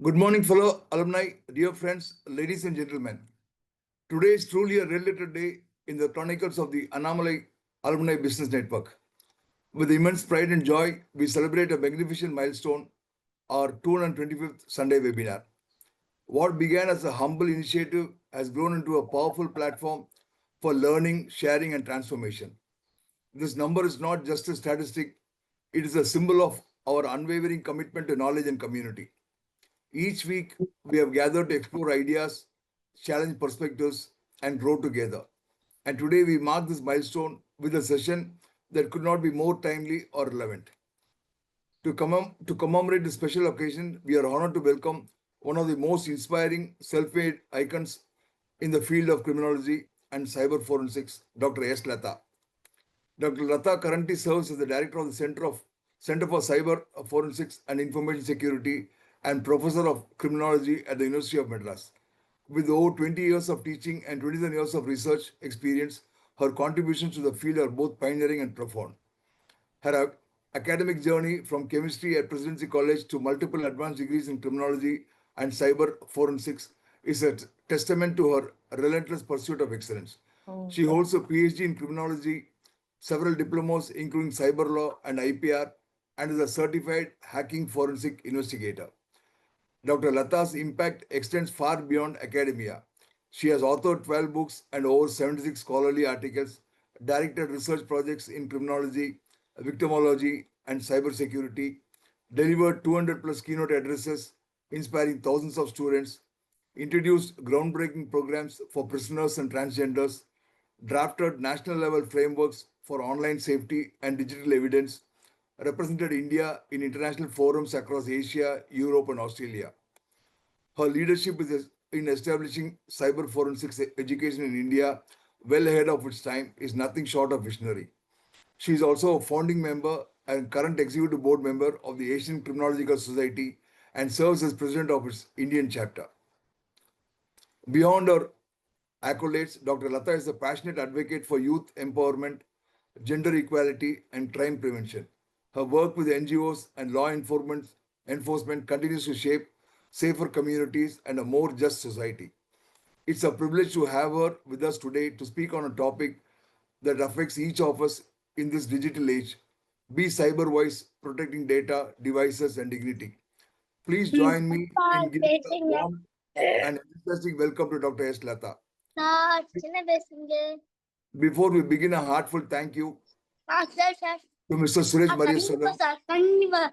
Good morning, fellow alumni, dear friends, ladies and gentlemen. Today is truly a related day in the chronicles of the Anomaly Alumni Business Network. With immense pride and joy, we celebrate a magnificent milestone, our 225th Sunday webinar. What began as a humble initiative has grown into a powerful platform for learning, sharing, and transformation. This number is not just a statistic, it is a symbol of our unwavering commitment to knowledge and community. Each week, we have gathered to explore ideas, challenge perspectives, and grow together. And today, we mark this milestone with a session that could not be more timely or relevant. To commemorate this special occasion, we are honored to welcome one of the most inspiring self-made icons in the field of criminology and cyber forensics, Dr. S. Latha. Dr. Latha currently serves as the director of the Center for Cyber Forensics and Information Security and professor of criminology at the University of Madras. With over 20 years of teaching and 27 years of research experience, her contributions to the field are both pioneering and profound. Her academic journey from chemistry at Presidency College to multiple advanced degrees in criminology and cyber forensics is a testament to her relentless pursuit of excellence. She holds a PhD in criminology, several diplomas including cyber law and IPR, and is a certified hacking forensic investigator. Dr. Latha's impact extends far beyond academia. She has authored 12 books and over 76 scholarly articles, directed research projects in criminology, victimology, and cybersecurity, delivered 200 plus keynote addresses, inspiring thousands of students, introduced groundbreaking programs for prisoners and transgenders, drafted national level frameworks for online safety and digital evidence, represented India in international forums across Asia, Europe, and Australia. Her leadership in establishing cyber forensics education in India, well ahead of its time, is nothing short of visionary. She is also a founding member and current executive board member of the Asian Criminological Society and serves as president of its Indian chapter. Beyond her accolades, Dr. Latha is a passionate advocate for youth empowerment, gender equality, and crime prevention. Her work with NGOs and law enforcement continues to shape safer communities and a more just society. It's a privilege to have her with us today to speak on a topic that affects each of us in this digital age. Be CyberWise, protecting data, devices, and dignity. Please join me in giving a warm and enthusiastic welcome to Dr. S. Latha. Before we begin, a heartfelt thank you to Mr. Suresh Mariasalam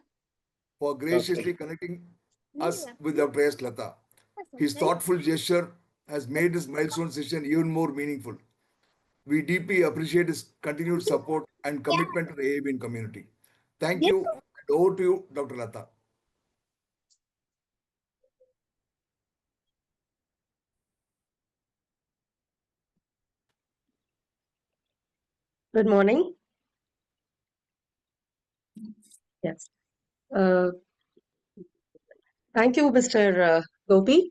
for graciously connecting us with Dr. S. Latha. His thoughtful gesture has made this milestone session even more meaningful. We deeply appreciate his continued support and commitment to the AABN community. Thank you. And over to you, Dr. Latha. Good morning. Yes. Thank you, Mr. Gopi,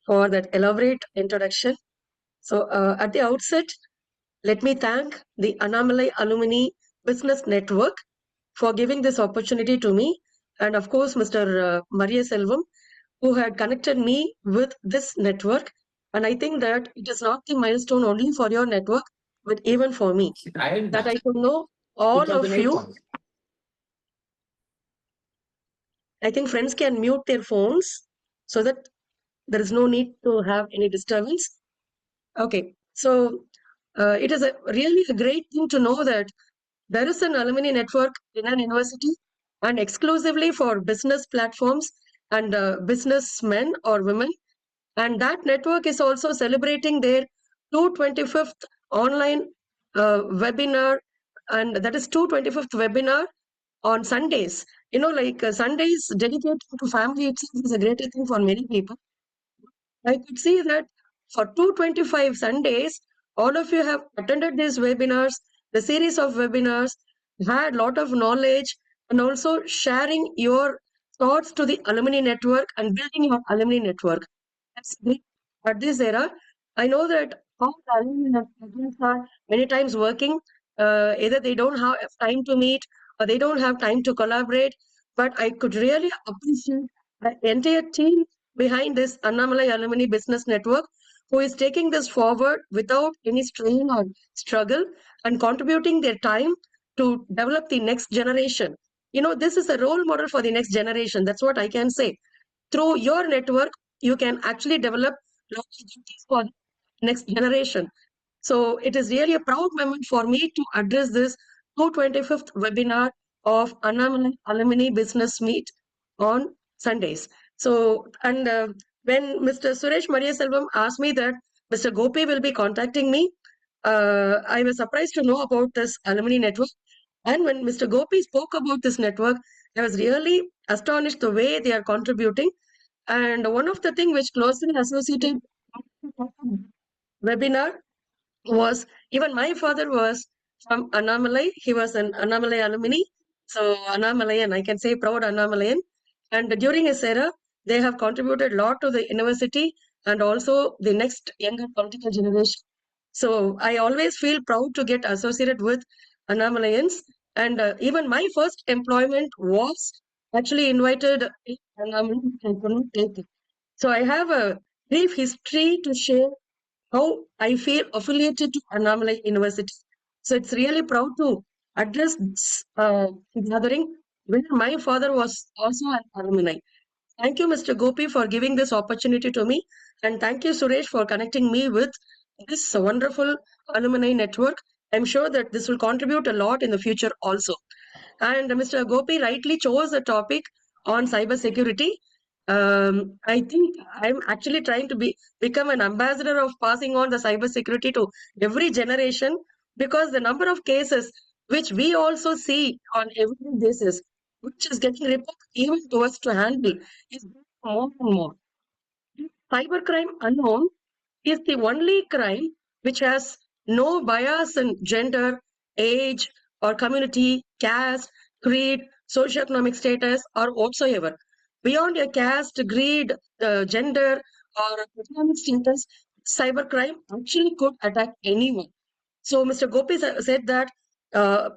for that elaborate introduction. So at the outset, let me thank the Anomaly Alumni Business Network for giving this opportunity to me, and of course, Mr. Maria Selvam, who had connected me with this network. And I think that it is not the milestone only for your network, but even for me, that I could know all of you. I think friends can mute their phones so that there is no need to have any disturbance. Okay, so it is really a great thing to know that there is an alumni network in an university and exclusively for business platforms and businessmen or women. And that network is also celebrating their 225th online webinar, and that is 225th webinar on Sundays. You know, like Sundays dedicated to family itself is a great thing for many people. I could see that for 225 Sundays, all of you have attended these webinars, the series of webinars, had a lot of knowledge, and also sharing your thoughts to the alumni network and building your alumni network. That's great. At this era, I know that all the alumni networks are many times working. Either they don't have time to meet or they don't have time to collaborate. But I could really appreciate the entire team behind this Annamalai Alumni Business Network, who is taking this forward without any strain or struggle and contributing their time to develop the next generation. This is a role model for the next generation. That's what I can say. Through your network, you can actually develop opportunities for the next generation. So it is really a proud moment for me to address this 225th webinar of Annamalai Alumni Business Meet on Sundays. So, and when Mr. Suresh Maria Selvam asked me that Mr. Gopi will be contacting me, I was surprised to know about this alumni network. And when Mr. Gopi spoke about this network, I was really astonished the way they are contributing. And one of the things which closely associated webinar was, even my father was from Annamalai. He was an Annamalai alumni. So Annamalayan, I can say proud Annamalayan. And during his era, they have contributed a lot to the university and also the next younger political generation. So I always feel proud to get associated with Annamalayans. And even my first employment was actually invited in Annamalai. I could not take it. So I have a brief history to share how I feel affiliated to Annamalai University. So it's really proud to address this gathering where my father was also an alumni. Thank you, Mr. Gopi, for giving this opportunity to me. And thank you, Suresh, for connecting me with this wonderful alumni network. I'm sure that this will contribute a lot in the future also. And Mr. Gopi rightly chose a topic on cybersecurity. I think I'm actually trying to become an ambassador of passing on the cybersecurity to every generation, because the number of cases which we also see on every basis, which is getting reported even to us to handle, is more and more. Cybercrime alone is the only crime which has no bias in gender, age, or community, caste, creed, socioeconomic status, or whatsoever. Beyond a caste, creed, gender, or economic status, cybercrime actually could attack anyone. So Mr. Gopi said that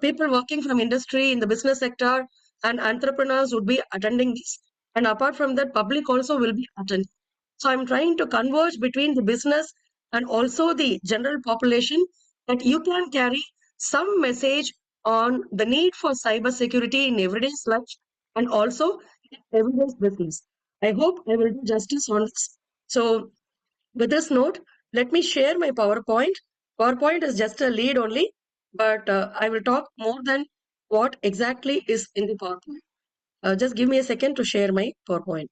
people working from industry in the business sector and entrepreneurs would be attending this. And apart from that, public also will be attending. So I'm trying to converge between the business and also the general population, that you can carry some message on the need for cyber security in everyday's life and also in everyday's business. I hope I will do justice on this. So with this note, let me share my PowerPoint. PowerPoint is just a lead only, but I will talk more than what exactly is in the PowerPoint. Just give me a second to share my PowerPoint.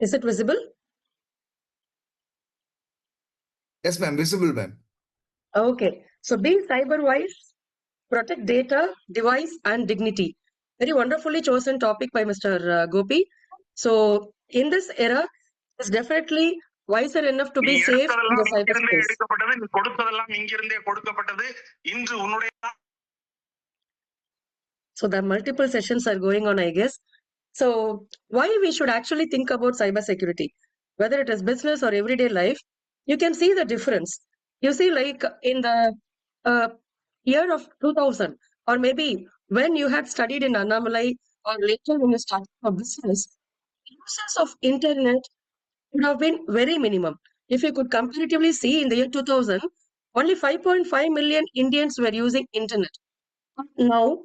Is it visible? Yes, ma'am. Visible, ma'am. Okay. So be CyberWise, protect data, device, and dignity. Very wonderfully chosen topic by Mr. Gopi. So in this era, it's definitely wiser enough to be safe in the cyberspace. So the multiple sessions are going on, I guess. So why we should actually think about cybersecurity, whether it is business or everyday life, you can see the difference. You see, like in the uh, year of 2000, or maybe when you had studied in Annamalai, or later when you started a business, users of internet would have been very minimum. If you could comparatively see in the year 2000, only 5.5 million Indians were using internet. Now,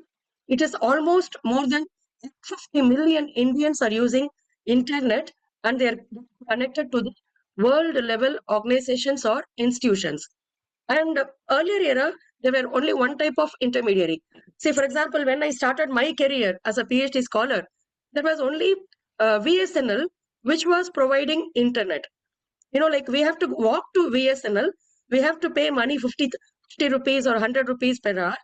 it is almost more than 50 million Indians are using internet, and they are connected to the world level organizations or institutions. And earlier era, there were only one type of intermediary. Say, for example, when I started my career as a PhD scholar, there was only VSNL, which was providing internet. Like we have to walk to VSNL, we have to pay money 50 rupees or 100 rupees per hour,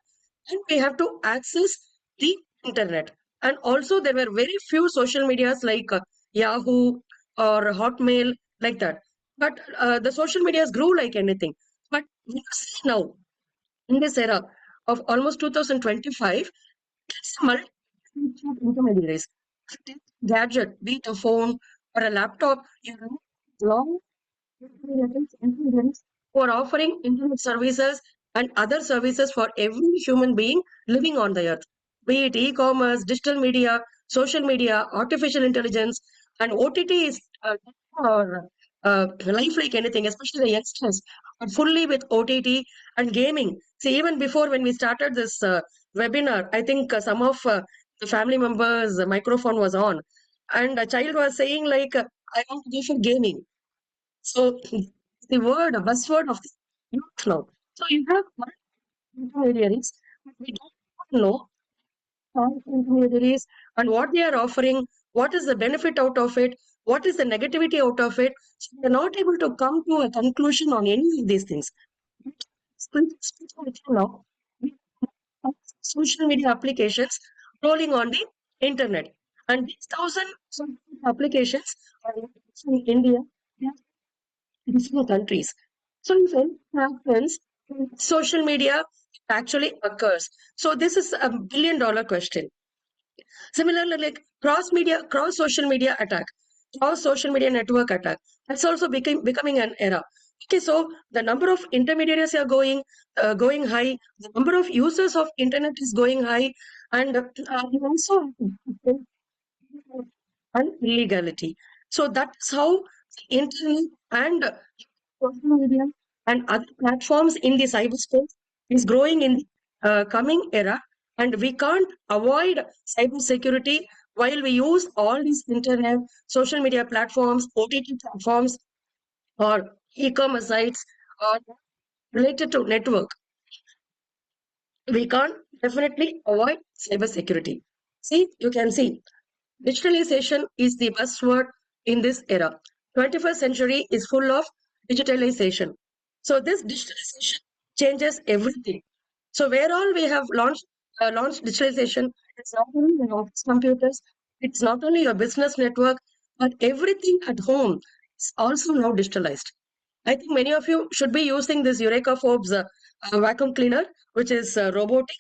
and we have to access the internet. And also there were very few social medias like Yahoo or Hotmail, like that. But the social medias grew like anything. But we see now, in this era of almost 2025, it's multiple intermediaries. Gadget, be it a phone or a laptop, you know, long intelligence who are offering internet services and other services for every human being living on the earth, be it e-commerce, digital media, social media, artificial intelligence, and OTT is or life like anything, especially the youngsters, are fully with OTT and gaming. See, even before when we started this webinar, I think some of the family members' microphone was on, and a child was saying like, "I want to go for gaming." So the word, a buzzword of the youth now. So you have multiple intermediaries, but we don't know how intermediaries and what they are offering, what is the benefit out of it, what is the negativity out of it. So we are not able to come to a conclusion on any of these things. Speaking with you now, we have social media applications rolling on the internet. And these thousand social media applications are in India, different countries. So if anything happens, social media actually occurs. So this is a billion-dollar question. Similarly, like cross social media attack, cross social media network attack. That's also becoming an era. Okay, so the number of intermediaries are going high. The number of users of internet is going high, and you also and illegality. So that's how internet and social media and other platforms in the cyberspace is growing in the coming era, and we can't avoid cybersecurity while we use all these internet, social media platforms, OTT platforms, or e-commerce sites, or related to network. We can't definitely avoid cybersecurity. See, you can see digitalization is the buzzword in this era. 21st century is full of digitalization. So this digitalization changes everything. So where all we have launched digitalization, it's not only your office computers, it's not only your business network, but everything at home is also now digitalized. I think many of you should be using this Eureka Forbes vacuum cleaner, which is robotic,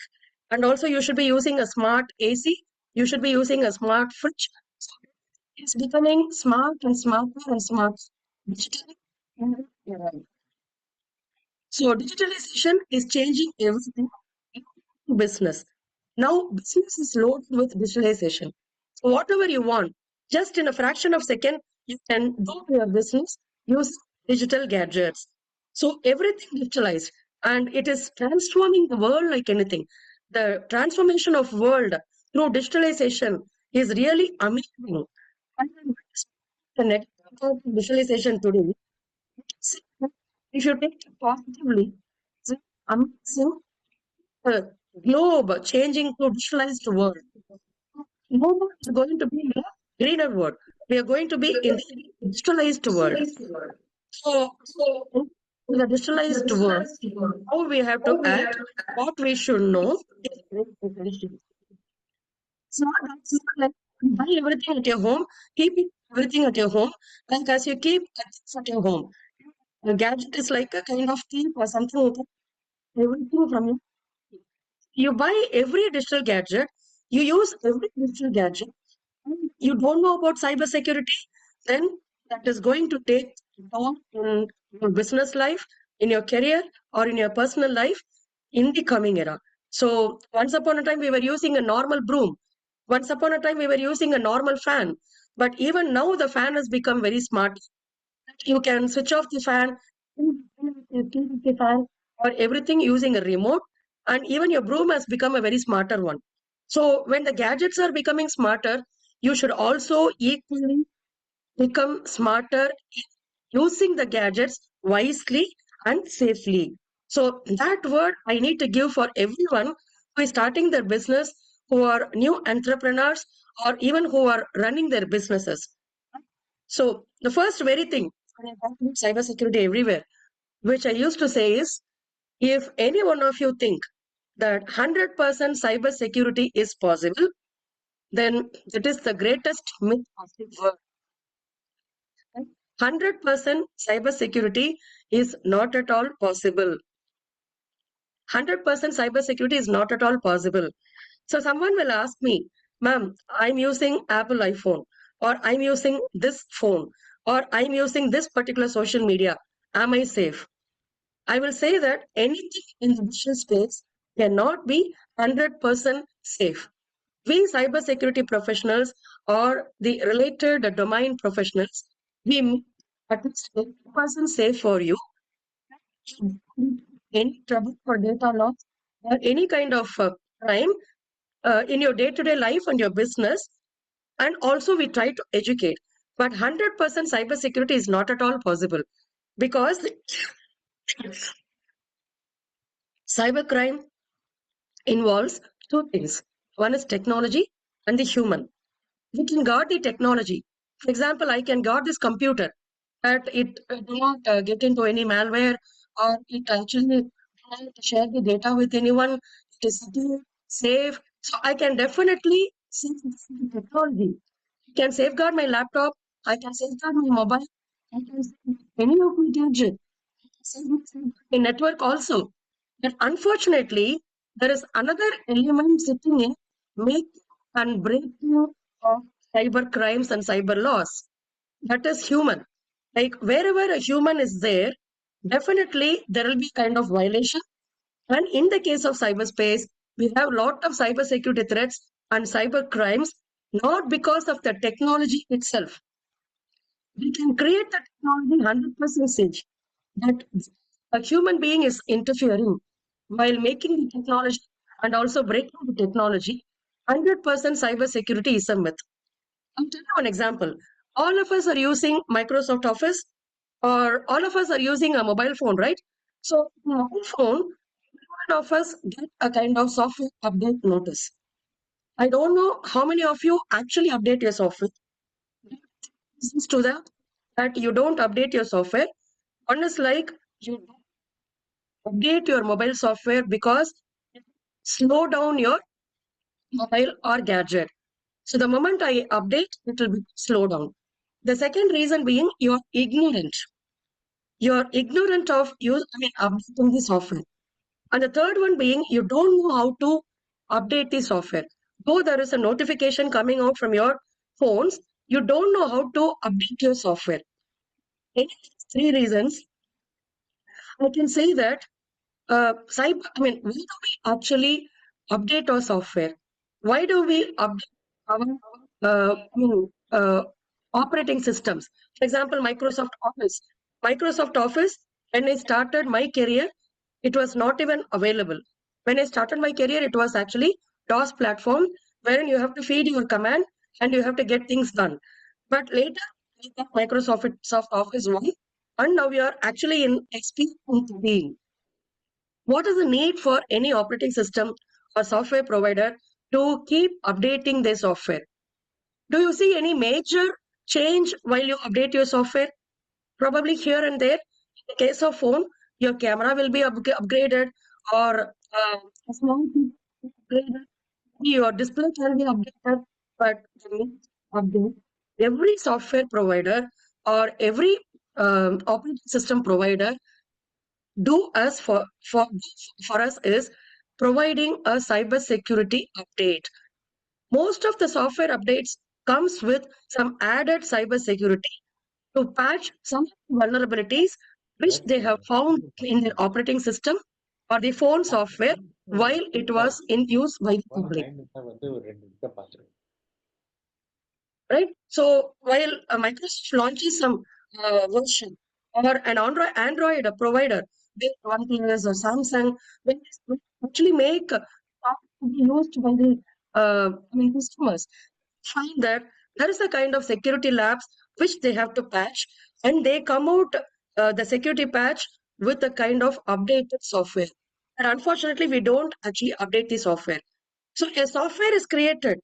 and also you should be using a smart AC. You should be using a smart fridge. So it's becoming smart and smarter and smart digitally. So digitalization is changing everything in business. Now business is loaded with digitalization. So whatever you want, just in a fraction of second, you can do your business use digital gadgets. So everything digitalized, and it is transforming the world like anything. The transformation of world through digitalization is really amazing. And the negative about digitalization today, if you take it positively, it's amazing globe changing to digitalized world. No more is going to be in a greener world. We are going to be in the digitalized world. So, in the digitalized world, how we have to act, what we should know is very essential. It's not that simple like you buy everything at your home, keep it everything at your home, like as you keep things at your home. A gadget is like a kind of thief or something who can everything from you. You buy every digital gadget, you use every digital gadget, and you don't know about cybersecurity, then that is going to take a toll in your business life, in your career, or in your personal life in the coming era. So, once upon a time, we were using a normal broom. Once upon a time, we were using a normal fan. But even now, the fan has become very smart. You can switch off the fan, keep the fan, or everything using a remote, and even your broom has become a very smarter one. So when the gadgets are becoming smarter, you should also equally become smarter in using the gadgets wisely and safely. So that word I need to give for everyone who is starting their business, who are new entrepreneurs, or even who are running their businesses. So the first very thing when I talk about cybersecurity everywhere, which I used to say is, if any one of you think that 100% cybersecurity is possible, then it is the greatest myth of the world. 100% cybersecurity is not at all possible. 100% cybersecurity is not at all possible. So someone will ask me, ma'am, I'm using Apple iPhone, or I'm using this phone, or I'm using this particular social media. Am I safe? I will say that anything in the digital space cannot be 100% safe. We cybersecurity professionals or the related domain professionals, we at least 80% safe for you. Any trouble for data loss or any kind of crime in your day-to-day life and your business. And also we try to educate. But 100% cybersecurity is not at all possible because cybercrime involves two things. One is technology and the human. We can guard the technology. For example, I can guard this computer that it do not get into any malware or it actually do not share the data with anyone. It is secure, safe. So I can definitely safeguard the technology. I can safeguard my laptop. I can safeguard my mobile. I can safeguard any of my gadget. A network also. But unfortunately, there is another element sitting in making and breaking of cyber crimes and cyber laws. That is human. Like wherever a human is there, definitely there will be kind of violation. And in the case of cyberspace, we have a lot of cyber security threats and cyber crimes, not because of the technology itself. We can create the technology 100% safe, that a human being is interfering while making the technology and also breaking the technology. 100% cyber security is a myth. I'll tell you an example. All of us are using Microsoft Office, or all of us are using a mobile phone, right? So, mobile phone, one of us get a kind of software update notice. I don't know how many of you actually update your software. Listens to that you don't update your software. One is like you update your mobile software because it slow down your mobile or gadget. So the moment I update, it will be slow down. The second reason being you're ignorant. You're ignorant of updating the software. And the third one being you don't know how to update the software. Though there is a notification coming out from your phones, you don't know how to update your software. Any of these three reasons, I can say that why do we actually update our software? Why do we update our operating systems? For example, Microsoft Office. Microsoft Office, when I started my career, it was not even available. When I started my career, it was actually DOS platform, wherein you have to feed your command and you have to get things done. But later, we got Microsoft Office 1, and now we are actually in XP being. What is the need for any operating system or software provider to keep updating their software? Do you see any major change while you update your software? Probably here and there. In the case of phone, your camera will be upgraded, or a small thing upgraded. Your display can be updated, but the main update, every software provider or every operating system provider do us for us is providing a cyber security update. Most of the software updates comes with some added cyber security to patch some vulnerabilities which they have found in their operating system or the phone software while it was in use by the public. Right? So while Microsoft launches some version or an Android provider, be it OnePlus or Samsung, when they actually make to be used by the customers, find that there is a kind of security labs which they have to patch, and they come out the security patch with a kind of updated software. And unfortunately, we don't actually update the software. So a software is created,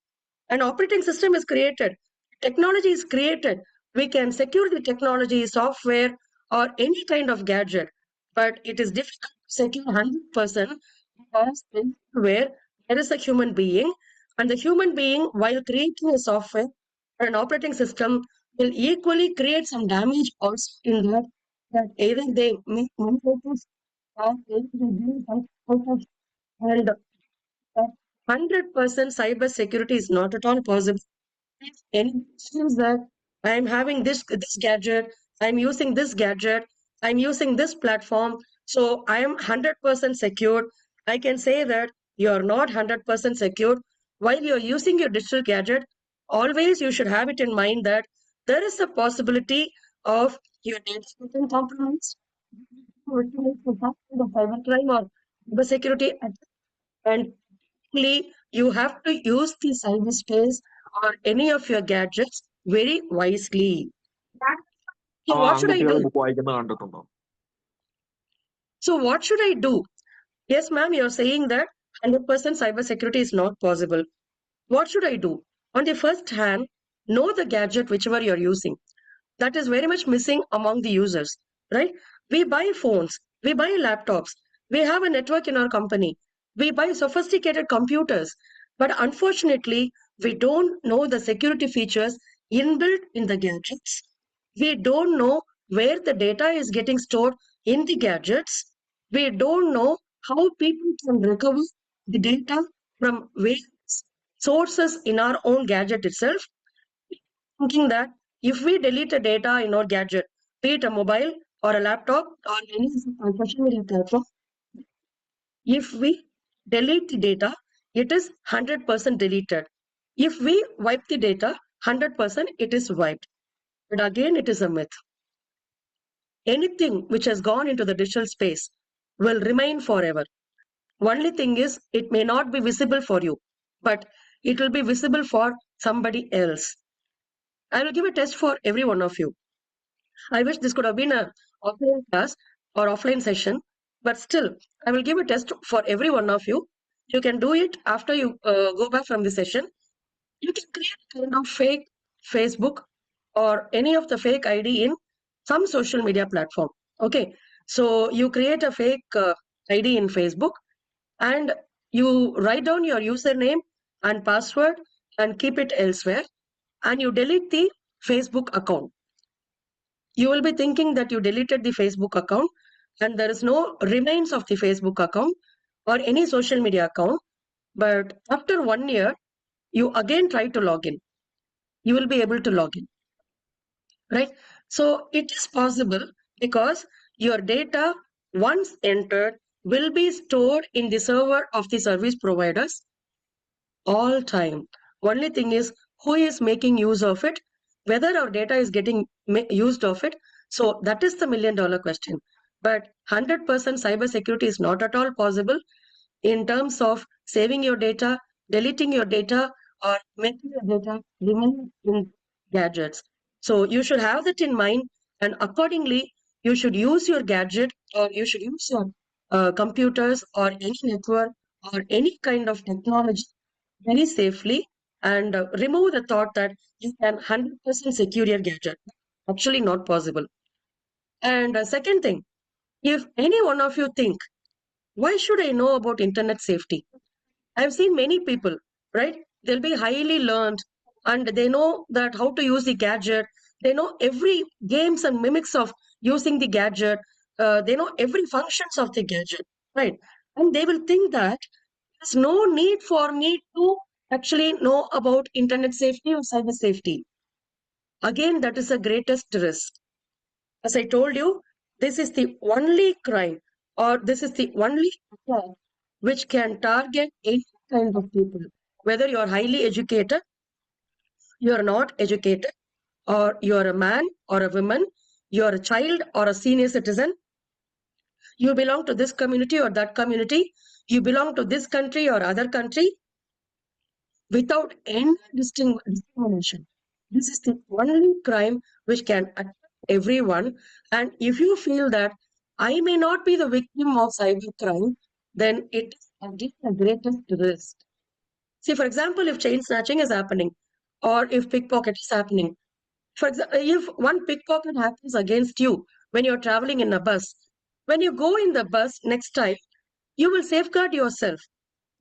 an operating system is created, technology is created. We can secure the technology, software, or any kind of gadget, but it is difficult to secure 100% because where there is a human being, and the human being, while creating a software or an operating system, will equally create some damage also in that either they make money out of or either they gain some out of. And 100% cyber security is not at all possible. If any seems that I'm having this gadget, I'm using this gadget, I'm using this platform, so I am 100% secured. I can say that you're not 100% secured. While you're using your digital gadget, always you should have it in mind that there is a possibility of your data getting compromised, victimized for some kind of cybercrime or cybersecurity attack. And you have to use the cyberspace or any of your gadgets very wisely. ആ So what should I ആൺകുട്ടികൾ do? Book വായിക്കുന്നത് കണ്ടിട്ടുണ്ടോ? So what should I do? Yes, ma'am, you're saying that 100% cybersecurity is not possible. What should I do? On the first hand, know the gadget whichever you're using. That is very much missing among the users, right? We buy phones, we buy laptops, we have a network in our company, we buy sophisticated computers, but unfortunately, we don't know the security features inbuilt in the gadgets. We don't know where the data is getting stored in the gadgets. We don't know how people can recover the data from various sources in our own gadget itself, thinking that if we delete a data in our gadget, be it a mobile or a laptop or any social media platform, if we delete the data, it is 100% deleted. If we wipe the data, 100% it is wiped. But again, it is a myth. Anything which has gone into the digital space will remain forever. Only thing is, it may not be visible for you, but it will be visible for somebody else. I will give a test for every one of you. I wish this could have been a offline class or offline session, but still, I will give a test for every one of you. You can do it after you go back from the session. You can create a kind of fake Facebook or any of the fake ID in some social media platform. Okay, so you create a fake ID in Facebook and you write down your username and password and keep it elsewhere, and you delete the Facebook account. You will be thinking that you deleted the Facebook account and there is no remains of the Facebook account or any social media account. But after 1 year, you again try to log in. You will be able to log in, right? So it is possible because your data, once entered, will be stored in the server of the service providers all time. Only thing is who is making use of it, whether our data is getting used of it. So that is the $1,000,000 question. But 100% cybersecurity is not at all possible in terms of saving your data, deleting your data, or making your data remain in gadgets. So you should have that in mind, and accordingly, you should use your gadget or you should use your computers or any network or any kind of technology very safely and remove the thought that you can 100% secure your gadget. Actually, not possible. And second thing, if any one of you think, why should I know about internet safety? I've seen many people, right? They'll be highly learned and they know that how to use the gadget. They know every games and mimics of using the gadget. They know every functions of the gadget, right? And they will think that there's no need for me to actually know about internet safety or cyber safety. Again, that is the greatest risk. As I told you, this is the only crime or this is the only attack which can target any kind of people, whether you're highly educated, you're not educated, or you're a man or a woman, you're a child or a senior citizen, you belong to this community or that community, you belong to this country or other country, without any discrimination. This is the only crime which can attack everyone. And if you feel that I may not be the victim of cyber crime, then it is again the greatest risk. See, for example, if chain snatching is happening, or if pickpocket is happening, for example, if one pickpocket happens against you when you're traveling in a bus, when you go in the bus next time, you will safeguard yourself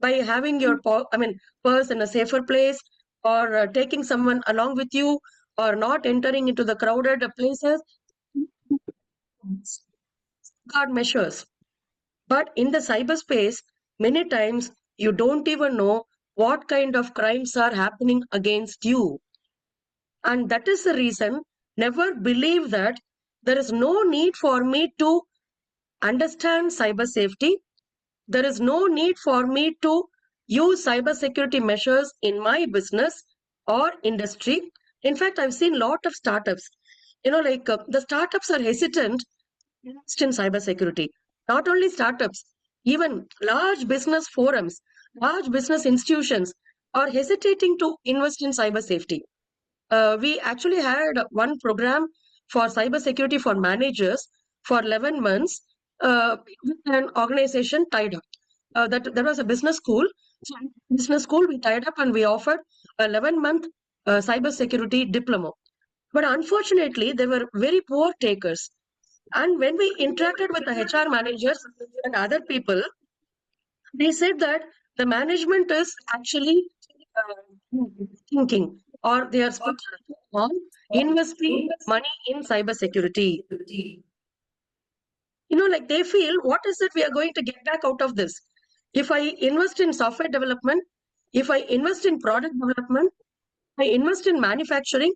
by having your purse in a safer place or taking someone along with you or not entering into the crowded places, guard measures. But in the cyberspace, many times you don't even know what kind of crimes are happening against you. And that is the reason, never believe that there is no need for me to understand cyber safety. There is no need for me to use cybersecurity measures in my business or industry. In fact, I've seen a lot of startups, the startups are hesitant to invest in cybersecurity. Not only startups, even large business forums, large business institutions are hesitating to invest in cyber safety. We actually had one program for cybersecurity for managers for 11 months with an organization tied up. That was a business school. So, business school, we tied up and we offered a 11-month cybersecurity diploma. But unfortunately, they were very poor takers. And when we interacted with the HR managers and other people, they said that the management is actually thinking, or they are speculating on investing money in cybersecurity. They feel, what is it we are going to get back out of this? If I invest in software development, if I invest in product development, I invest in manufacturing,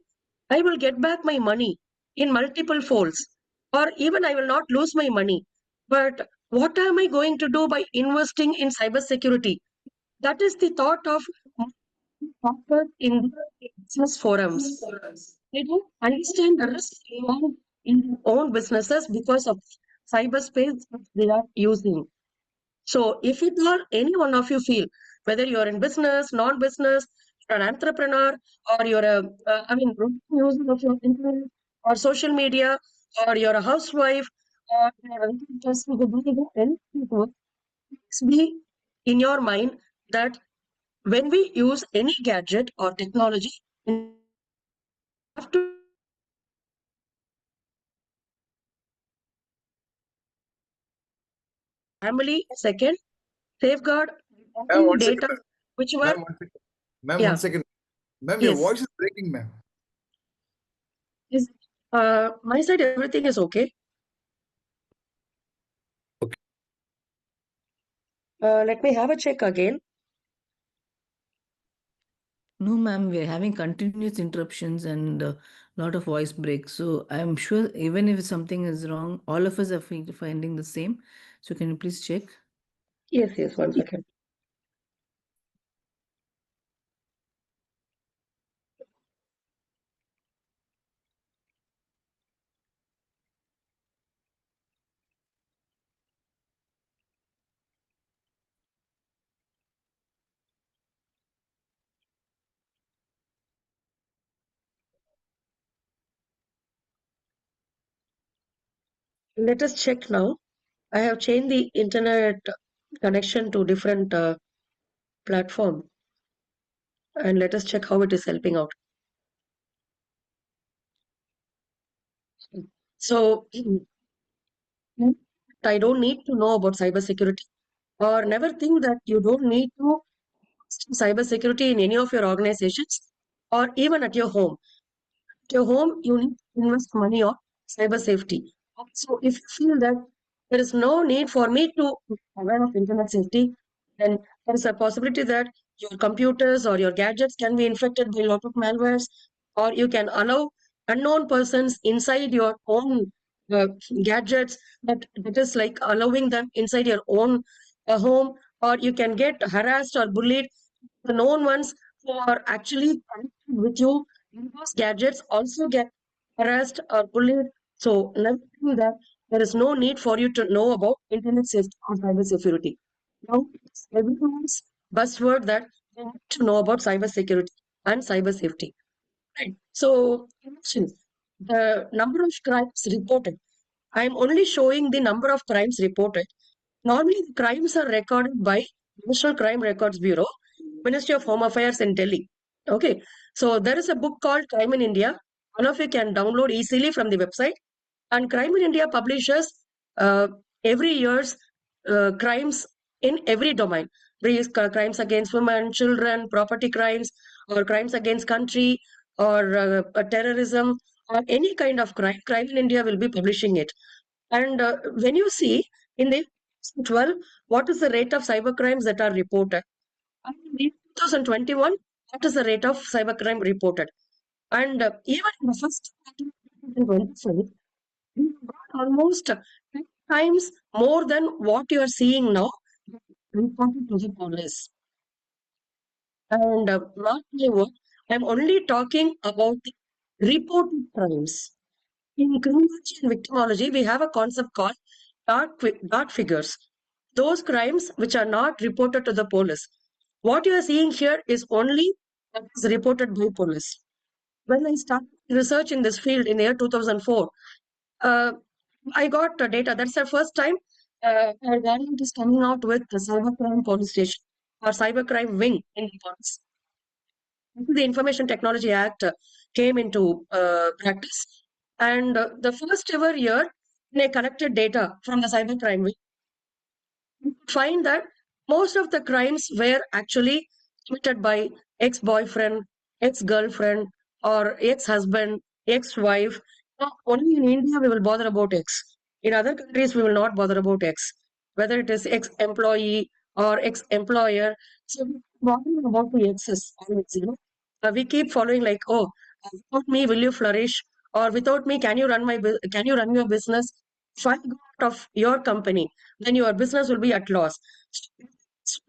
I will get back my money in multiple folds, or even I will not lose my money. But what am I going to do by investing in cybersecurity? That is the thought of offered in the business forums. They don't understand the risk involved in their own businesses because of cyberspace that they are using. So, if it are any one of you feel, whether you're in business, non-business, you're an entrepreneur, or you're user of your internet or social media, or you're a housewife, or you're a person who doesn't do anything to it, please be in your mind that when we use any gadget or technology, we have to family second, safeguard Ma'am, any one second, data ma'am. which were, Ma'am, one second. Ma'am, one yeah, second. Ma'am, your yes. voice is breaking, ma'am. Is my side everything is okay. Okay. Let me have a check again. No, ma'am, we're having continuous interruptions and a lot of voice breaks. So I'm sure even if something is wrong, all of us are finding the same. So can you please check? Yes, 1 second. Let us check now. I have changed the internet connection to different platform, and let us check how it is helping out. So I don't need to know about cybersecurity, or never think that you don't need to cybersecurity in any of your organizations or even at your home. At your home, you need to invest money on cyber safety. So if you feel that there is no need for me to be aware of internet safety, then there is a possibility that your computers or your gadgets can be infected by a lot of malwares, or you can allow unknown persons inside your own uh, gadgets, that is like allowing them inside your own home, or you can get harassed or bullied. The known ones who are actually connected with you in those gadgets also get harassed or bullied. So, nothing that there is no need for you to know about internet safety or cyber security. Now, everyone's buzzword that you need to know about cyber security and cyber safety. Right. So, elections, the number of crimes reported. I am only showing the number of crimes reported. Normally, the crimes are recorded by National Crime Records Bureau, Ministry of Home Affairs in Delhi. Okay, so there is a book called Crime in India. All of you can download easily from the website. And Crime in India publishes uh, every year's crimes in every domain. Crimes against women, children, property crimes, or crimes against country, or terrorism or any kind of crime in India will be publishing it. And when you see in the 12, what is the rate of cyber crimes that are reported? And in 2021, what is the rate of cybercrime reported? And even in the first 2025, we got almost 10 times more than what you are seeing now reported to the police. And mark my word, I'm only talking about the reported crimes. In criminology and victimology, we have a concept called dark figures. Those crimes which are not reported to the police. What you are seeing here is only that is reported by police. When I started research in this field in the year 2004, I got data. That's the first time our government is coming out with the cybercrime police station or cybercrime wing in the police. The Information Technology Act came into practice, and the first ever year they collected data from the cybercrime wing, find that most of the crimes were actually committed by ex-boyfriend, ex-girlfriend, or ex-husband, ex-wife. Now, only in India we will bother about ex. In other countries, we will not bother about ex, whether it is ex-employee or ex-employer. So we bother about the exes always, we keep following like, oh, without me, will you flourish? Or without me, can you run can you run your business? If I go out of your company, then your business will be at loss.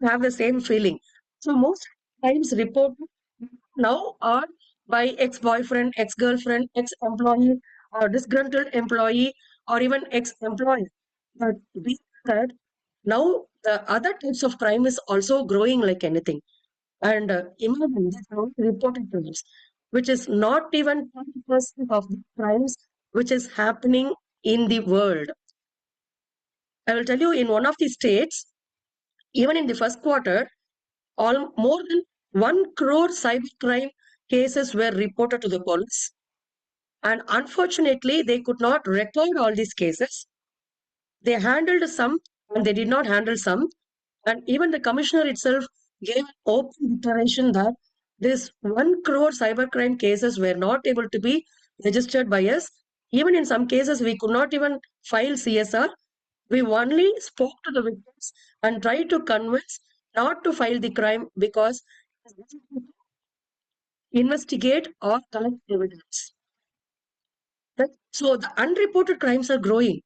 Have the same feeling. So most times reported now are by ex-boyfriend, ex-girlfriend, ex-employee, or disgruntled employee, or even ex-employee. But we that now the other types of crime is also growing like anything. And imagine these are reported crimes, which is not even 20% of the crimes which is happening in the world. I will tell you, in one of the states, even in the first quarter, more than 1 crore cybercrime cases were reported to the police. And unfortunately, they could not record all these cases. They handled some and they did not handle some. And even the commissioner itself gave open declaration that this 1 crore cybercrime cases were not able to be registered by us. Even in some cases, we could not even file CSR. We only spoke to the victims and tried to convince not to file the crime because investigate or collect evidence. So the unreported crimes are growing,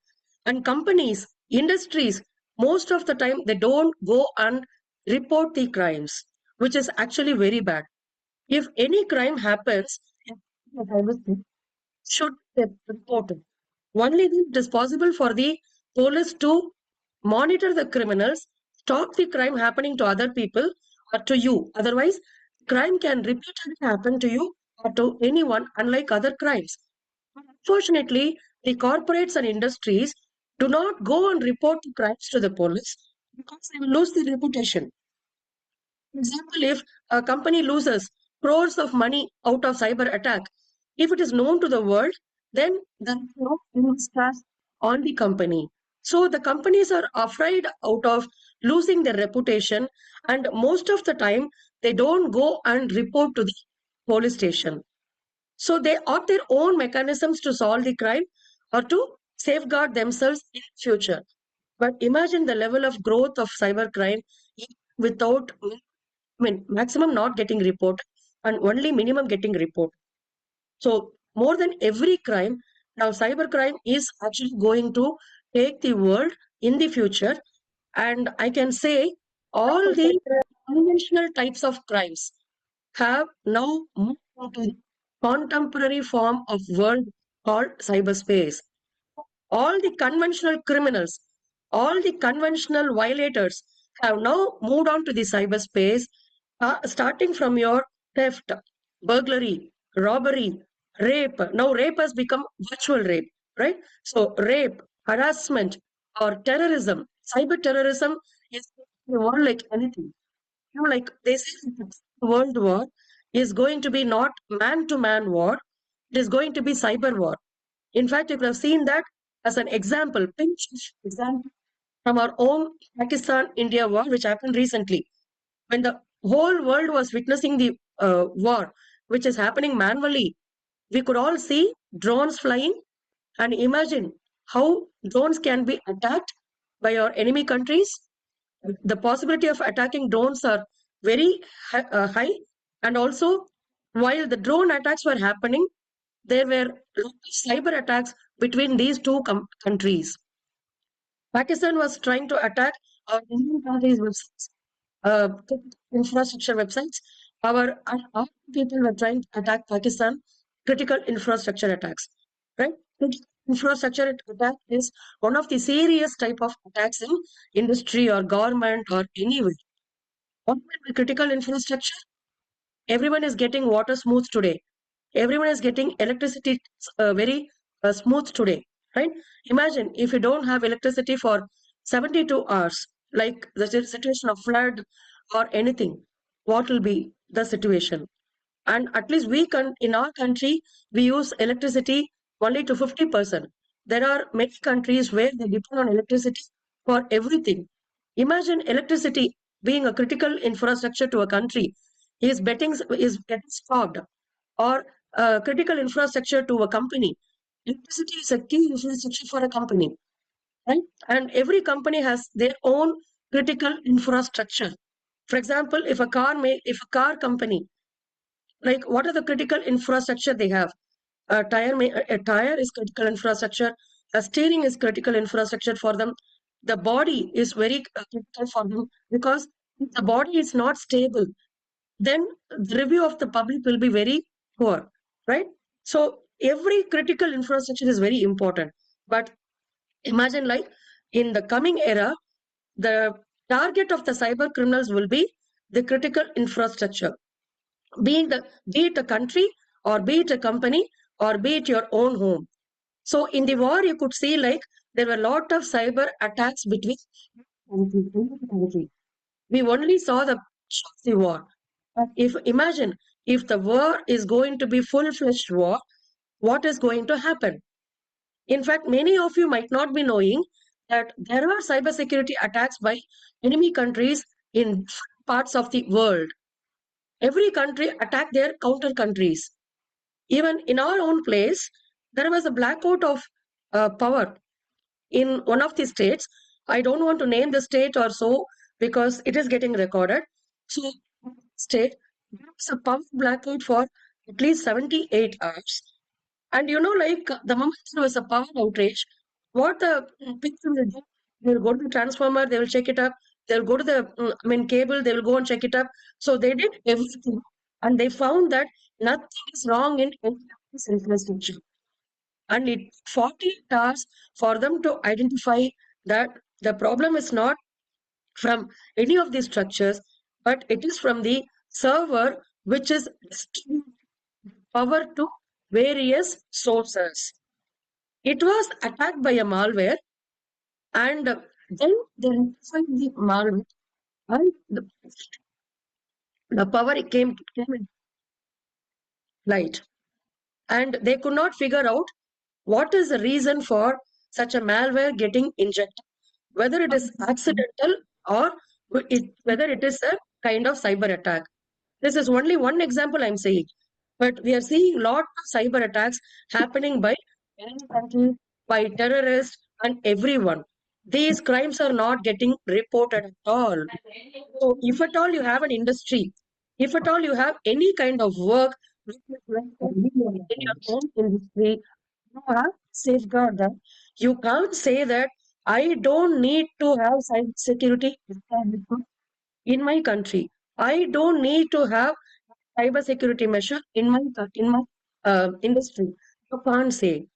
and companies, industries, most of the time they don't go and report the crimes, which is actually very bad. If any crime happens, should be reported. Only then it is possible for the police to monitor the criminals, stop the crime happening to other people or to you. Otherwise, crime can repeatedly happen to you or to anyone, unlike other crimes. Unfortunately, the corporates and industries do not go and report the crimes to the police because they will lose their reputation. For example, if a company loses crores of money out of cyber attack, if it is known to the world, then there is no trust on the company. So the companies are afraid out of losing their reputation, and most of the time they don't go and report to the police station. So they opt their own mechanisms to solve the crime or to safeguard themselves in future. But imagine the level of growth of cybercrime without, maximum not getting reported and only minimum getting reported. So more than every crime, now cybercrime is actually going to take the world in the future. And I can say all the conventional types of crimes have now moved into the contemporary form of world called cyberspace. All the conventional criminals, all the conventional violators have now moved on to the cyberspace, starting from your theft, burglary, robbery, rape. Now, rape has become virtual rape, right? So, rape, harassment, or terrorism, cyber terrorism is more like anything. Like they say, the world war is going to be not man to man war, it is going to be cyber war. In fact, you could have seen that as an example, pinch example from our own Pakistan India war, which happened recently. When the whole world was witnessing the war, which is happening manually. We could all see drones flying, and imagine how drones can be attacked by our enemy countries. The possibility of attacking drones are very high, and also while the drone attacks were happening, there were cyber attacks between these two countries. Pakistan was trying to attack our Indian country's websites, uh, infrastructure websites. Our people were trying to attack Pakistan critical infrastructure attacks. Right? Critical infrastructure attack is one of the serious type of attacks in industry or government or anywhere. What is critical infrastructure? Everyone is getting water smooth today. Everyone is getting electricity very smooth today, right? Imagine if you don't have electricity for 72 hours, like the situation of flood or anything, what will be the situation? And at least we can, in our country, we use electricity only to 50%. There are many countries where they depend on electricity for everything. Imagine electricity being a critical infrastructure to a country is getting stopped, or critical infrastructure to a company. Electricity is a key infrastructure for a company, right? And every company has their own critical infrastructure. For example, if a car company, like what are the critical infrastructure they have? A tire is critical infrastructure. A steering is critical infrastructure for them. The body is very critical for them, because if the body is not stable, then the review of the public will be very poor, right? So every critical infrastructure is very important. But imagine, like, in the coming era, the target of the cyber criminals will be the critical infrastructure, be it a country, or be it a company, or be it your own home. So in the war, you could see, like, there were a lot of cyber attacks between country. We only saw the war. But if imagine if the war is going to be full-fledged war, what is going to happen? In fact, many of you might not be knowing that there are cybersecurity attacks by enemy countries in parts of the world. Every country attack their counter countries. Even in our own place, there was a blackout of power in one of the states. I don't want to name the state or so, because it is getting recorded. So, state, there was a power blackout for at least 78 hours. And like, the moment there was a power outrage, what the people will do, they will go to the transformer, they will check it up. They'll go to the cable, they will go and check it up. So they did everything, and they found that nothing is wrong in any of this infrastructure. And it 40 hours for them to identify that the problem is not from any of these structures, but it is from the server, which is distributing power to various sources. It was attacked by a malware, and then they identified the malware, and the power came in light, and they could not figure out what is the reason for such a malware getting injected, whether it is accidental, or whether it is a kind of cyber attack. This is only one example I'm saying, but we are seeing lot of cyber attacks happening by enemy countries, by terrorists, and everyone. These crimes are not getting reported at all. So if at all you have an industry, if at all you have any kind of work which is related in your own industry, you have to safeguard them. You can't say that I don't need to have cyber security in my country. I don't need to have cyber security measure in my industry. You can't say.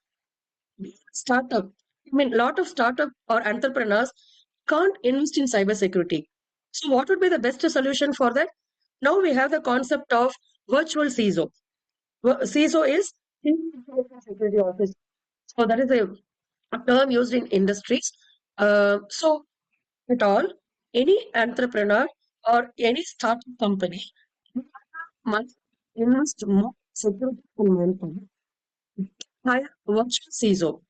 Startup. I mean, lot of startup or entrepreneurs can't invest in cyber security. So, what would be the best solution for that? Now we have the concept of virtual CISO. CISO is Chief Information Security Officer. So that is a term used in industries. So at all, any entrepreneur or any startup company must invest more security in manpower, hire virtual CISO.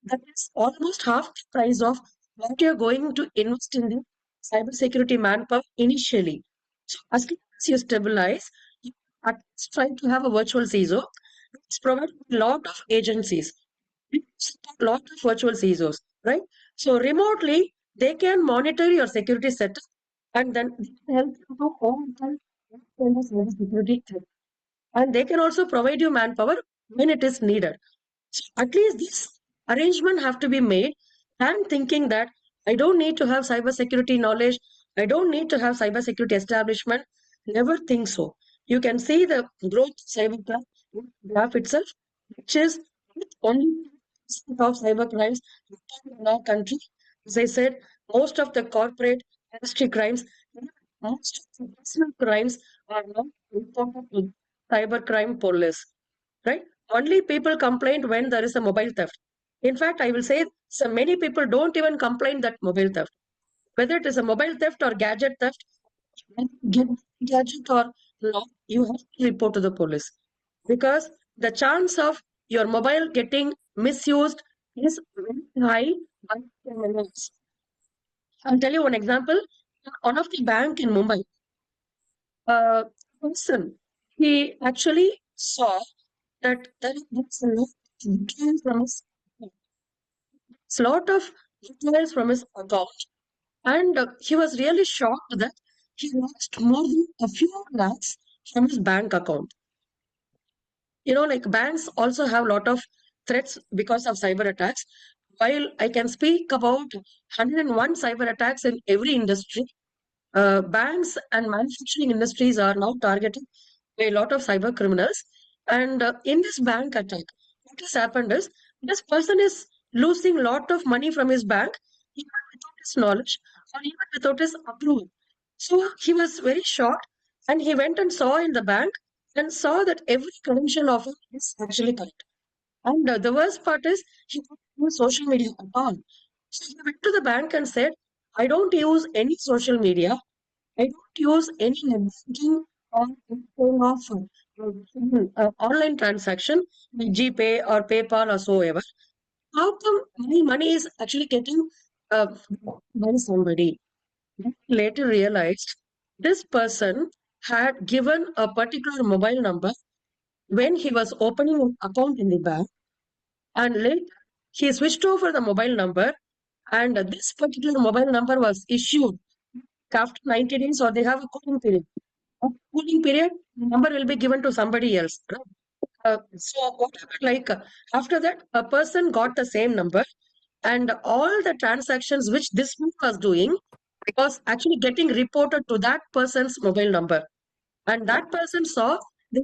That is almost half the price of what you're going to invest in the cybersecurity manpower initially. So as soon as you stabilize, you at least try to have a virtual CISO. It's provided a lot of agencies, a lot of virtual CISOs, right? So remotely, they can monitor your security setup and then they can help you to overcome what kind of cybersecurity threat. And they can also provide you manpower when it is needed. So at least this arrangement have to be made, and thinking that I don't need to have cybersecurity knowledge, I don't need to have cybersecurity establishment. Never think so. You can see the growth of cyber graph itself, which is with only 2% of cyber crimes reported in our country. As I said, most of the corporate industry crimes, most of the personal crimes are now reported to cyber crime police, right? Only people complain when there is a mobile theft. In fact, I will say so many people don't even complain that mobile theft. Whether it is a mobile theft or gadget theft, get gadget or not, you have to report to the police, because the chance of your mobile getting misused is very high by criminals. I'll tell you one example. One of the bank in Mumbai, a person, he actually saw that there is a lot of withdrawals from his it's lot of withdrawals from his account, and he was really shocked that he lost more than a few lakhs from his bank account. Like banks also have a lot of threats because of cyber attacks. While I can speak about 101 cyber attacks in every industry, banks and manufacturing industries are now targeted by a lot of cyber criminals. And in this bank attack, what has happened is this person is losing a lot of money from his bank, even without his knowledge or even without his approval. So he was very shocked, and he went and saw in the bank and saw that every credential of it is actually correct. And the worst part is he didn't use social media at all. So he went to the bank and said, I don't use any social media. I don't use any net banking or any form of online transaction like GPay or PayPal or so ever. How come my money is actually getting uh, by somebody? Then later realized this person had given a particular mobile number when he was opening an account in the bank, and later he switched over the mobile number, and this particular mobile number was issued after 90 days, or they have a cooling period. After cooling period, the number will be given to somebody else. Right? So what happened? Like after that, a person got the same number, and all the transactions which this one was doing was actually getting reported to that person's mobile number, and that person saw they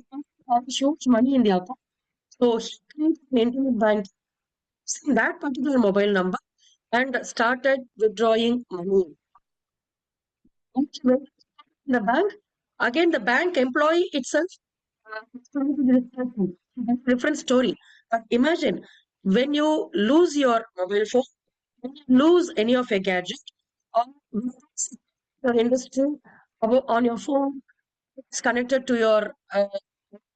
had huge money in the account. So he created an internet bank using that particular mobile number and started withdrawing money. And he went to the bank. Again, the bank employee itself, it's going to be different. That's a different story. But imagine when you lose your mobile phone, when you lose any of your gadget, or your industry on your phone, it's connected to your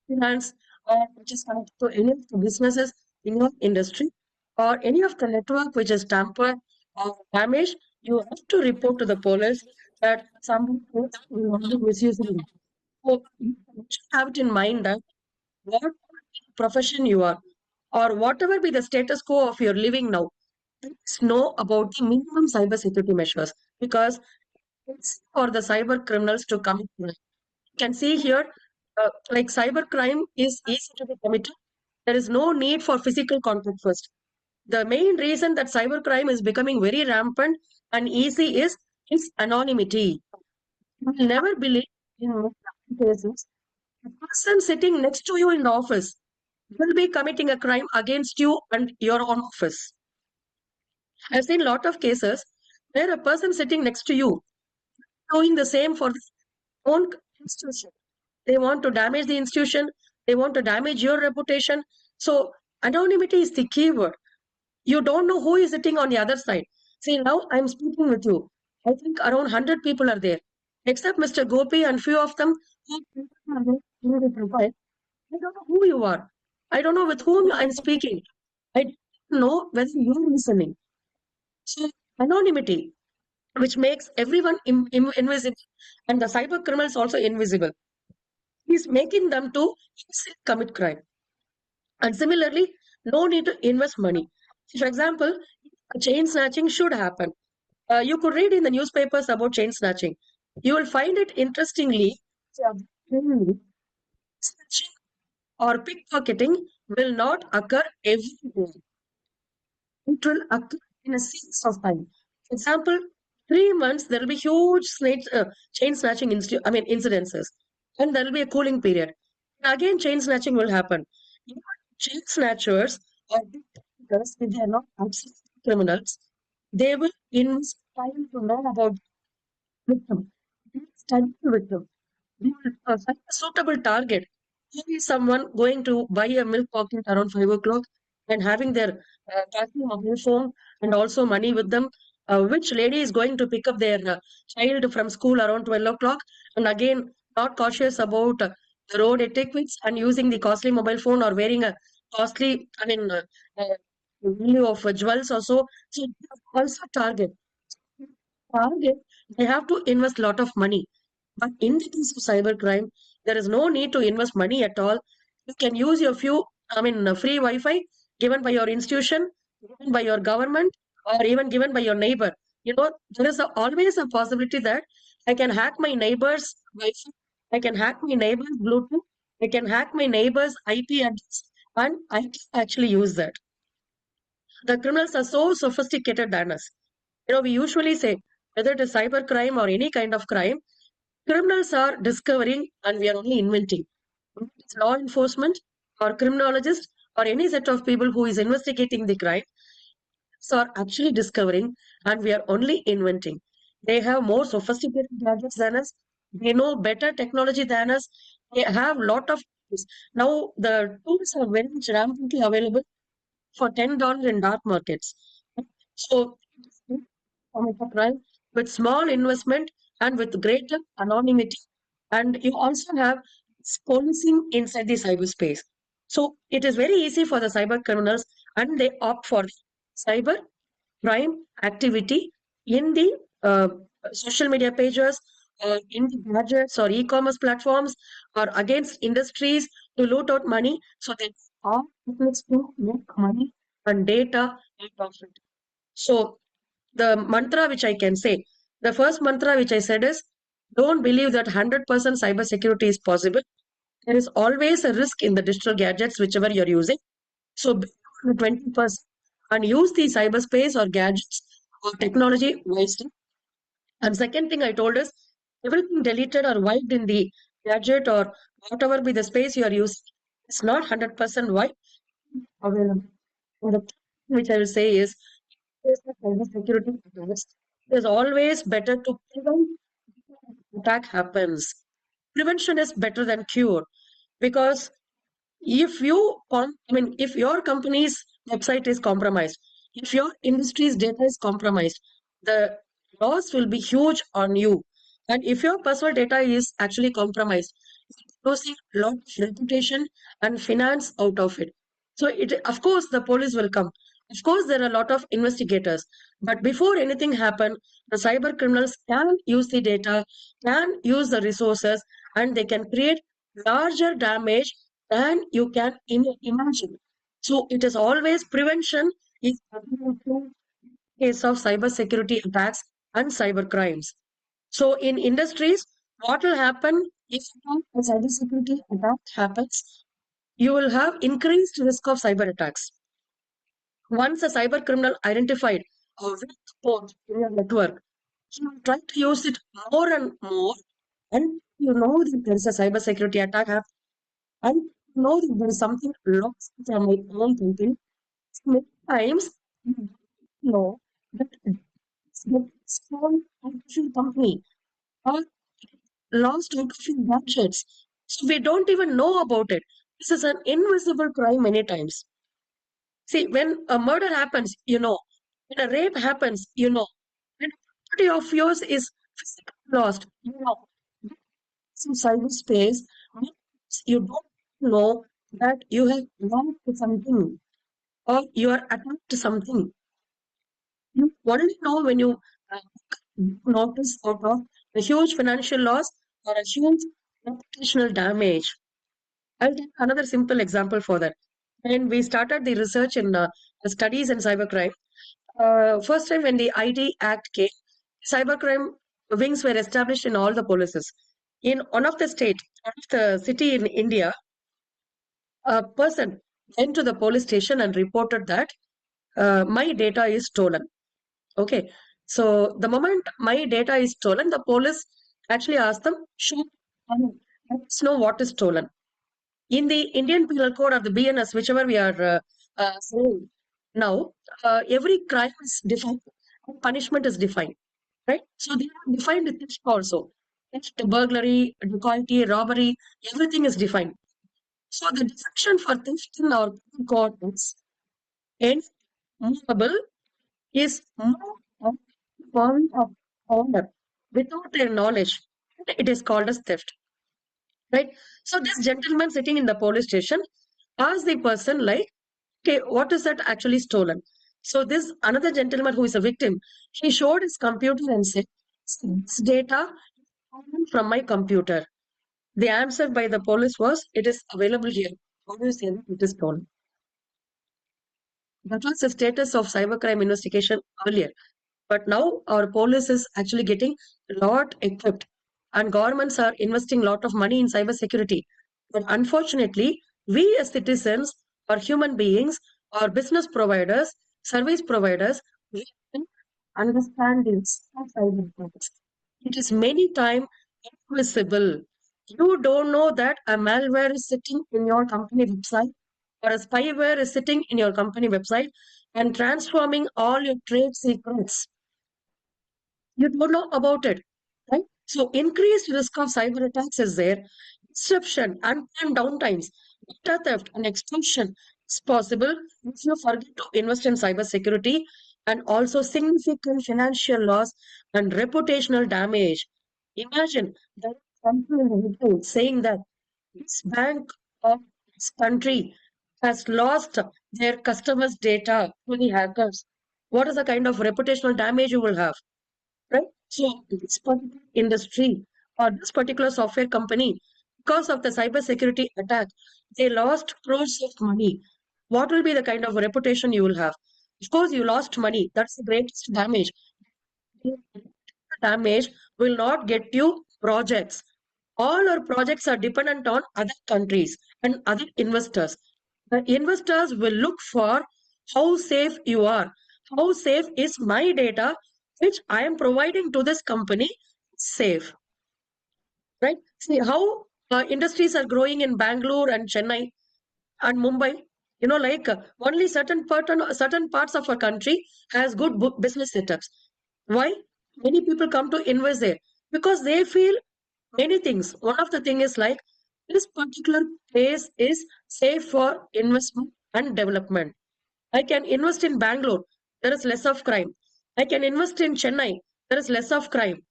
finance, or which is connected to any of the businesses in your industry, or any of the network which is tampered or damaged, you have to report to the police that somebody else will not be misusing it. So you should have it in mind that what profession you are, or whatever be the status quo of your living now, please know about the minimum cyber security measures, because it's for the cyber criminals to commit crime. You can see here, like cyber crime is easy to be committed. There is no need for physical contact first. The main reason that cyber crime is becoming very rampant and easy is anonymity. You will never believe in most cases the person sitting next to you in the office will be committing a crime against you and your own office. I've seen a lot of cases where a person sitting next to you doing the same for their own institution. They want to damage the institution, they want to damage your reputation. So anonymity is the key word. You don't know who is sitting on the other side. See, now I'm speaking with you. I think around 100 people are there, except Mr. Gopi and few of them who are there in the profile. I don't know who you are. I don't know with whom I'm speaking. I don't know whether you're listening. So anonymity, which makes everyone invisible, and the cyber criminals also invisible. is making them to commit crime. And similarly, no need to invest money. For example, chain snatching should happen. You could read in the newspapers about chain snatching. You will find it interestingly, snatching or pickpocketing will not occur every day. It will occur in a series of time. For example, 3 months there will be huge chain snatching incidences, and there will be a cooling period. And again, chain snatching will happen. Even chain snatchers or pickpocketers, if they are not absolute criminals, they will invest time to know about victim. They will study the victim. They will find a suitable target. Maybe someone going to buy a milk pocket around 5 o'clock and having their personal mobile phone and also money with them. Which lady is going to pick up their child from school around 12 o'clock and again not cautious about the road etiquettes and using the costly mobile phone or wearing a costly, value of jewels also. So also target, they have to invest a lot of money. But in the case of cybercrime, there is no need to invest money at all. You can use your free Wi-Fi given by your institution, given by your government, or even given by your neighbor. There is always a possibility that I can hack my neighbor's Wi-Fi, I can hack my neighbor's Bluetooth, I can hack my neighbor's IP address, and I can actually use that. The criminals are so sophisticated than us. We usually say whether it is cyber crime or any kind of crime, criminals are discovering and we are only inventing. It's law enforcement or criminologist or any set of people who is investigating the crime are actually discovering and we are only inventing. They have more sophisticated gadgets than us. They know better technology than us. They have lot of tools. Now the tools are very much rampantly available for $10 in dark markets. So, commit a crime with small investment and with greater anonymity. And you also have policing inside the cyberspace. So, it is very easy for the cyber criminals and they opt for cyber crime activity in the social media pages or in the gadgets or e-commerce platforms or against industries to loot out money. So they are techniques to make money and data and profit. So the mantra which I can say, the first mantra which I said is, don't believe that 100% cybersecurity is possible. There is always a risk in the digital gadgets, whichever you're using. So be 20% and use the cyberspace or gadgets or technology wisely. And second thing I told is everything deleted or wiped in the gadget or whatever be the space you are using is not 100% wiped available. And the thing which I will say is cybersecurity attacks. It is always better to prevent attack happens. Prevention is better than cure because if if your company's website is compromised, if your industry's data is compromised, the loss will be huge on you. And if your personal data is actually compromised, you're losing a lot of reputation and finance out of it. So of course the police will come. Of course there are a lot of investigators. But before anything happen, the cyber criminals can use the data, can use the resources, and they can create larger damage than you can imagine. So it is always prevention is in case of cyber security attacks and cyber crimes. So in industries, what will happen if a cyber security attack happens? You will have increased risk of cyber attacks. Once a cyber criminal identified a weak spot in your network, he will try to use it more and more. And you know that there is a cyber security attack happening, and you know that there is something lost from my own company. Many times you don't know that it's the small artificial company or lost out of your gadgets. So we don't even know about it. This is an invisible crime many times. See, when a murder happens, you know. When a rape happens, you know. When property of yours is physically lost, you know. In cyberspace, you don't know that you have lost something or you are attacked to something. You only know when you uh, notice out of a huge financial loss or a huge reputational damage. I'll take another simple example for that. When we started the research in the studies in cybercrime, first time when the ID Act came, cybercrime wings were established in all the polices. In one of the city in India, a person went to the police station and reported that my data is stolen. Okay. So the moment my data is stolen, the police actually asked them, show, let us know what is stolen. In the Indian Penal Code or the BNS, whichever we are saying now, every crime is defined, and punishment is defined, right? So they have defined the theft also. Theft, burglary, dacoity, robbery, everything is defined. So the definition for theft in our penal code is any movable is moved of form of owner without their knowledge. It is called as theft, right? So this gentleman sitting in the police station asked the person like, okay, what is that actually stolen? So this another gentleman who is a victim, he showed his computer and said, this data stolen from my computer. The answer by the police was, it is available here. How do you say that it is stolen? That was the status of cybercrime investigation earlier. But now our police is actually getting a lot equipped and governments are investing a lot of money in cybersecurity. But unfortunately, we as citizens or human beings or business providers, service providers, we don't understand this cyber attacks. It is many times invisible. You don't know that a malware is sitting in your company website or a spyware is sitting in your company website and transforming all your trade secrets. You don't know about it, right? So increased risk of cyber attacks is there. Disruption, unplanned downtimes, data theft, and extortion is possible if you forget to invest in cybersecurity, and also significant financial loss and reputational damage. Imagine that country in the headline saying that this bank of this country has lost their customers' data to the hackers. What is the kind of reputational damage you will have? Right? So this particular industry or this particular software company, because of the cybersecurity attack, they lost crores of money. What will be the kind of reputation you will have? Of course, you lost money. That's the greatest damage. The damage will not get you projects. All our projects are dependent on other countries and other investors. The investors will look for how safe you are. How safe is my data, which I am providing to this company, safe, right? See how industries are growing in Bangalore and Chennai and Mumbai. Only certain parts of our country has good business setups. Why? Many people come to invest there because they feel many things. One of the thing is like this particular place is safe for investment and development. I can invest in Bangalore. There is less of crime. I can invest in Chennai. There is less of crime,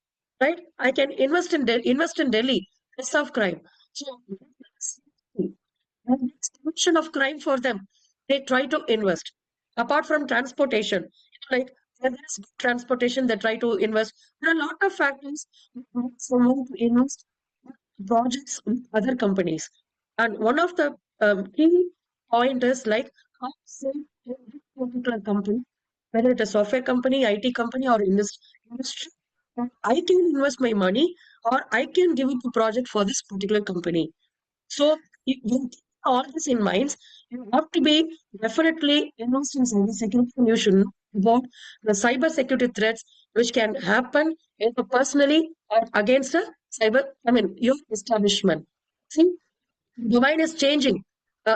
right? I can invest in Delhi. Less of crime. So and it's prevention of crime for them. They try to invest. Apart from transportation, like when there is transportation, they try to invest. There are a lot of factors which make someone to invest in projects with other companies. And one of the key point is like how safe is this particular company, whether it's a software company, IT company, or industry. That I can invest my money or I can give it a project for this particular company. So with all this in mind, you have to be definitely immersed in cybersecurity and you should know about the cybersecurity threats which can happen either personally or against your establishment. See, domain is changing.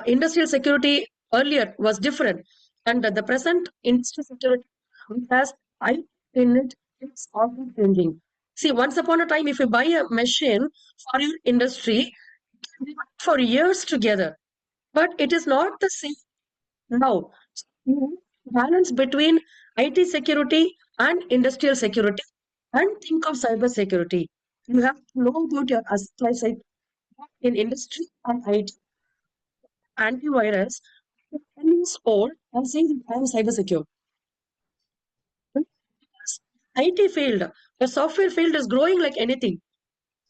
Industrial security earlier was different, and the present industrial security which has I in it is also changing. See, once upon a time, if you buy a machine for your industry, we worked for years together, but it is not the same now. You balance between IT security and industrial security and think of cyber security. You have to know about your supply side in industry and IT. Antivirus 10 years old and saying I am cyber secure. IT field, the software field is growing like anything.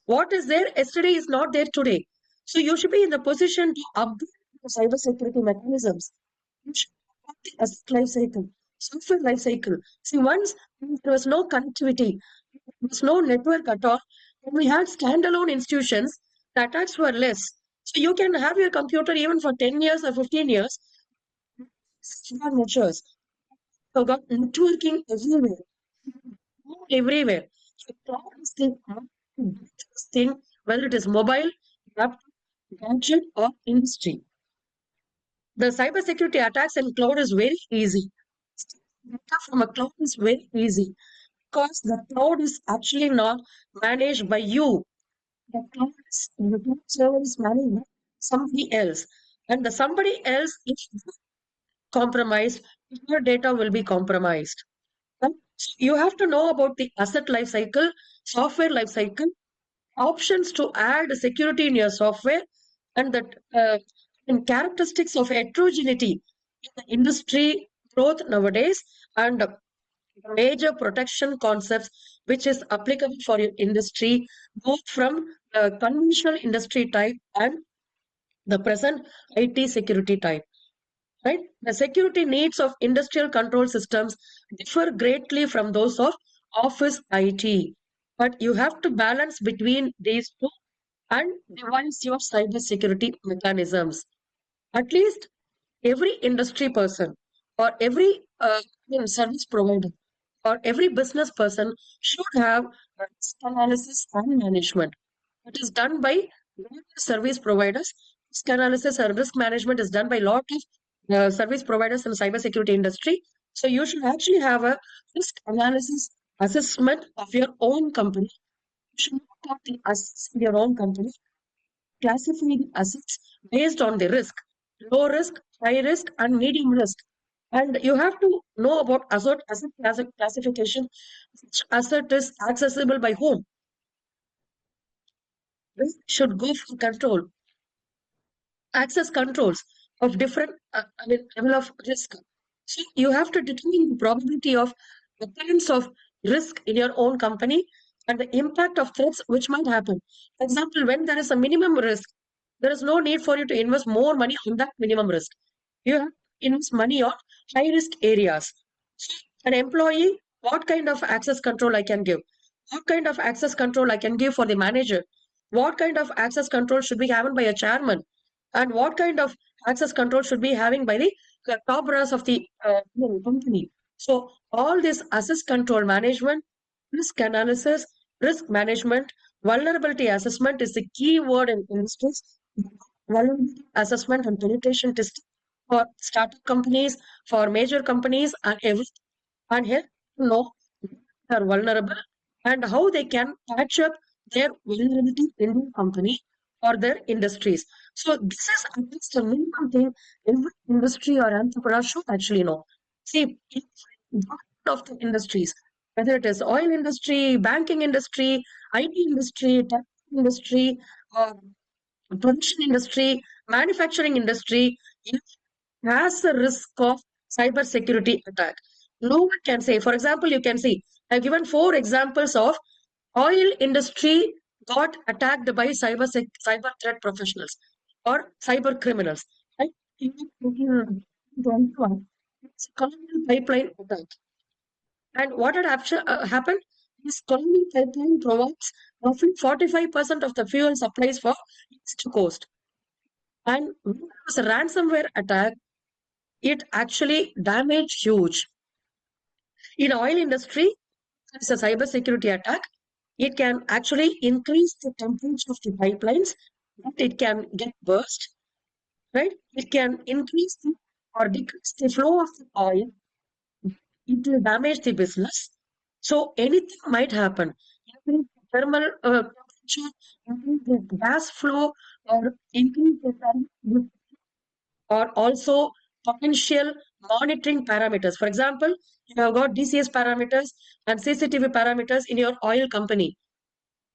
What is there yesterday is not there today. So you should be in the position to upgrade the cybersecurity mechanisms. You should have the asset life cycle, software life cycle. See, once there was no connectivity, there was no network at all. When we had standalone institutions, the attacks were less. So you can have your computer even for 10 years or 15 years. Measures. You got networking everywhere. Everywhere. So cloud is the thing, whether it is mobile, laptop, gadget, or industry. The cybersecurity attacks in cloud is very easy. Data from a cloud is very easy because the cloud is actually not managed by you. The cloud server is managed by somebody else. And the somebody else, if compromised, your data will be compromised. Right? So you have to know about the asset life cycle, software life cycle, options to add security in your software, and that and characteristics of heterogeneity in the industry growth nowadays, and major protection concepts which is applicable for your industry, both from the conventional industry type and the present IT security type. Right? The security needs of industrial control systems differ greatly from those of office IT, but you have to balance between these two and devise your cyber security mechanisms. At least every industry person or every service provider or every business person should have risk analysis and management. It is done by service providers. Risk analysis and risk management is done by a lot of service providers in cybersecurity industry. So you should actually have a risk analysis assessment of your own company. You should look at the assets in your own company, classify the assets based on the risk, low risk, high risk, and medium risk. And you have to know about asset classification. Which asset is accessible by whom? Risk should go for control. Access controls of different level of risk. So you have to determine the probability of occurrence of risk in your own company and the impact of threats which might happen. For example, when there is a minimum risk, there is no need for you to invest more money on that minimum risk. You have to invest money on high risk areas. So an employee, what kind of access control I can give? What kind of access control I can give for the manager? What kind of access control should be given by a chairman? And what kind of access control should be having by the top brass of the company? So all this access control management, risk analysis, risk management, vulnerability assessment is the key word in industries. Vulnerability assessment and penetration testing for startup companies, for major companies, and everything. And here to know they are vulnerable and how they can patch up their vulnerability in the company or their industries. So this is at least a minimum thing every industry or entrepreneur should actually know. See, of the industries, whether it is oil industry, banking industry, IT industry, tech industry, or production industry, manufacturing industry, it has a risk of cyber security attack. No one can say, for example, you can see, I've given 4 examples of oil industry got attacked by cyber threat professionals or cyber criminals. Right? In 2021, it's a Colonial Pipeline attack. And what had happened? This Colonial Pipeline provides roughly 45% of the fuel supplies for East Coast. And when there was a ransomware attack, it actually damaged huge. In oil industry, it's a cyber security attack. It can actually increase the temperature of the pipelines, but it can get burst, right? It can increase or decrease the flow of the oil. It will damage the business. So anything might happen. Increase the thermal temperature, increase the gas flow, or increase the or also potential monitoring parameters. For example, you have got DCS parameters and CCTV parameters in your oil company.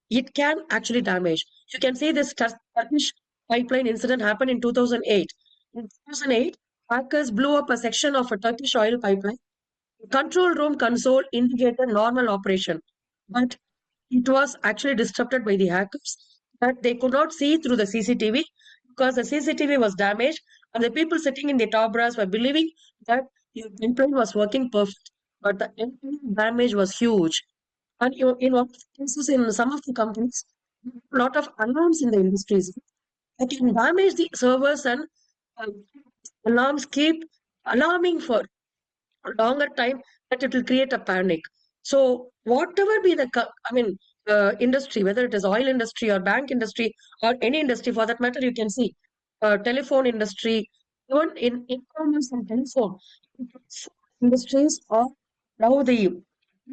It can actually damage. You can see this Turkish pipeline incident happened in 2008. In 2008, hackers blew up a section of a Turkish oil pipeline. The control room console indicated normal operation, but it was actually disrupted by the hackers, that they could not see through the CCTV because the CCTV was damaged, and the people sitting in the top brass were believing that your endpoint was working perfect, but the endpoint damage was huge. And in one of the cases, in some of the companies, a lot of alarms in the industries that can damage the servers, and um, alarms keep alarming for a longer time, that it will create a panic. So whatever be the industry, whether it is oil industry or bank industry or any industry for that matter, you can see telephone industry, even in e-commerce and telephone industries, or now the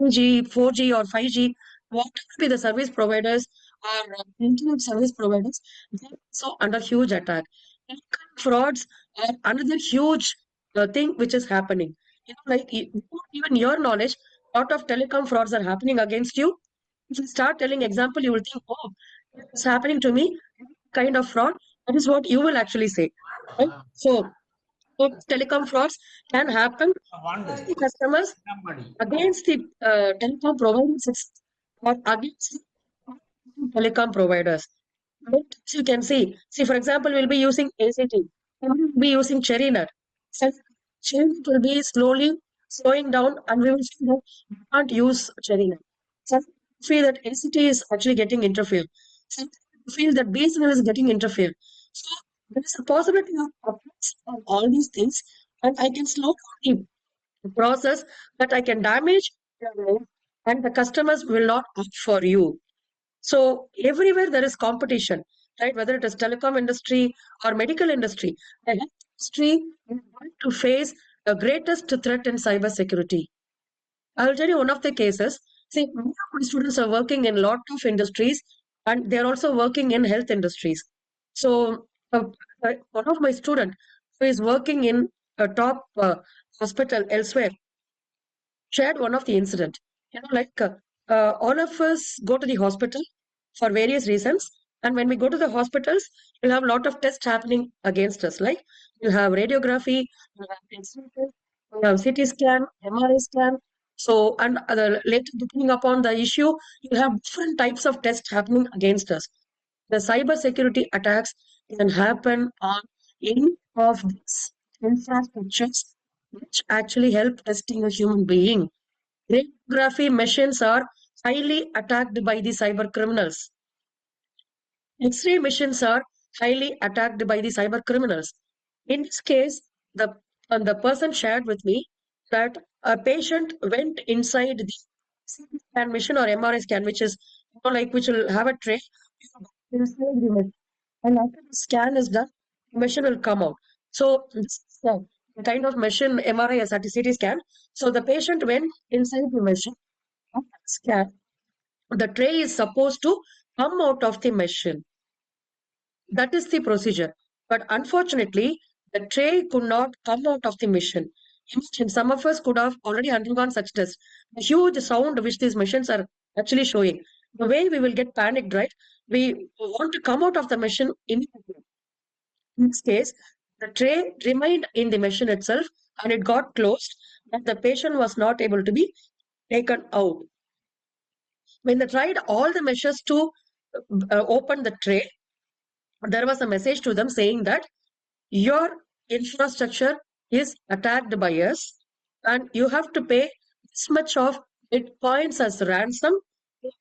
2G, 4G or 5G, whatever be the service providers or internet service providers, they're also under huge attack. Frauds are another huge thing which is happening. Like without even your knowledge, lot of telecom frauds are happening against you. If you start telling example, you will think, oh, it's happening to me, kind of fraud. That is what you will actually say. Right? So telecom frauds can happen against the customers, against the telecom providers, or against the telecom providers. But you can see, for example, we'll be using ACT, we'll be using CherryNet. So CherryNet will be slowly slowing down, and we will see that we can't use CherryNet. So feel that ACT is actually getting interfered. So feel that BSNL is getting interfered. So there is a possibility of attacks on all these things, and I can slow down the process, that I can damage your name, and the customers will not opt for you. So everywhere there is competition, right? Whether it is telecom industry or medical industry, the health industry is going to face the greatest threat in cybersecurity. I'll tell you one of the cases. See, many of my students are working in a lot of industries, and they're also working in health industries. So one of my student who is working in a top hospital elsewhere shared one of the incident. All of us go to the hospital for various reasons, and when we go to the hospitals, you'll have a lot of tests happening against us. Like you'll have radiography, you'll have X-ray test, you'll have CT scan, MRI scan. So, and later, depending upon the issue, you'll have different types of tests happening against us. The cyber security attacks can happen on any of these infrastructures which actually help testing a human being. Radiography machines are highly attacked by the cyber criminals. X-ray machines are highly attacked by the cyber criminals. In this case, the person shared with me that a patient went inside the CT scan machine or MRI scan, which is which will have a tray inside the machine. And after the scan is done, the machine will come out. So this is the kind of machine MRI as a CT scan. So the patient went inside the machine. After the scan, the tray is supposed to come out of the machine. That is the procedure. But unfortunately, the tray could not come out of the machine. Imagine some of us could have already undergone such tests. The huge sound which these machines are actually showing. The way we will get panicked, right? We want to come out of the machine immediately. In this case, the tray remained in the machine itself, and it got closed, and the patient was not able to be taken out. When they tried all the measures to open the tray, there was a message to them saying that your infrastructure is attacked by us, and you have to pay this much of bitcoins as ransom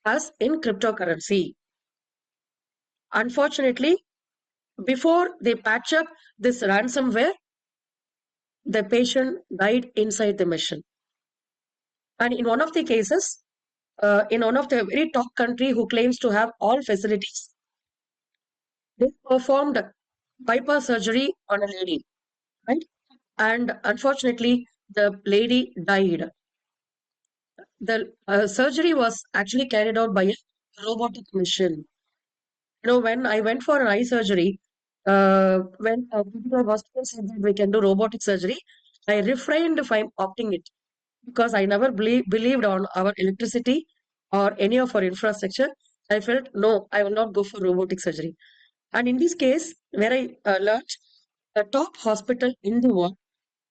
as in cryptocurrency. Unfortunately, before they patch up this ransomware, the patient died inside the machine. And in one of the cases, in one of the very top country who claims to have all facilities, they performed bypass surgery on a lady, right? And unfortunately, the lady died. The surgery was actually carried out by a robotic machine. When I went for an eye surgery, when a particular hospital said that we can do robotic surgery, I refrained from opting it because I never believed on our electricity or any of our infrastructure. I felt, no, I will not go for robotic surgery. And in this case, where I learned the top hospital in the world,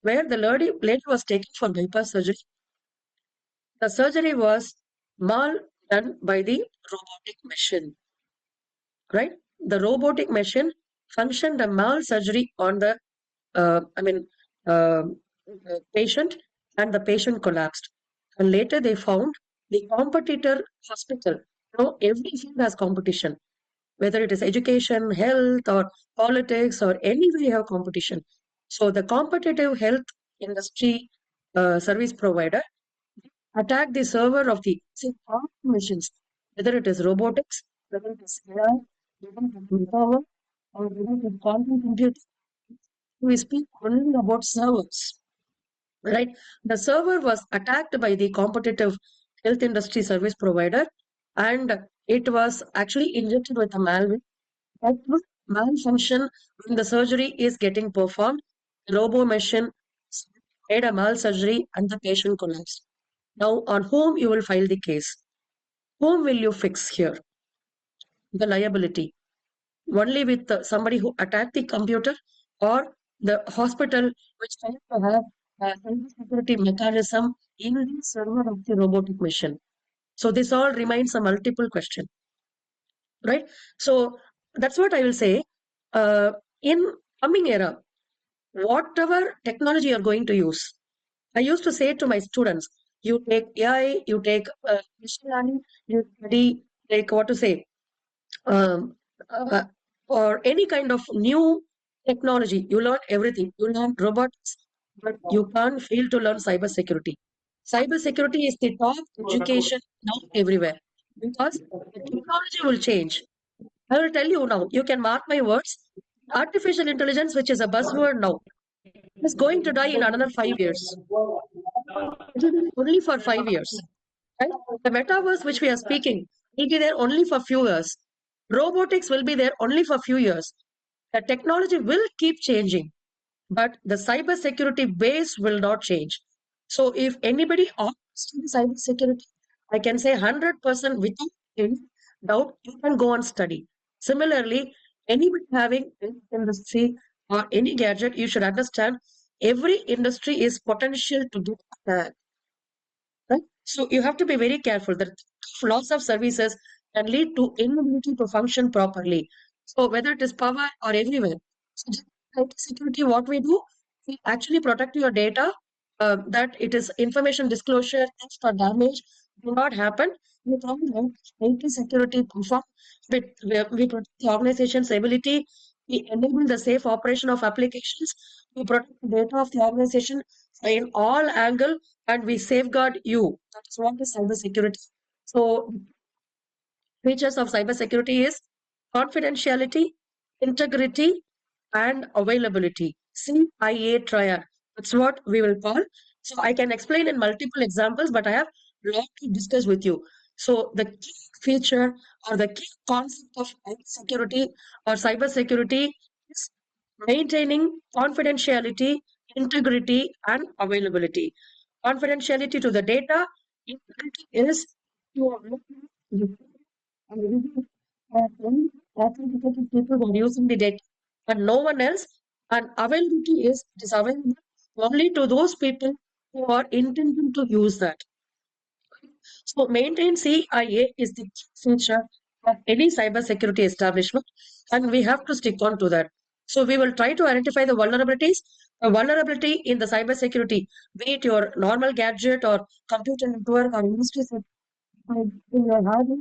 where the lady was taken for bypass surgery, the surgery was mal done by the robotic machine, right? The robotic machine functioned a mal surgery on the, uh, patient, and the patient collapsed. And later they found the competitor hospital. Every field has competition, whether it is education, health, or politics, or anywhere you have competition. So the competitive health industry service provider attack the server of the all machines, whether it is robotics, whether it is AI, whether it is metaverse, or whether it is quantum computing. We speak only about servers, right? The server was attacked by the competitive health industry service provider, and it was actually injected with a malware that will malfunction when the surgery is getting performed. The robo machine made a mal surgery and the patient collapsed. Now, on whom you will file the case? Whom will you fix here? The liability. Only with somebody who attacked the computer, or the hospital which failed to have a security mechanism in the server of the robotic machine. So this all remains a multiple question, right? So that's what I will say. In coming era, whatever technology you're going to use, I used to say to my students, you take AI, you take machine learning, you study, like what to say, um, uh, or any kind of new technology. You learn everything. You learn robotics, but you can't fail to learn cybersecurity. Cybersecurity is the top education now everywhere, because the technology will change. I will tell you now, you can mark my words. Artificial intelligence, which is a buzzword now, is going to die in another 5 years. It will be only for 5 years. Right? The metaverse which we are speaking will be there only for few years. Robotics will be there only for few years. The technology will keep changing, but the cyber security base will not change. So if anybody opts to cyber security, I can say 100% without any doubt, you can go and study. Similarly, anybody having any industry or any gadget, you should understand every industry is potential to get attacked. Right? So you have to be very careful that loss of services can lead to inability to function properly. So whether it is power or everywhere. So just like IT security, what we do, we actually protect your data, that it is information disclosure, theft or damage do not happen. We provide IT security perform, we protect the organization's ability, we enable the safe operation of applications, we protect the data of the organization in all angle, and we safeguard you. That is what is cybersecurity. So features of cybersecurity is confidentiality, integrity, and availability. CIA triad. That's what we will call. So I can explain in multiple examples, but I have a lot to discuss with you. So the key feature or the key concept of security or cybersecurity is maintaining confidentiality, integrity, and availability. Confidentiality to the data, integrity is to and only authenticated people who are using the data, but no one else. And availability is it is available only to those people who are intending to use that. So maintain CIA is the key feature of any cybersecurity establishment, and we have to stick on to that. So we will try to identify the vulnerabilities. A vulnerability in the cybersecurity, be it your normal gadget or computer network or industry in your hardware,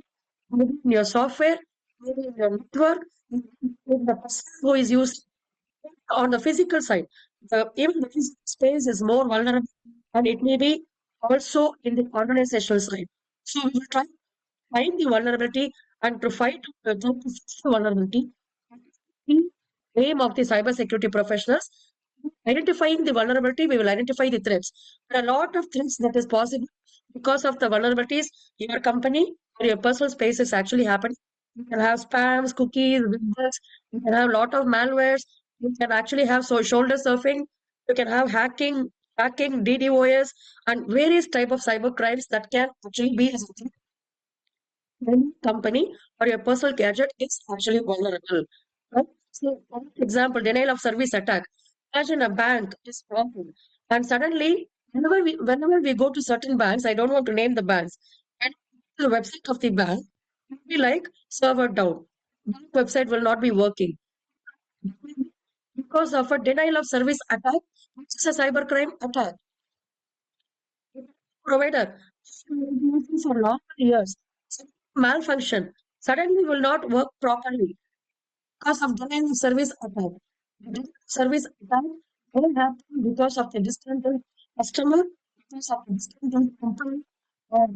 maybe in your software, maybe in your network, in the person who is used on the physical side. Even the physical space is more vulnerable, and it may be also in the organizational side. So we will try to find the vulnerability and to fight to fix the vulnerability. The aim of the cybersecurity professionals, identifying the vulnerability, we will identify the threats. There are a lot of threats that is possible because of the vulnerabilities. Your company or your personal space is actually happening. You can have spams, cookies, widgets. You can have a lot of malwares. You can actually have shoulder surfing. You can have hacking, DDoS, and various type of cyber crimes that can actually be as a threat when company or your personal gadget is actually vulnerable. Right? So, for example, denial of service attack. Imagine a bank is working, and suddenly, whenever we go to certain banks, I don't want to name the banks, and the website of the bank will be like server down. Bank website will not be working because of a denial of service attack, which is a cybercrime attack. Provider for long years malfunction suddenly will not work properly because of denial of service attack. The denial of service attack will happen because of the disgruntled customer, because of the disgruntled company, or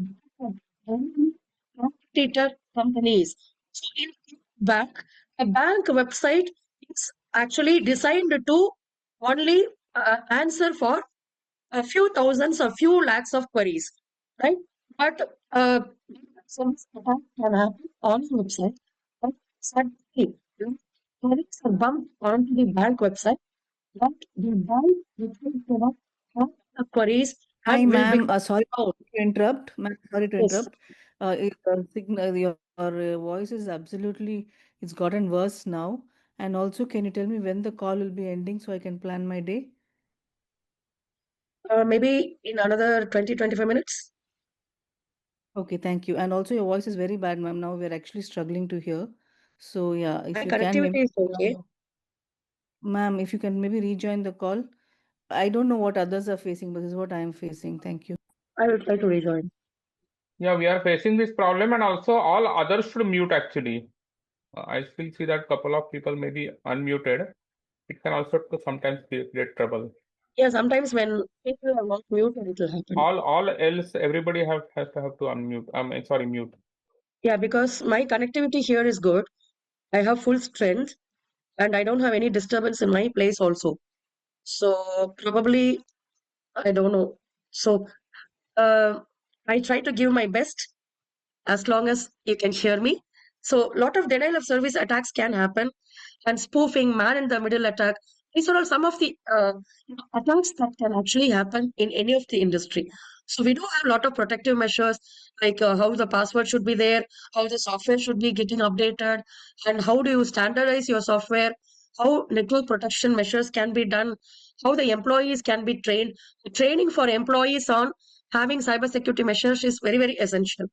competitor companies. So in bank, a bank website is actually designed to only answer for a few thousands or few lakhs of queries, right? But service attack can happen on the website. But suddenly, queries are bumped onto the bank website. But the bank will have the queries Hi, and will ma'am. become Sorry out. to interrupt. Ma'am, sorry to Yes. interrupt. Your voice is absolutely, it's gotten worse now. And also, can you tell me when the call will be ending so I can plan my day? Maybe in another 20-25 minutes. Okay, thank you. And also, your voice is very bad, ma'am. Now we're actually struggling to hear. So, yeah, if My you can maybe, connectivity is okay. ma'am, if you can maybe rejoin the call. I don't know what others are facing, but this is what I am facing. Thank you. I will try to rejoin. Yeah, we are facing this problem, and also all others should mute actually. I still see that couple of people may be unmuted. It can also sometimes create trouble. Yeah, sometimes when people are not muted, it will happen. All else, everybody has to have to unmute. Sorry, mute. Yeah, because my connectivity here is good. I have full strength and I don't have any disturbance in my place also. So probably, I don't know. So I try to give my best as long as you can hear me. So lot of denial of service attacks can happen, and spoofing, man in the middle attack. These are all some of the attacks that can actually happen in any of the industry. So we do have a lot of protective measures, like how the password should be there, how the software should be getting updated, and how do you standardize your software, how network protection measures can be done, how the employees can be trained. The training for employees on having cybersecurity measures is very, very essential.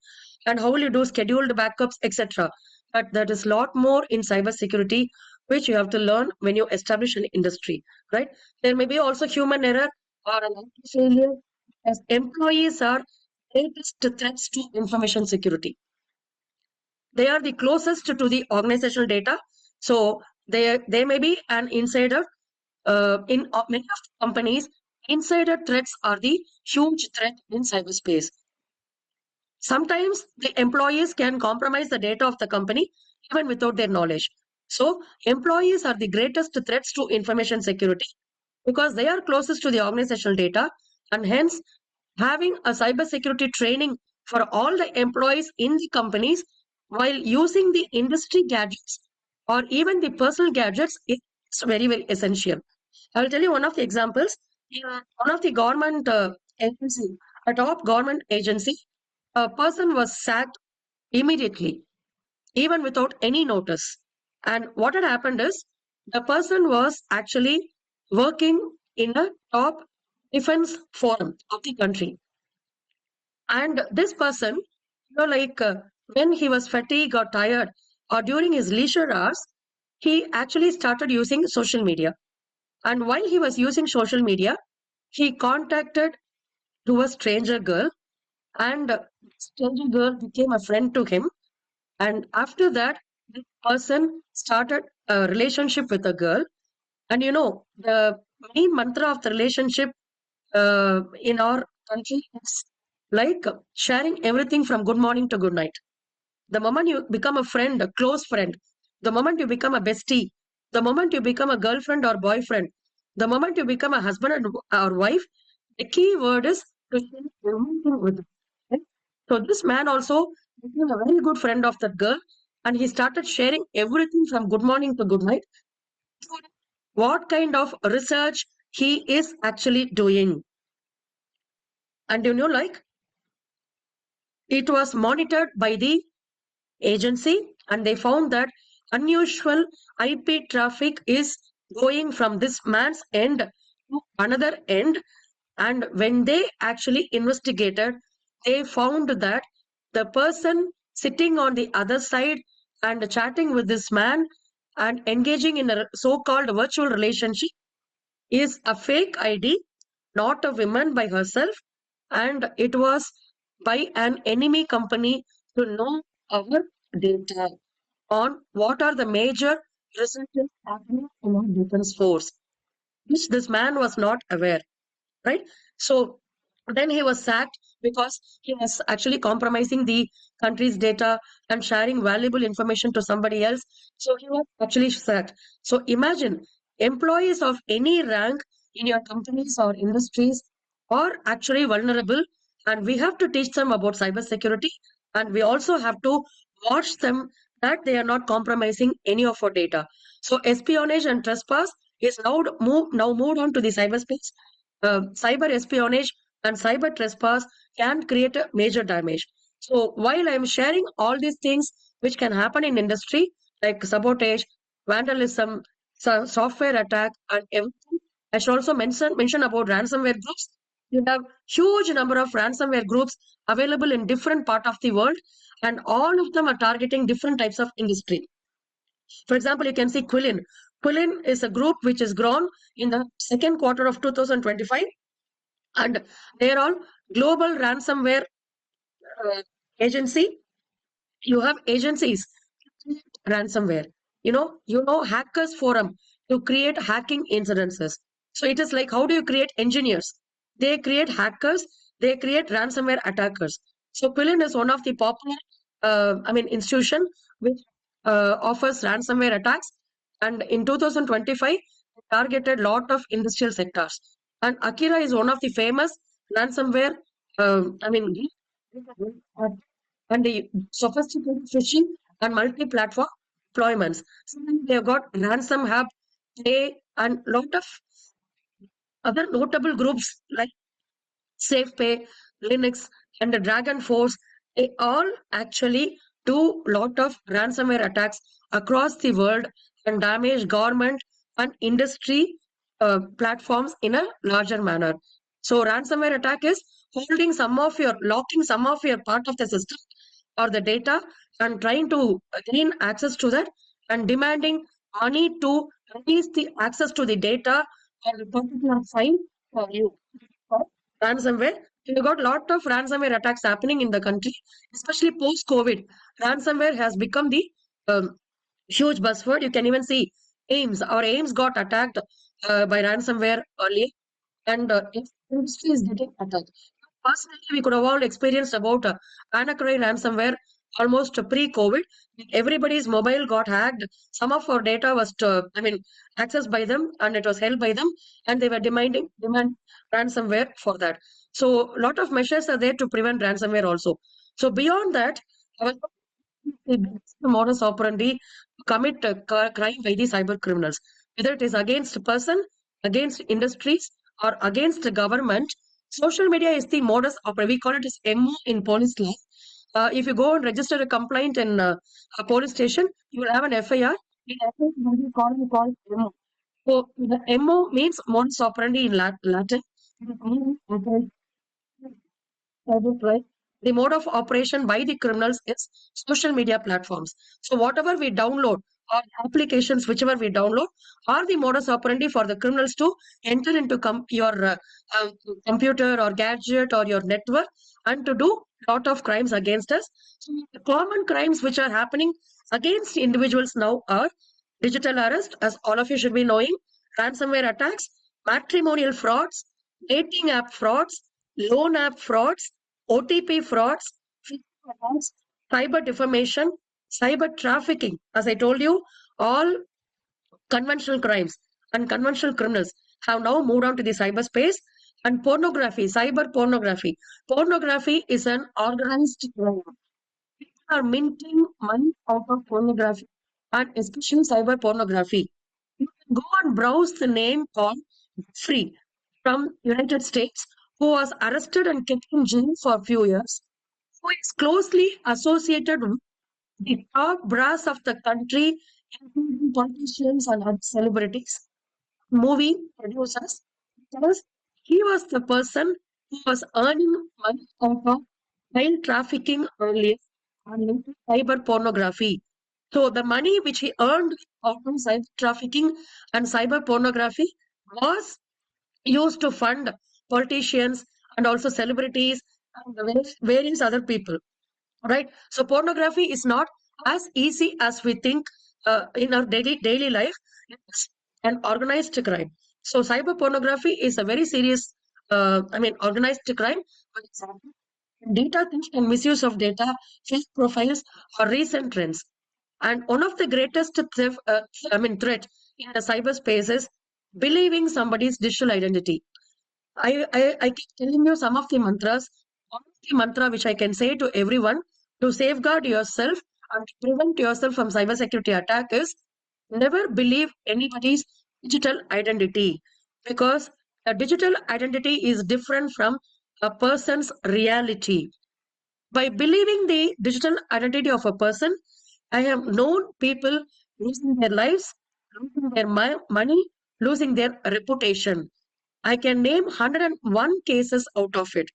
And how will you do scheduled backups, etc. But there is a lot more in cybersecurity which you have to learn when you establish an industry, right? There may be also human error or an IT failure, as employees are greatest threats to information security. They are the closest to the organizational data, so they may be an insider. In many of the companies, insider threats are the huge threat in cyberspace. Sometimes the employees can compromise the data of the company even without their knowledge. So employees are the greatest threats to information security because they are closest to the organizational data, and hence having a cybersecurity training for all the employees in the companies while using the industry gadgets or even the personal gadgets is very, very essential. I will tell you one of the examples. In one of the government agency, a top government agency, a person was sacked immediately, even without any notice. And what had happened is the person was actually working in a top defense forum of the country. And this person, when he was fatigued or tired or during his leisure hours, he actually started using social media. And while he was using social media, he contacted to a stranger girl, and stranger girl became a friend to him. And after that, the person started a relationship with a girl. And the main mantra of the relationship in our country is like sharing everything from good morning to good night. The moment you become a friend, a close friend, the moment you become a bestie, the moment you become a girlfriend or boyfriend, the moment you become a husband or wife, the key word is to share everything with them. Right? So this man also became a very good friend of that girl, and he started sharing everything from good morning to good night, what kind of research he is actually doing. And it was monitored by the agency, and they found that unusual IP traffic is going from this man's end to another end. And when they actually investigated, they found that the person sitting on the other side and chatting with this man and engaging in a so-called virtual relationship is a fake ID, not a woman by herself, and it was by an enemy company to know our data on what are the major researches happening in our defense force, which this man was not aware, right? So then he was sacked because he was actually compromising the country's data and sharing valuable information to somebody else. So he was actually sacked. So imagine employees of any rank in your companies or industries are actually vulnerable, and we have to teach them about cybersecurity, and we also have to watch them that they are not compromising any of our data. So espionage and trespass is now moved on to the cyberspace. Cyber espionage and cyber trespass can create a major damage. So while I'm sharing all these things which can happen in industry like sabotage, vandalism, software attack, and everything, I should also mention about ransomware groups. You have huge number of ransomware groups available in different part of the world, and all of them are targeting different types of industry. For example, you can see Quillin. Quillin is a group which is grown in the second quarter of 2025, and they're all global ransomware agency. You have agencies ransomware. You know hackers forum to create hacking incidences. So it is like, how do you create engineers? They create hackers, they create ransomware attackers. So Quillin is one of the popular institution which offers ransomware attacks, and in 2025 it targeted lot of industrial sectors. And Akira is one of the famous ransomware I mean and the sophisticated phishing and multi-platform deployments. So they have got Ransom Hub, Play, and lot of other notable groups like SafePay, Linux, and the Dragon Force. They all actually do lot of ransomware attacks across the world and damage government and industry platforms in a larger manner. So ransomware attack is locking some of your part of the system or the data and trying to gain access to that and demanding money to release the access to the data or the particular file for you. Ransomware. We got a lot of ransomware attacks happening in the country, especially post-COVID. Ransomware has become the huge buzzword. You can even see AIMS. Our AIMS got attacked by ransomware earlier, and industry is getting attacked. Personally, we could have all experienced about Anacry ransomware almost pre-COVID. Everybody's mobile got hacked. Some of our data was, accessed by them, and it was held by them, and they were demand ransomware for that. So, a lot of measures are there to prevent ransomware also. So, beyond that, our modus operandi to commit a crime by the cyber criminals, whether it is against a person, against industries, or against the government. Social media is the modus operandi. We call it as MO in police law. If you go and register a complaint in a police station, you will have an FIR. In FIR, we call MO. So the MO means modus operandi in Latin. Right? The mode of operation by the criminals is social media platforms. So whatever we download or applications, whichever we download, are the modus operandi for the criminals to enter into your computer or gadget or your network and to do lot of crimes against us. So the common crimes which are happening against individuals now are digital arrest, as all of you should be knowing, ransomware attacks, matrimonial frauds, dating app frauds, loan app frauds, OTP frauds, cyber defamation, cyber trafficking. As I told you, all conventional crimes and conventional criminals have now moved on to the cyberspace. And pornography, cyber pornography. Pornography is an organized crime. People are minting money out of pornography, and especially cyber pornography. You can go and browse the name called Free from United States, who was arrested and kept in jail for a few years, who is closely associated with the top brass of the country, including politicians and other celebrities, movie producers, because he was the person who was earning money out of child trafficking earlier, and later cyber pornography. So the money which he earned out of cyber trafficking and cyber pornography was used to fund politicians and also celebrities and various other people. Right? So pornography is not as easy as we think in our daily life. It's an organized crime. So cyber pornography is a very serious, organized crime. For example, data theft and misuse of data, fake profiles, or recent trends. And one of the greatest threat in the cyberspace is believing somebody's digital identity. I keep telling you some of the mantras. One of the mantra which I can say to everyone to safeguard yourself and to prevent yourself from cybersecurity attack is never believe anybody's digital identity, because a digital identity is different from a person's reality. By believing the digital identity of a person, I have known people losing their lives, losing their money, losing their reputation. I can name 101 cases out of it.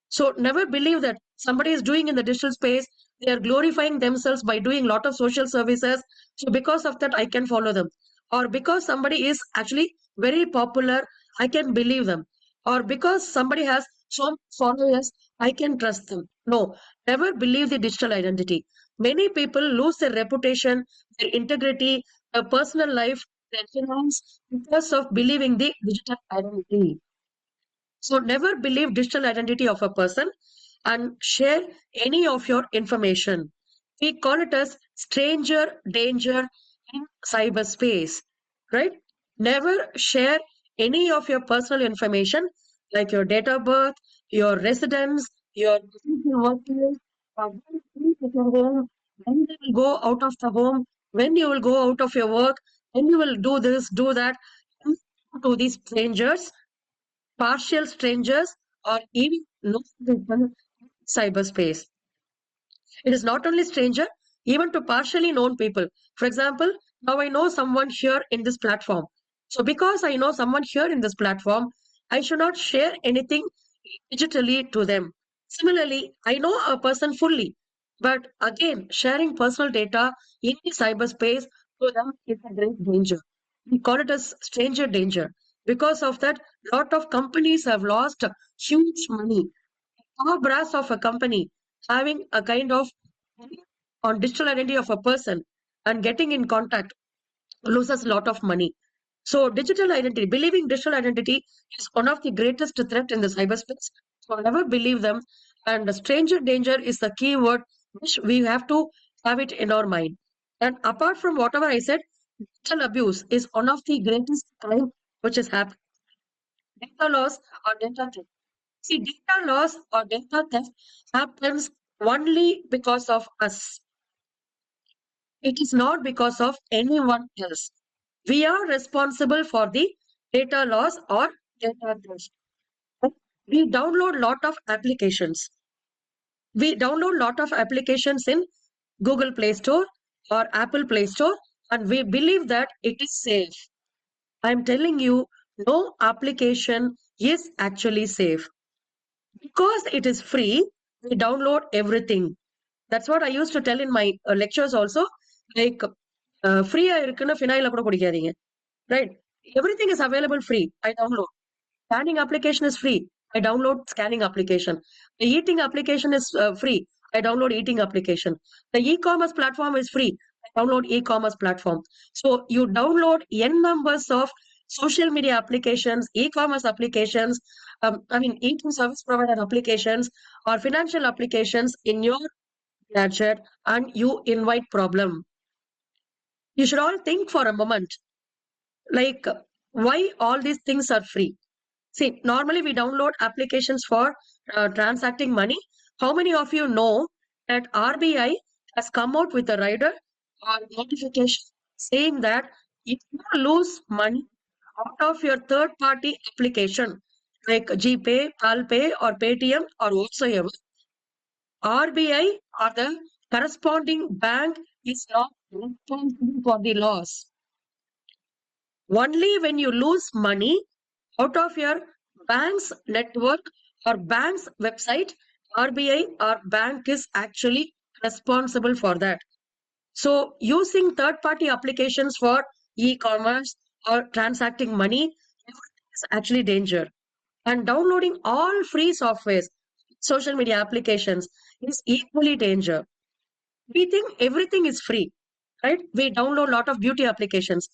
So never believe that somebody is doing in the digital space, they are glorifying themselves by doing a lot of social services. So because of that, I can follow them. Or because somebody is actually very popular, I can believe them. Or because somebody has some followers, I can trust them. No, never believe the digital identity. Many people lose their reputation, their integrity, their personal life, their finance because of believing the digital identity. So never believe digital identity of a person and share any of your information. We call it as stranger danger in cyberspace, right? Never share any of your personal information like your date of birth, your residence, your workplace, when you leave your home, when you will go out of the home, when you will go out of your work, when you will do this, do that to these strangers, partial strangers, or even known people in cyberspace. It is not only stranger, even to partially known people. For example, now I know someone here in this platform. So because I know someone here in this platform, I should not share anything digitally to them. Similarly, I know a person fully, but again, sharing personal data in the cyberspace to them is a great danger. We call it as stranger danger. Because of that, lot of companies have lost huge money. Top brass of a company having a kind of on digital identity of a person and getting in contact loses a lot of money. So digital identity, believing digital identity is one of the greatest threat in the cyberspace. So never believe them. And the stranger danger is the key word which we have to have it in our mind. And apart from whatever I said, digital abuse is one of the greatest crime which has happened. Data loss or data theft. See, data loss or data theft happens only because of us. It is not because of anyone else. We are responsible for the data loss or data theft. We download lot of applications. We download lot of applications in Google Play Store or Apple Play Store, and we believe that it is safe. I'm telling you, no application is actually safe. Because it is free, we download everything. That's what I used to tell in my lectures also. Like, free இருக்குன்னு phenyl கூட குடிக்காதீங்க. Right? Everything is available free. I download. Scanning application is free. I download scanning application. The eating application is free. I download eating application. The e-commerce platform is free. I download e-commerce platform. So you download n numbers of social media applications, e-commerce applications, eating service provider applications or financial applications in your gadget, and you invite problem. You should all think for a moment, like, why all these things are free? See, normally we download applications for transacting money. How many of you know that RBI has come out with a rider or notification saying that if you lose money out of your third party application like GPay, Palpay or Paytm or whatsoever, RBI or the corresponding bank is not responsible for the loss. Only when you lose money out of your bank's network or bank's website, RBI or bank is actually responsible for that. So using third-party applications for e-commerce or transacting money is actually danger. And downloading all free softwares, social media applications is equally danger. We think everything is free, right? We download a lot of beauty applications.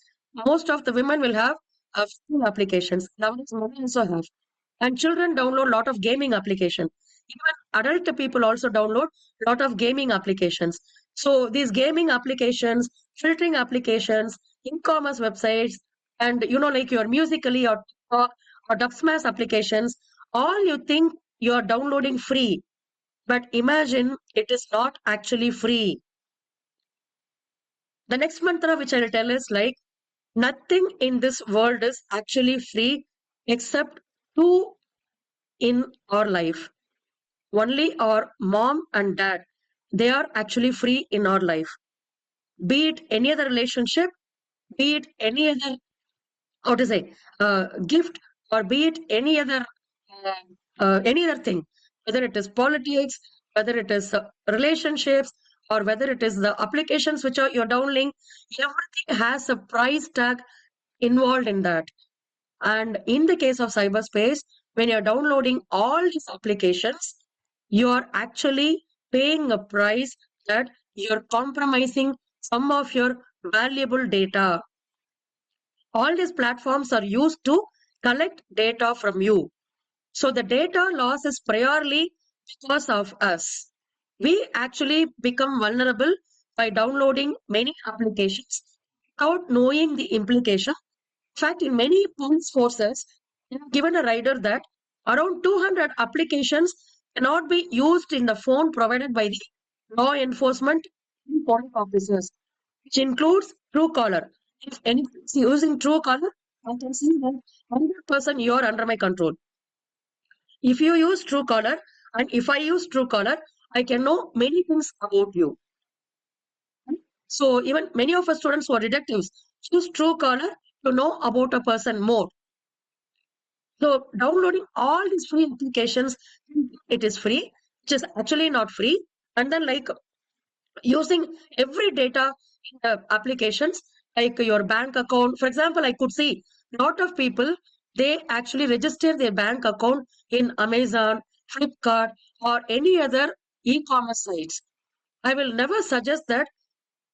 Most of the women will have free applications. Nowadays, men also have. And children download a lot of gaming application. Even adult people also download a lot of gaming applications. So these gaming applications, filtering applications, e-commerce websites, and like your Musically or Dubsmash applications, all you think you're downloading free. But imagine it is not actually free. The next mantra which I will tell is like, nothing in this world is actually free except two in our life. Only our mom and dad. They are actually free in our life. Be it any other relationship, be it any other, how to say, gift, or be it any other thing, whether it is politics, whether it is relationships, or whether it is the applications which you're downloading, everything has a price tag involved in that. And in the case of cyberspace, when you're downloading all these applications, you are actually paying a price that you're compromising some of your valuable data. All these platforms are used to collect data from you. So the data loss is primarily because of us. We actually become vulnerable by downloading many applications without knowing the implication. In fact, in many police forces, they have given a rider that around 200 applications cannot be used in the phone provided by the law enforcement and police officers, which includes Truecaller. If anyone is using Truecaller, I can see that 100% you are under my control. If you use Truecaller and if I use Truecaller, I can know many things about you. So even many of our students who are detectives use Truecaller to know about a person more. So downloading all these free applications, it is free, which is actually not free. And then like using every data in the applications, like your bank account. For example, I could see a lot of people, they actually register their bank account in Amazon, Flipkart, or any other e-commerce sites. I will never suggest that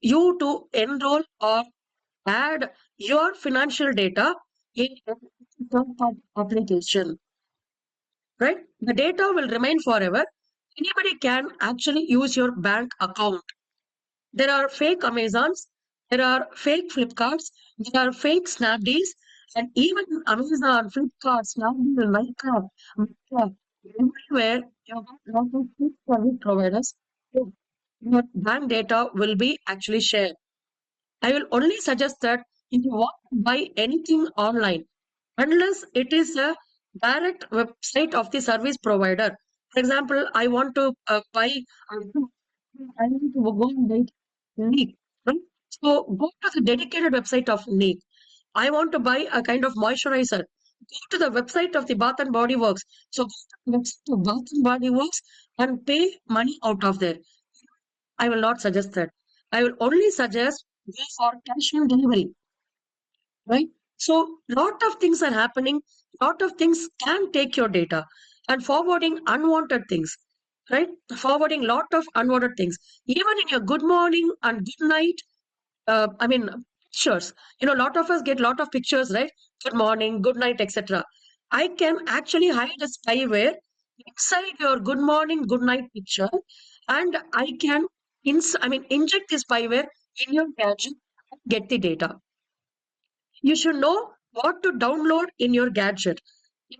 you to enroll or add your financial data in a third-party application, right? The data will remain forever. Anybody can actually use your bank account. There are fake Amazons, there are fake Flipkarts, there are fake Snapdeals, and even Amazon, Flipkart, Snapdeal, Nykaa, everywhere you have lot of fake service providers. So your bank data will be actually shared. I will only suggest that if you want to buy anything online, unless it is a direct website of the service provider. For example, I want to buy, I want to go and buy Neat, right? So go to the dedicated website of Neat. I want to buy a kind of moisturizer. Go to the website of the Bath and Body Works. So go to the website of Bath and Body Works and pay money out of there. I will not suggest that. I will only suggest go for cash on delivery, right? So lot of things are happening. Lot of things can take your data and forwarding unwanted things, right? Forwarding lot of unwanted things. Even in your good morning and good night, I mean, pictures. A lot of us get lot of pictures, right? Good morning, good night, etc. I can actually hide a spyware inside your good morning, good night picture, and I can inject this spyware in your gadget and get the data. You should know what to download in your gadget.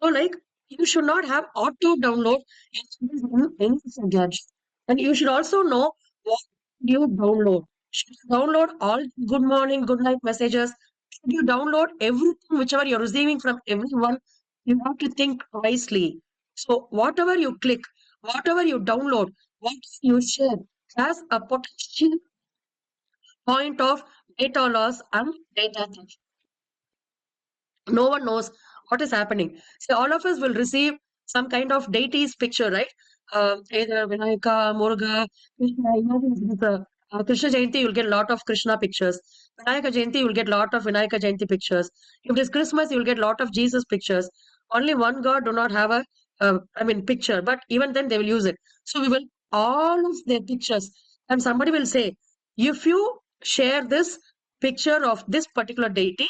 Like you should not have auto download in any gadget, and you should also know what you download. Should you download all good morning, good night messages? Should you download everything, whichever you're receiving from everyone? You have to think wisely. So whatever you click, whatever you download, what you share has a potential point of data loss and data theft. No one knows what is happening. So all of us will receive some kind of deity's picture, right? either Vinayaka, Muruga, Krishna. Krishna Jayanti, you'll get a lot of Krishna pictures. Vinayaka Jayanti, you'll get a lot of Vinayaka Jayanti pictures. If it is Christmas, you'll get a lot of Jesus pictures. Only one God do not have a, picture, but even then they will use it. So we will all of their pictures, and somebody will say, if you share this picture of this particular deity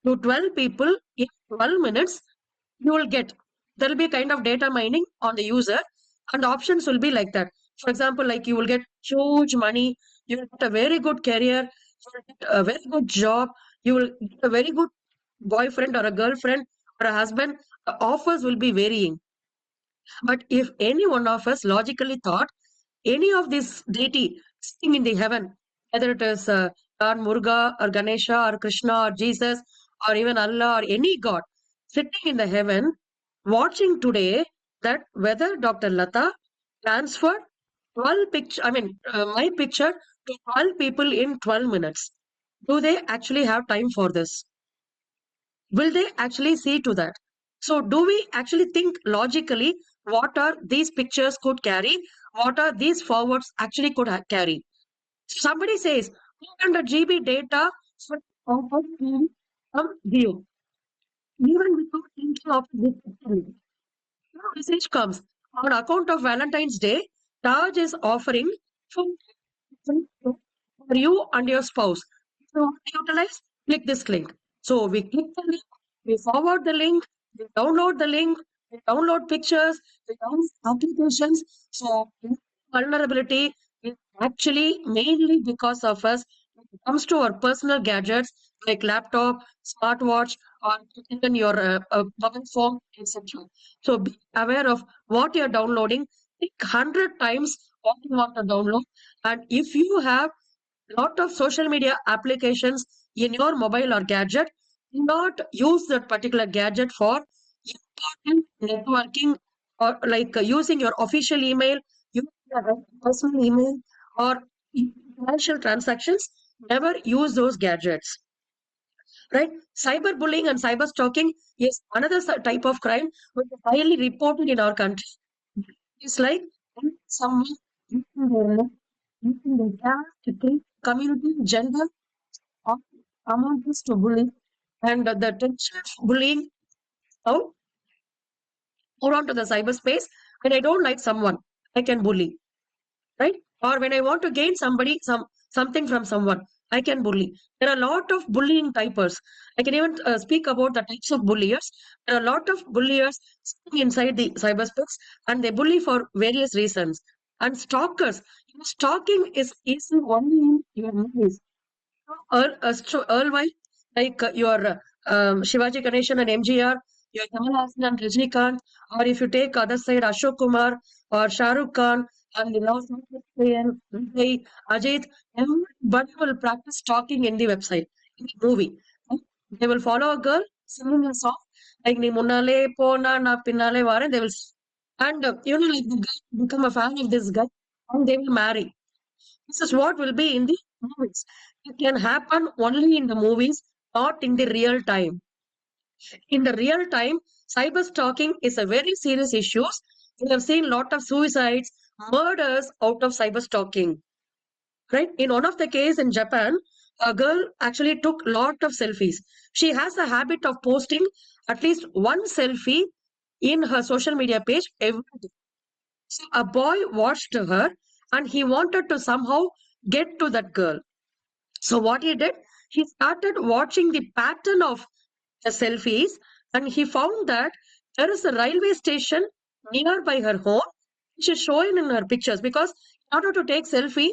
to 12 people in 12 minutes, you will get, there will be kind of data mining on the user, and options will be like that. For example, like you will get huge money, you will get a very good career, you will get a very good job, you will get a very good boyfriend or a girlfriend or a husband. The offers will be varying. But if any one of us logically thought any of this deity sitting in the heaven, whether it is Lord Muruga or Ganesha or Krishna or Jesus or even Allah or any god sitting in the heaven, watching today that whether Dr. Latha transferred 12 my picture to 12 people in 12 minutes. Do they actually have time for this? Will they actually see to that? So do we actually think logically what are these pictures could carry? What are these forwards actually could carry? Somebody says 200 GB data for forward from view. Even without thinking of this, message comes on account of Valentine's Day. Taj is offering for you and your spouse. So utilize, click this link. So we click the link, we forward the link, we download the link, we download pictures, we download applications. So vulnerability is actually mainly because of us. When it comes to our personal gadgets like laptop, smartwatch, or even your mobile phone, etc. So be aware of what you're downloading. Think 100 times what you want to download. And if you have lot of social media applications in your mobile or gadget, do not use that particular gadget for important networking or like using your official email, using your personal email, or financial transactions. Never use those gadgets. Right? Cyberbullying and cyber stalking is another type of crime which is highly reported in our country. It's like someone using their caste, creed, community, gender, or amounts to bullying, and the tension of bullying out or onto the cyberspace. When I don't like someone, I can bully, right? Or when I want to gain something from someone, I can bully. There are a lot of bullying typers. I can even speak about the types of bulliers. There are a lot of bulliers sitting inside the cyberspace, and they bully for various reasons. And stalkers, stalking is easy only in your movies. Earlwhile, like your Shivaji Ganeshan and MGR, your Kamal Hassan and Rajnikant, or if you take other side Ashok Kumar or Shah Rukh Khan and the last and Vijay, Ajit, everybody will practice talking in the website, in the movie. They will follow a girl singing a song like Ni Munale Pona Na Pinale Vare, they will sing. And like the guy become a fan of this guy and they will marry. This is what will be in the movies. It can happen only in the movies, not in the real time. In the real time, cyber stalking is a very serious issue. We have seen a lot of suicides, murders out of cyber stalking. Right? In one of the case in Japan, a girl actually took lot of selfies. She has a habit of posting at least one selfie in her social media page every day. So a boy watched her and he wanted to somehow get to that girl. So what he did, he started watching the pattern of the selfies and he found that there is a railway station nearby her home, which is shown in her pictures because in order to take selfie,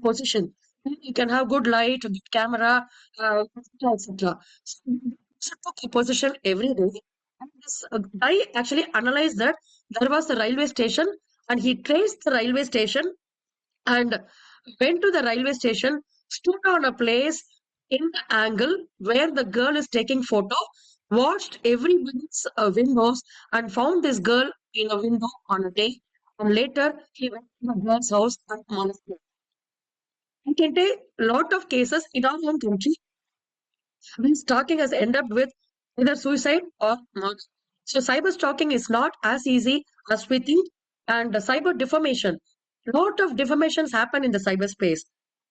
position. You can have good light, good camera, etc. So took a position every day. And this guy actually analyzed that there was a railway station and he traced the railway station and went to the railway station, stood on a place in the angle where the girl is taking photo, watched everybody's windows and found this girl in a window on a day. And later he went to the girl's house and molested. I can take a lot of cases in our own country when stalking has ended up with either suicide or murder. So cyber stalking is not as easy as we think, And cyber defamation. Lot of defamations happen in the cyberspace.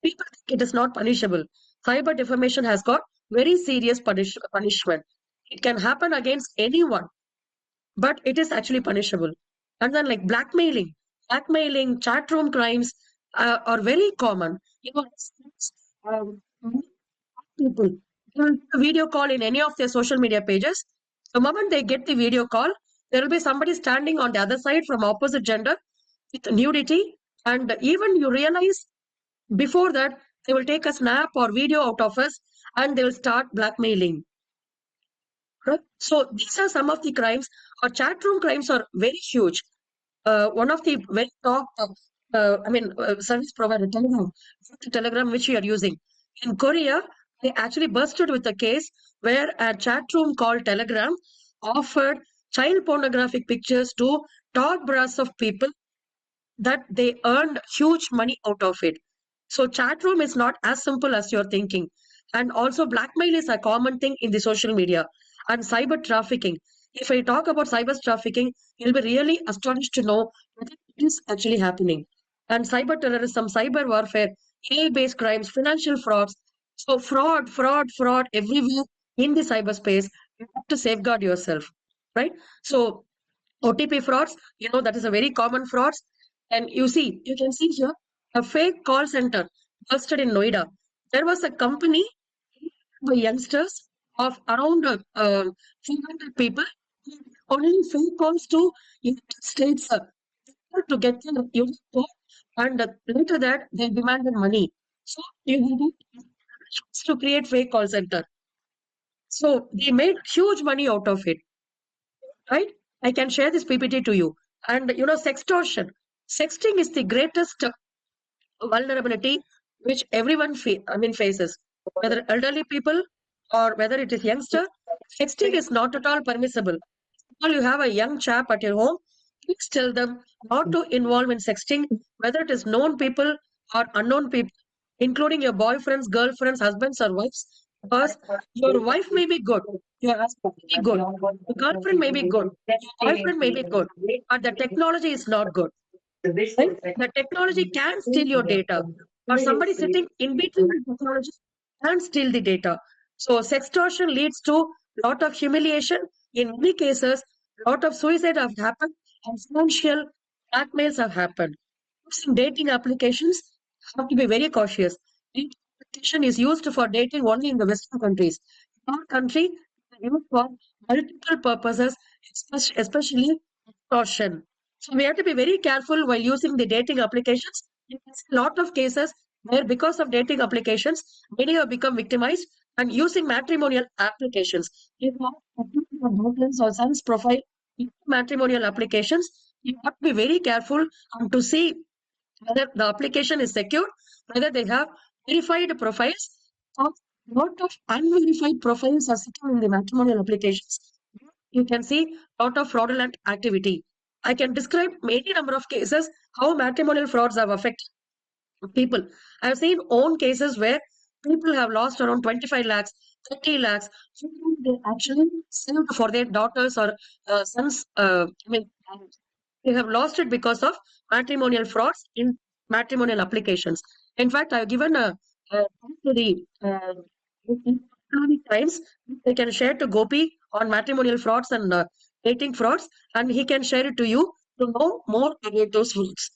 People think it is not punishable. Cyber defamation has got very serious punishment. It can happen against anyone, but it is actually punishable. And then like blackmailing, chat room crimes are very common. You know, um, people will do a video call in any of their social media pages. The moment they get the video call, there will be somebody standing on the other side from opposite gender with nudity, and even you realize before that they will take a snap or video out of us and they will start blackmailing. Right? So these are some of the crimes. Our chat room crimes are very huge. One of the very top, service provider, Telegram, which we are using. In Korea, they actually busted with a case where a chat room called Telegram offered child pornographic pictures to top brass of people that they earned huge money out of it. So chat room is not as simple as you're thinking. And also blackmail is a common thing in the social media. And cyber trafficking. If I talk about cyber trafficking, you'll be really astonished to know that it is actually happening. And cyber terrorism, cyber warfare, AI-based crimes, financial frauds. So fraud everywhere in the cyberspace. You have to safeguard yourself, right? So OTP frauds, that is a very common fraud. And you can see here a fake call center busted in Noida. There was a company by youngsters of around 300 people, only fake calls to United States to get the unit code, and later that they demanded money. So you need to create fake call center. So they made huge money out of it, right? I can share this PPT to you. And sextortion. Sexting is the greatest vulnerability which everyone faces, whether elderly people or whether it is youngster. Sexting is not at all permissible. While you have a young chap at your home, please tell them not to involve in sexting, whether it is known people or unknown people, including your boyfriends, girlfriends, husbands, or wives. Because your wife may be good, your husband may be good, your girlfriend may be good, your boyfriend may be good, but the technology is not good. Right? The technology can steal your data, or somebody sitting in between the technology can steal the data. So sextortion leads to a lot of humiliation. In many cases, a lot of suicide have happened and financial blackmails have happened. Using dating applications, have to be very cautious. Dating application is used for dating only in the Western countries. In our country, it's used for multiple purposes, especially extortion. So we have to be very careful while using the dating applications. In a lot of cases where because of dating applications, many have become victimized and using matrimonial applications. If you have daughters or son's profile in matrimonial applications, you have to be very careful and to see whether the application is secure, whether they have verified profiles, or lot of unverified profiles are sitting in the matrimonial applications. You can see lot of fraudulent activity. I can describe many number of cases how matrimonial frauds have affected people. I've seen own cases where people have lost around 25 lakhs, 30 lakhs. They actually saved for their daughters or sons. They have lost it because of matrimonial frauds in matrimonial applications. In fact, I've given a to the economic times. They can share to Gopi on matrimonial frauds and dating frauds, and he can share it to you to know more about those frauds.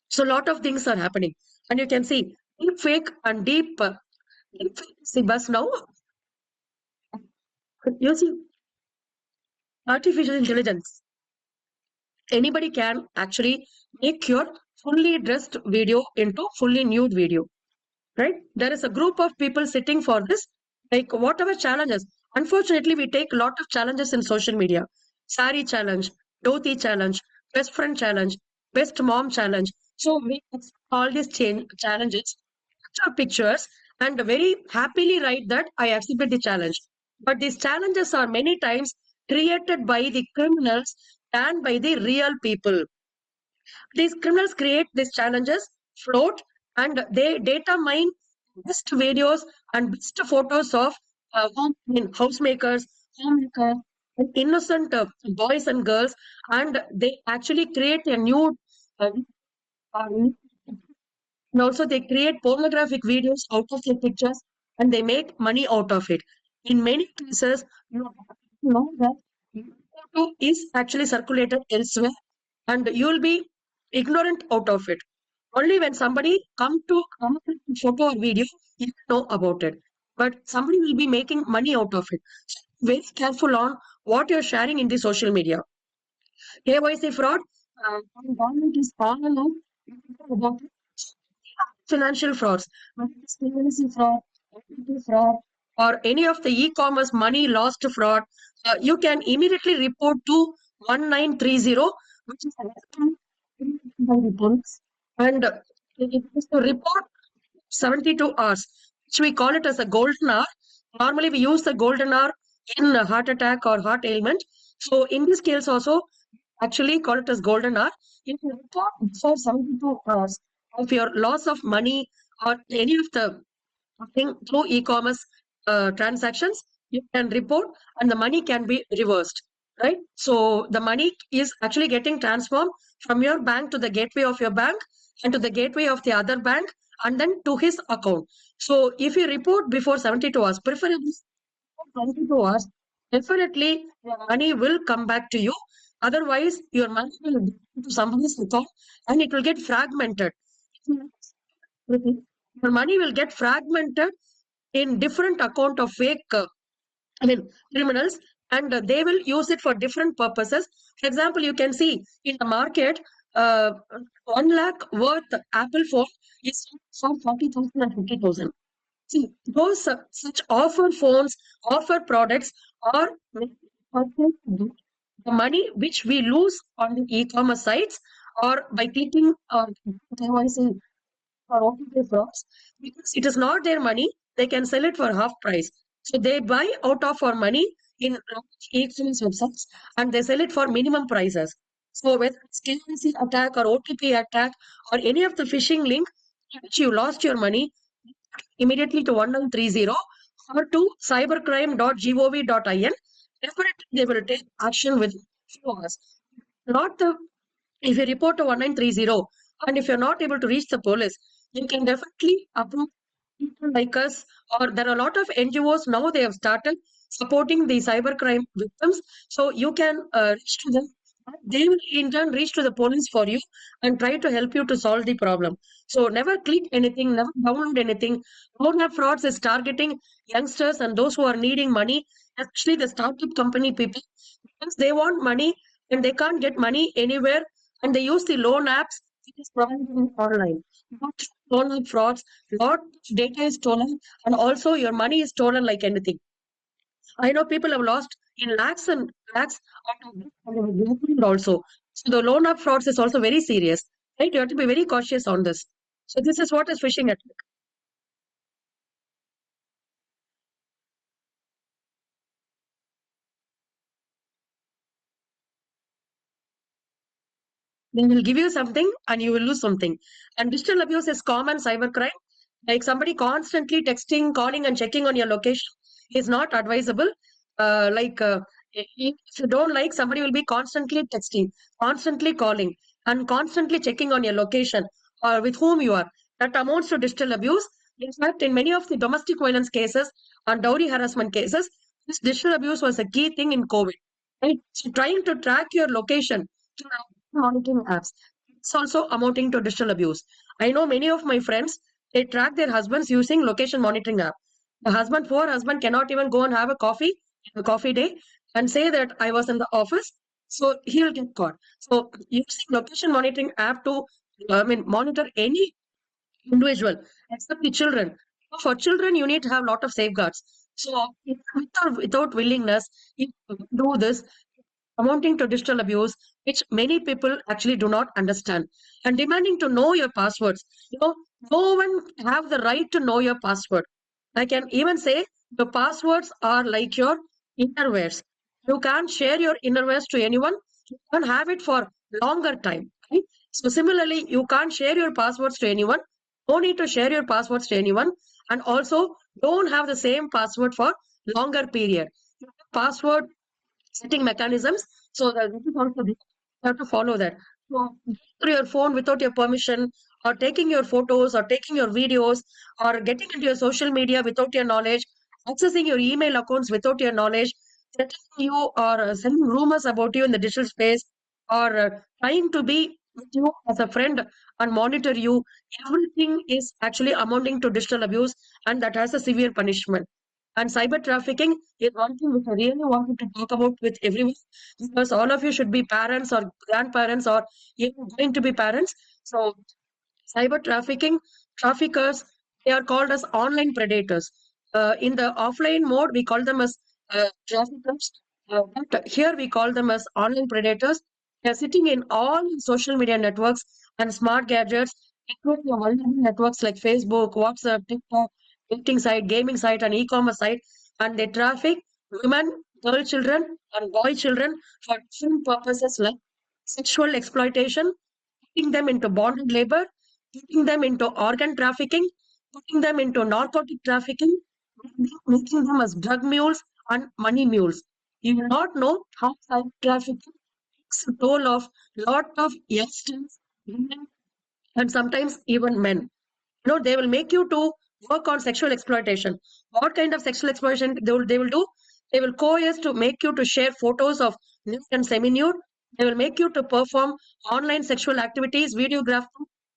So a lot of things are happening, and you can see deep fake and deep fake is the bus now. Using artificial intelligence, anybody can actually make your fully dressed video into fully nude video, right? There is a group of people sitting for this, like whatever challenges. Unfortunately, we take a lot of challenges in social media. Sari challenge, dhoti challenge, best friend challenge, best mom challenge. So we accept all these challenges, pictures, and very happily write that I accepted the challenge. But these challenges are many times created by the criminals than by the real people. These criminals create these challenges, float, and they data mine best videos and best photos of housemakers, homemakers, innocent boys and girls, and they actually create a nude and also they create pornographic videos out of their pictures and they make money out of it. In many cases, you know that photo is actually circulated elsewhere and you will be ignorant out of it. Only when somebody come up with a photo or video, you know about it. But somebody will be making money out of it. So very careful on what you're sharing in the social media. KYC fraud, government is all along about it. Financial frauds, whether it's KYC fraud, equity fraud, or any of the e-commerce money lost fraud, you can immediately report to 1930, which is by the police, and it is to report 72 hours, which we call it as a golden hour. Normally, we use the golden hour in a heart attack or heart ailment. So, in this case, also actually call it as golden hour. If you report before 72 hours of your loss of money or any of the thing through e-commerce transactions, you can report and the money can be reversed, right? So the money is actually getting transformed from your bank to the gateway of your bank and to the gateway of the other bank and then to his account. So if you report before 72 hours, preferably 22 hours, definitely your money will come back to you. Otherwise, your money will go to somebody's account and it will get fragmented. Your money will get fragmented in different account of fake, criminals, and they will use it for different purposes. For example, you can see in the market, uh, 1 lakh worth Apple phone is for 40,000 and 50,000. See, those such offer phones, offer products are the money which we lose on the e-commerce sites or by clicking on KYC or OTP frauds, because it is not their money, they can sell it for half price. So they buy out of our money in e-commerce websites and they sell it for minimum prices. So whether it's KYC attack or OTP attack or any of the phishing link which you lost your money, immediately to 1930 or to cybercrime.gov.in. Definitely they will take action with few hours. Not the if you report to 1930 and if you're not able to reach the police, you can definitely approach people like us, or there are a lot of NGOs now they have started supporting the cybercrime victims. So you can reach to them. They will in turn reach to the police for you and try to help you to solve the problem. So never click anything, never download anything. Roadmap frauds is targeting youngsters and those who are needing money, especially the startup company people, because they want money and they can't get money anywhere and they use the loan apps which is provided online. Not loan app frauds, lot of data is stolen, and also your money is stolen like anything. I know people have lost in lakhs and lakhs out of this, and they were blackmailed also. So the loan app frauds is also very serious, right? You have to be very cautious on this. So this is what is phishing attack. They will give you something and you will lose something. And digital abuse is common cybercrime. Like somebody constantly texting, calling, and checking on your location is not advisable. If you don't like, somebody will be constantly texting, constantly calling, and constantly checking on your location or with whom you are. That amounts to digital abuse. In fact, in many of the domestic violence cases and dowry harassment cases, this digital abuse was a key thing in COVID. Right? So trying to track your location through monitoring apps, it's also amounting to digital abuse. I know many of my friends, they track their husbands using location monitoring app. The husband, poor husband, cannot even go and have a coffee day, and say that I was in the office. So he will get caught. So using location monitoring app to, monitor any individual, except the children. For children, you need to have a lot of safeguards. So without willingness, if you do this, amounting to digital abuse, which many people actually do not understand, and demanding to know your passwords. No one have the right to know your password. I can even say the passwords are like your innerwears. You can't share your innerwears to anyone. You can't have it for longer time. Right? So similarly, you can't share your passwords to anyone. No need to share your passwords to anyone, and also don't have the same password for longer period. Password setting mechanisms. So that this is also you have to follow that. So through your phone without your permission, or taking your photos, or taking your videos, or getting into your social media without your knowledge, accessing your email accounts without your knowledge, threatening you or sending rumors about you in the digital space, or trying to be with you as a friend and monitor you, everything is actually amounting to digital abuse, and that has a severe punishment. And cyber trafficking is one thing which I really wanted to talk about with everyone, because all of you should be parents or grandparents or even going to be parents. So cyber traffickers, they are called as online predators. In the offline mode, we call them as traffickers. But here we call them as online predators. They are sitting in all social media networks and smart gadgets, including your vulnerable networks like Facebook, WhatsApp, TikTok, dating site, gaming site, and e-commerce site. And they traffic women, girl children, and boy children for different purposes like sexual exploitation, putting them into bonded labor, putting them into organ trafficking, putting them into narcotic trafficking, making them as drug mules and money mules. You will not know how cyber trafficking takes a toll of lot of youngsters, women, and sometimes even men. They will make you to work on sexual exploitation. What kind of sexual exploitation they will do? They will coerce to make you to share photos of nude and semi-nude. They will make you to perform online sexual activities, videograph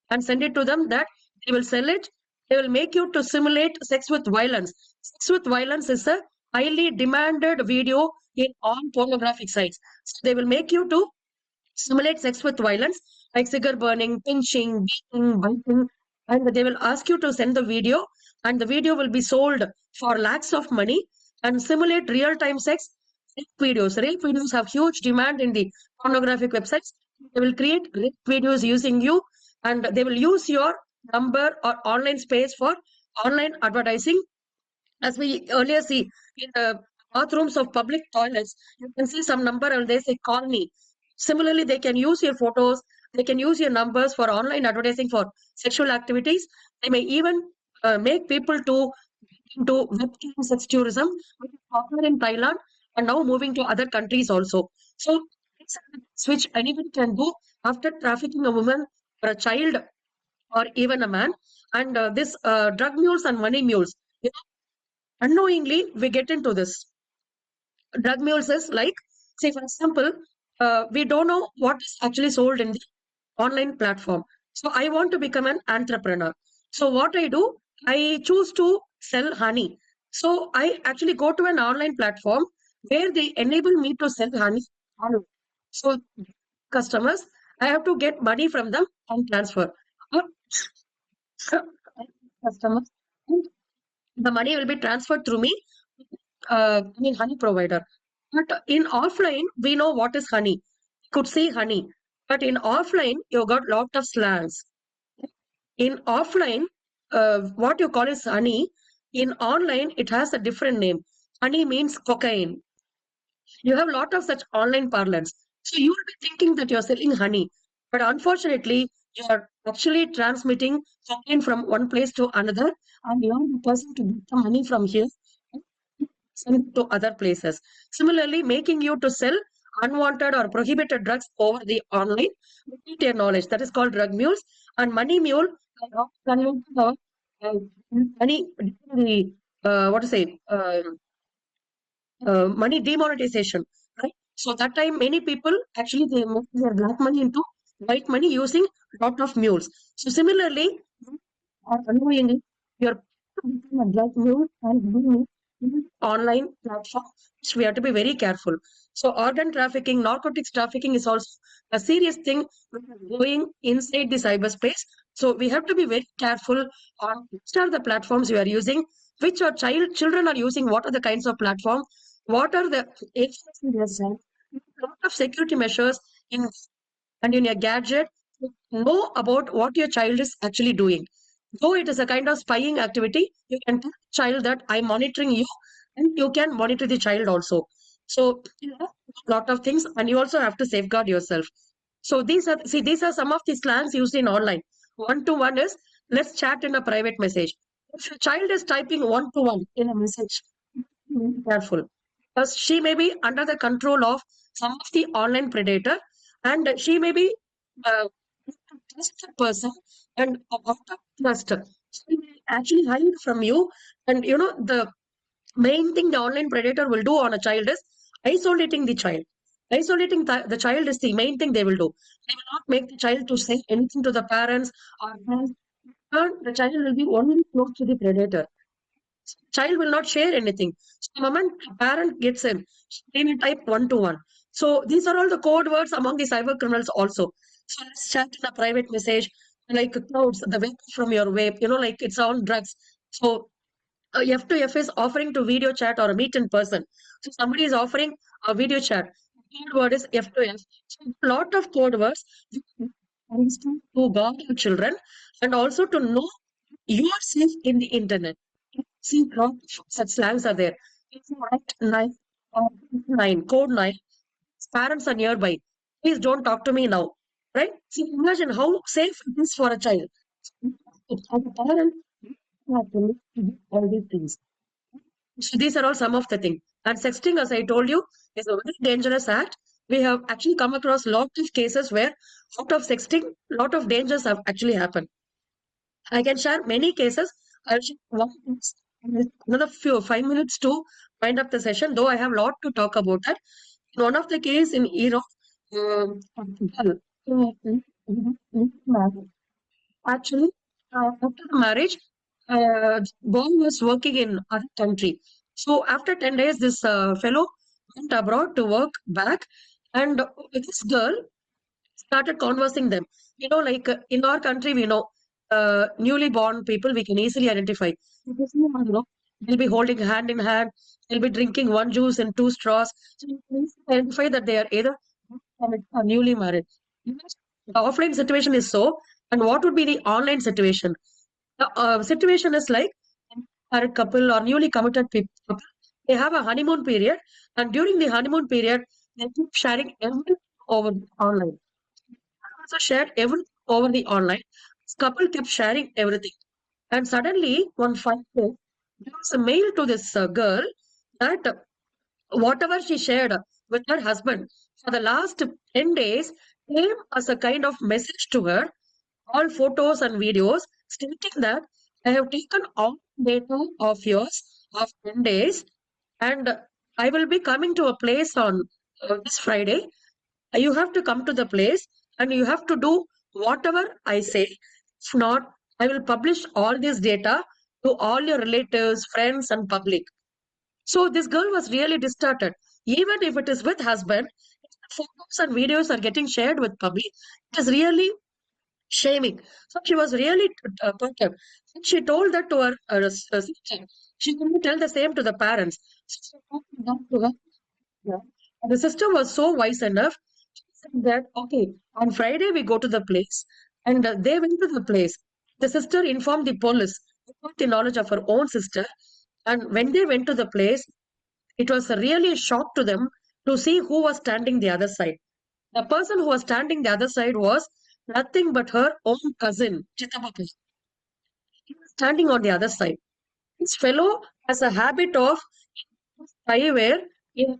and send it to them, that they will sell it. They will make you to simulate sex with violence. Sex with violence is a highly demanded video in all pornographic sites. So they will make you to simulate sex with violence, like cigar burning, pinching, beating, biting, and they will ask you to send the video, and the video will be sold for lakhs of money, and simulate real-time sex. Rape videos. Rape videos have huge demand in the pornographic websites. They will create rape videos using you, and they will use your number or online space for online advertising. As we earlier see in the bathrooms of public toilets, you can see some number and they say call me. Similarly, they can use your photos, they can use your numbers for online advertising for sexual activities. They may even make people to into webcam sex tourism, which is popular in Thailand and now moving to other countries also. So it's a switch anybody can do after trafficking a woman or a child or even a man. And this drug mules and money mules, unknowingly we get into this. Drug mules is like, say for example, we don't know what is actually sold in the online platform. So I want to become an entrepreneur. So what I do, I choose to sell honey. So I actually go to an online platform where they enable me to sell honey online. So customers, I have to get money from them and transfer. Or customers, and the money will be transferred through me, honey provider. But in offline, we know what is honey. You could see honey. But in offline, you got lot of slangs. In offline, what you call is honey. In online, it has a different name. Honey means cocaine. You have a lot of such online parlance. So you will be thinking that you're selling honey. But unfortunately, you are actually transmitting cocaine from one place to another, and you're the person to get the money from here sent to other places. Similarly, making you to sell unwanted or prohibited drugs over the online without your knowledge. That is called drug mules. And money mule, converted our money, the, what to say, money demonetization, right? So that time, many people actually they make their black money into white money using lot of mules. So similarly, or unknowingly, you're become a drug mule and doing online platform, which we have to be very careful. So organ trafficking, narcotics trafficking is also a serious thing going inside the cyberspace. So we have to be very careful on which are the platforms you are using, which our children are using, what are the kinds of platform, what are the agents, lot of security measures in and in your gadget to know about what your child is actually doing. Though it is a kind of spying activity, you can tell the child that I'm monitoring you, and you can monitor the child also. So a lot of things, and you also have to safeguard yourself. So these are some of the slangs used in online. One to one is let's chat in a private message. If your child is typing one to one in a message, be careful. she may be under the control of some of the online predator, and she may be trust the person, and out of trust, she will actually hide from you. And the main thing the online predator will do on a child is isolating the child. Isolating the child is the main thing they will do. They will not make the child to say anything to the parents or friends. And the child will be only close to the predator. Child will not share anything. So the moment a parent gets in, they will type 1 to 1. So these are all the code words among the cyber criminals also. So let's chat in a private message, like clouds, the vape from your vape, like it's on drugs. So F2F is offering to video chat or meet in person. So somebody is offering a video chat. Code word is F2F. So a lot of code words to guard your children and also to know you are safe in the internet. See, lot of such slangs are there. If you write 9, code 9, parents are nearby. Please don't talk to me now. Right? See, imagine how safe it is for a child. As a parent, you have to do all these things. So these are all some of the things. And sexting, as I told you, is a very dangerous act. We have actually come across lots of cases where out of sexting, lot of dangers have actually happened. I can share many cases. I'll share another 5 minutes to wind up the session, though I have a lot to talk about that. In one of the case in Europe, actually, after the marriage, boy was working in other country. So after 10 days, this fellow went abroad to work back, and this girl started conversing them. Like in our country, we know newly born people, we can easily identify. Because, they'll be holding hand in hand, they'll be drinking one juice and two straws. So you can easily identify that they are either married or newly married. The offline situation is so, and what would be the online situation? The situation is like married couple or newly committed people, they have a honeymoon period, and during the honeymoon period, they keep sharing everything over online. Also shared everything over the online. This couple kept sharing everything. And suddenly, one fine day, there was a mail to this girl that whatever she shared with her husband for the last 10 days came as a kind of message to her, all photos and videos stating that I have taken all data of yours of 10 days, and I will be coming to a place on this Friday. You have to come to the place and you have to do whatever I say. If not, I will publish all this data to all your relatives, friends, and public. So this girl was really distorted. Even if it is with husband, photos and videos are getting shared with public. It is really shaming. So she was really perturbed. She told that to her sister. She couldn't tell the same to the parents. So she told that to her. Yeah. The sister was so wise enough that, okay, on Friday we go to the place, and they went to the place. The sister informed the police without the knowledge of her own sister, and when they went to the place, it was really a shock to them to see who was standing the other side. The person who was standing the other side was nothing but her own cousin, Chitabappa. He was standing on the other side. This fellow has a habit of spyware in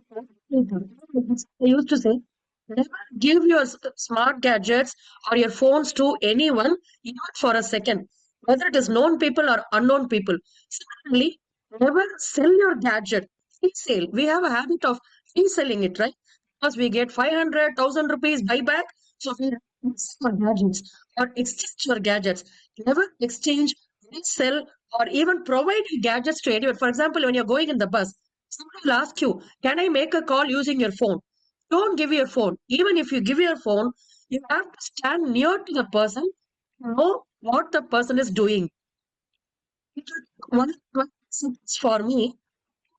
I used to say, never give your smart gadgets or your phones to anyone, even for a second, whether it is known people or unknown people. Similarly, never sell your gadget. Free sale. We have a habit of free selling it, right? Because we get 500,000 rupees buyback. So we sell our gadgets or exchange your gadgets. Never exchange, resell, or even provide your gadgets to anyone. For example, when you're going in the bus, somebody will ask you, can I make a call using your phone? Don't give your phone. Even if you give your phone, you have to stand near to the person to know what the person is doing. One for me,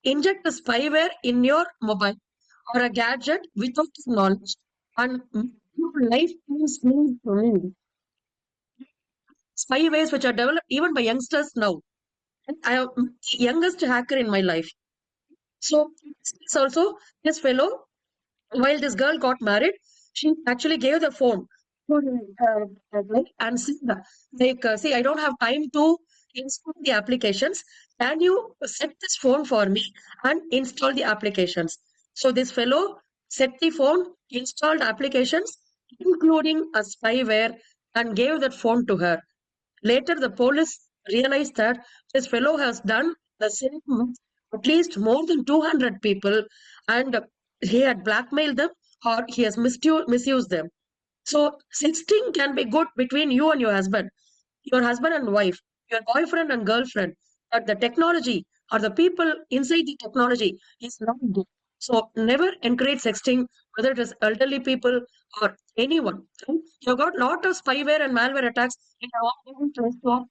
inject a spyware in your mobile or a gadget without knowledge, and your life is spywares which are developed even by youngsters now. And I am the youngest hacker in my life. So it's also this fellow, while this girl got married, she actually gave the phone and said, like, see, I don't have time to install the applications. can you set this phone for me and install the applications? So this fellow set the phone, installed applications, including a spyware, and gave that phone to her. Later, the police realized that this fellow has done the same with at least more than 200 people, and he had blackmailed them or he has misused them. So, sexting can be good between you and your husband and wife, your boyfriend and girlfriend, but the technology or the people inside the technology is not good. So, never encourage sexting, whether it is elderly people or anyone. Okay? You've got lot of spyware and malware attacks in your own Google Play Store,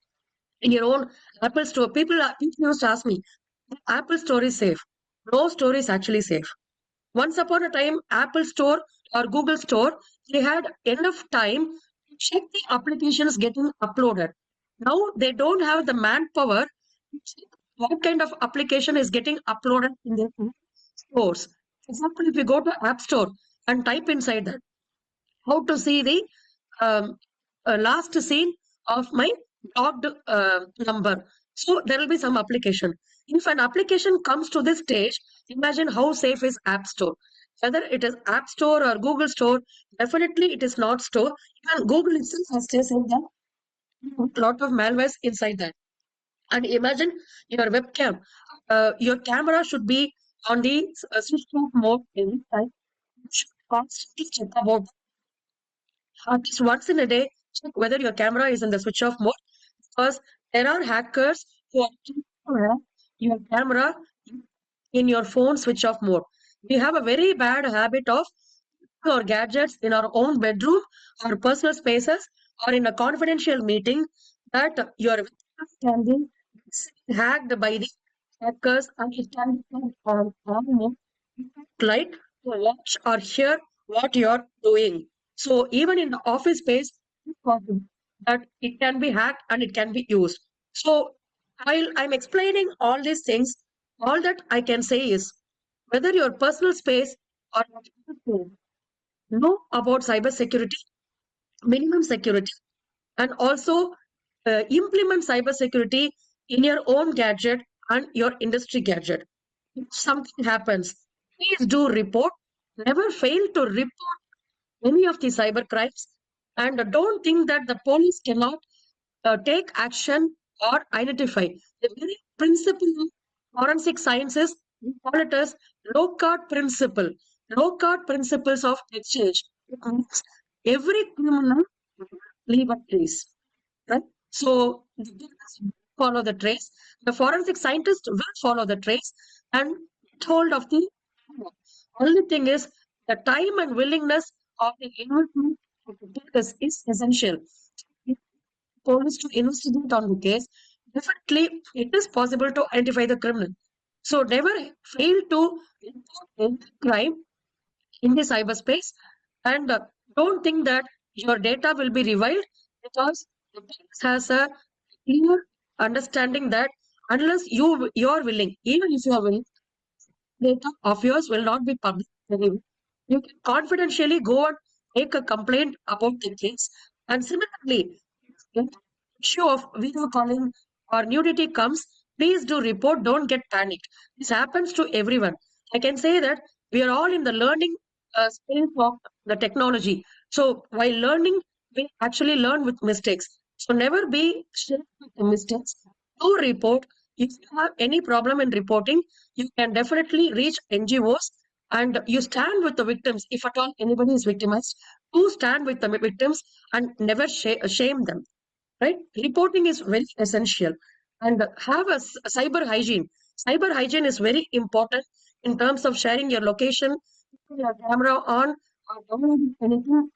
in your own Apple Store. People used to ask me, Apple Store is safe. No store is actually safe. Once upon a time, Apple Store or Google Store, they had enough time to check the applications getting uploaded. Now they don't have the manpower to check what kind of application is getting uploaded in their stores. For example, if you go to App Store and type inside that, how to see the um, last scene of my logged number. So there will be some application. If an application comes to this stage, imagine how safe is App Store. Whether it is App Store or Google Store, definitely it is not store. Even Google itself has said that a lot of malware inside that. And imagine your webcam. Your camera should be on the switch off mode every time. You should constantly check about at least once in a day, check whether your camera is in the switch off mode, because there are hackers who are trying to have your camera in your phone switch off mode. We have a very bad habit of our gadgets in our own bedroom or personal spaces or in a confidential meeting, that your can be hacked by the hackers, and it can be on light to watch or hear what you're doing. So even in the office space, it's possible that it can be hacked and it can be used. So while I'm explaining all these things, all that I can say is whether your personal space or your office space, know about cybersecurity, minimum security, and also implement cybersecurity in your own gadget and your industry gadget. If something happens, please do report. Never fail to report any of the cyber crimes, and don't think that the police cannot take action or identify. The very principle of forensic sciences, we call it as low card principle. Low card principles of exchange. It means every criminal leave a trace, right? So the victims will follow the trace. The forensic scientist will follow the trace and get hold of the criminal. Only thing is the time and willingness of the investment of the victims is essential. If police to investigate on the case, definitely it is possible to identify the criminal. So never fail to report any crime in the cyberspace, and don't think that your data will be reviled, because the police has a clear understanding that unless you're willing, even if you are willing, data of yours will not be public anyway. You can confidentially go and make a complaint about the case. And similarly, if issue of video calling or nudity comes, please do report, don't get panicked. This happens to everyone. I can say that we are all in the learning space of the technology. So while learning, we actually learn with mistakes. So never be scared with the mistakes. Do report. If you have any problem in reporting, you can definitely reach NGOs, and you stand with the victims. If at all anybody is victimized, do stand with the victims and never shame them. Right? Reporting is very essential, and have a cyber hygiene. Cyber hygiene is very important in terms of sharing your location, keeping your camera on, or downloading anything,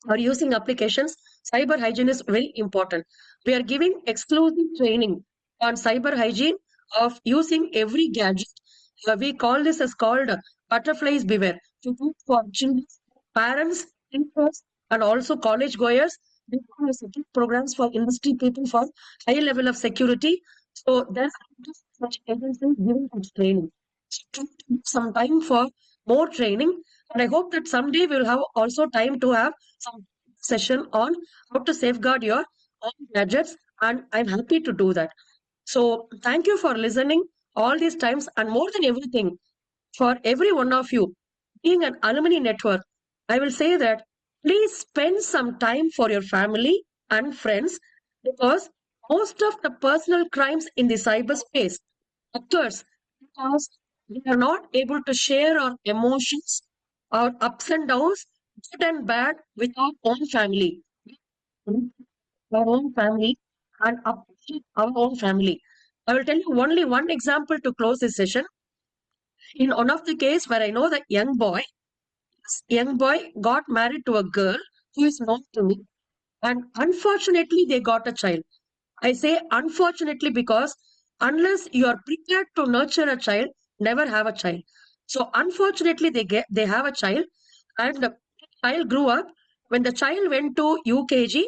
or using applications. Cyber hygiene is very important. We are giving exclusive training on cyber hygiene of using every gadget. We call this as called butterflies beware. To do for children, parents, teachers, and also college goers. We have certain programs for industry people for high level of security. So there's such agencies giving such training. So to take some time for more training, and I hope that someday we will have also time to have some session on how to safeguard your own gadgets, and I'm happy to do that. So thank you for listening all these times, and more than everything, for every one of you being an alumni network, I will say that please spend some time for your family and friends, because most of the personal crimes in the cyberspace occurs because we are not able to share our emotions, our ups and downs, good and bad, with our own family. Our own family and appreciate our own family. I will tell you only one example to close this session. In one of the case where I know that young boy got married to a girl who is known to me, and unfortunately they got a child. I say unfortunately because unless you are prepared to nurture a child, never have a child. So unfortunately they have a child, and the child grew up. When the child went to UKG,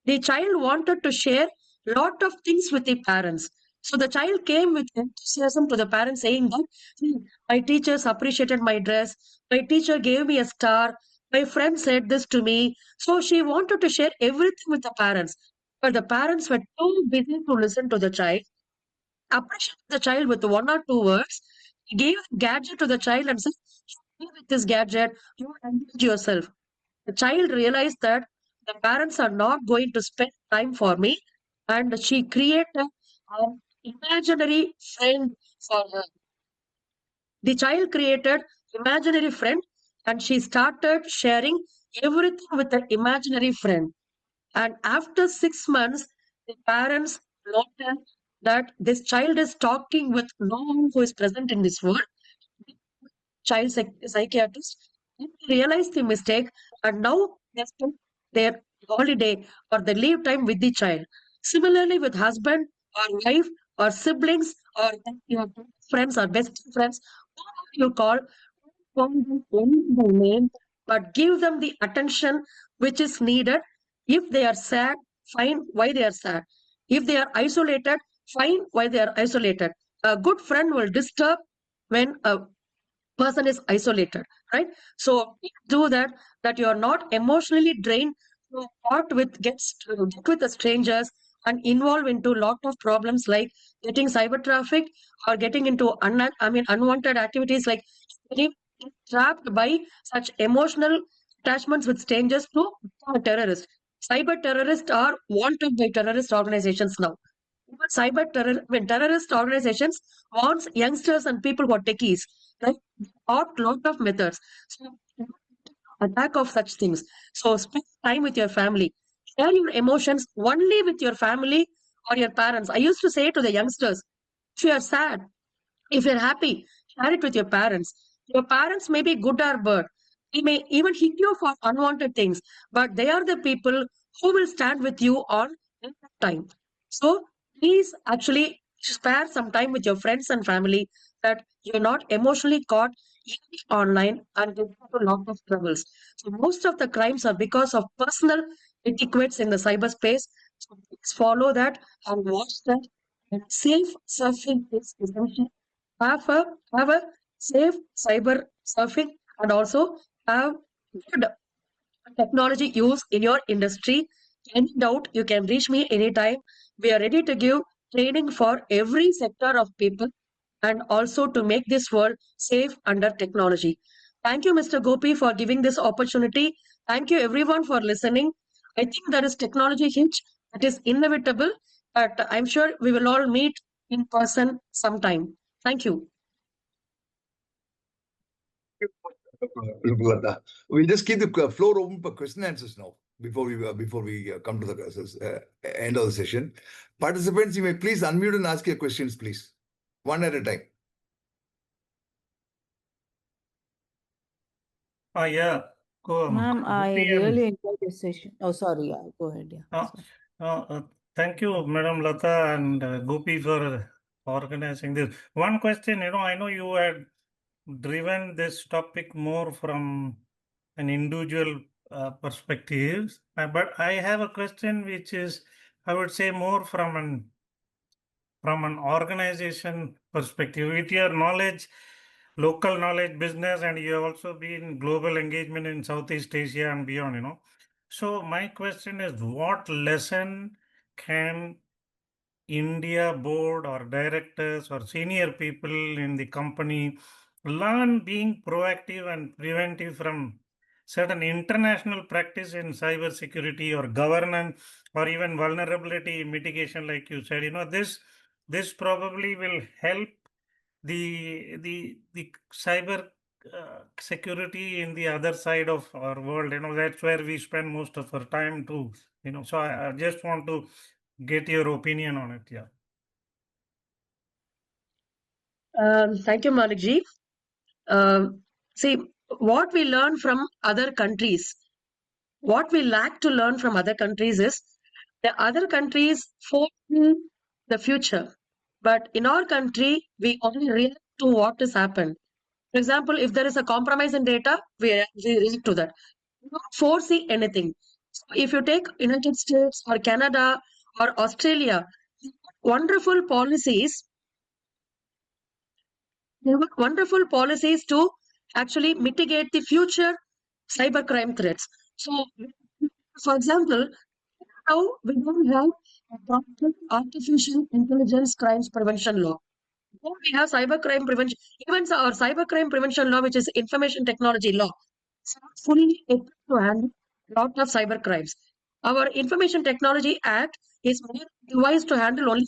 the child wanted to share lot of things with the parents. So the child came with enthusiasm to the parents, saying that, "See, my teachers appreciated my dress, my teacher gave me a star, my friend said this to me." So she wanted to share everything with the parents. But the parents were too busy to listen to the child, appreciate the child with one or two words, gave a gadget to the child and said, "Play with this gadget, you engage yourself." The child realized that the parents are not going to spend time for me, and she created an imaginary friend for her. The child created imaginary friend, and she started sharing everything with the imaginary friend. And after 6 months, the parents noticed that this child is talking with no one who is present in this world. Child psychiatrist realized the mistake, and now they spend their holiday or the leave time with the child. Similarly, with husband or wife or siblings or your friends or best friends, whoever you call them only by name, but give them the attention which is needed. If they are sad, find why they are sad. If they are isolated, find why they are isolated. A good friend will disturb when a person is isolated, right? So do that you are not emotionally drained to get with the strangers and involve into lot of problems like getting cyber traffic or getting into unwanted activities like getting trapped by such emotional attachments with strangers to become a terrorist. Cyber terrorists are wanted by terrorist organizations now. When terrorist organizations wants youngsters and people who are techies, right? Lot of methods. So attack of such things. So spend time with your family. Share your emotions only with your family or your parents. I used to say to the youngsters, if you are sad, if you're happy, share it with your parents. Your parents may be good or bad. They may even hit you for unwanted things, but they are the people who will stand with you on in time. So please actually spare some time with your friends and family, that you're not emotionally caught online and get into a lot of troubles. So most of the crimes are because of personal etiquettes in the cyberspace. So please follow that and watch that. And safe surfing is essential. Have a have a safe cyber surfing, and also have good technology use in your industry. Any doubt, you can reach me anytime. We are ready to give training for every sector of people, and also to make this world safe under technology. Thank you, Mr. Gopi, for giving this opportunity. Thank you, everyone, for listening. I think there is technology hitch that is inevitable, but I'm sure we will all meet in person sometime. Thank you. Latha. We'll just keep the floor open for question and answers now before we come to the end of the session. Participants, you may please unmute and ask your questions, please, one at a time. Yeah. Ma'am, I Gopi and- really enjoyed this session. Oh, sorry. Yeah, go ahead. Yeah. Sorry. Thank you, Madam Latha and Gopi, for organizing this. One question, I know you had driven this topic more from an individual perspective, but I have a question which is, I would say, more from an organization perspective. With your knowledge, local knowledge, business, and you have also been global engagement in Southeast Asia and beyond, So my question is, what lesson can India board or directors or senior people in the company learn being proactive and preventive from certain international practice in cyber security or governance or even vulnerability mitigation, like you said, this probably will help the cyber security in the other side of our world. That's where we spend most of our time too. So I just want to get your opinion on it. Yeah. Thank you, Malikji. See, what we learn from other countries, what we lack to learn from other countries is the other countries foresee the future. But in our country, we only react to what has happened. For example, if there is a compromise in data, we react to that. We don't foresee anything. So if you take United States or Canada or Australia, wonderful policies, they have wonderful policies to actually mitigate the future cybercrime threats. So, for example, now we don't have a proper artificial intelligence crimes prevention law. We have cybercrime prevention, even our cybercrime prevention law, which is information technology law, is not fully equipped to handle a lot of cyber crimes. Our Information Technology Act is devised to handle only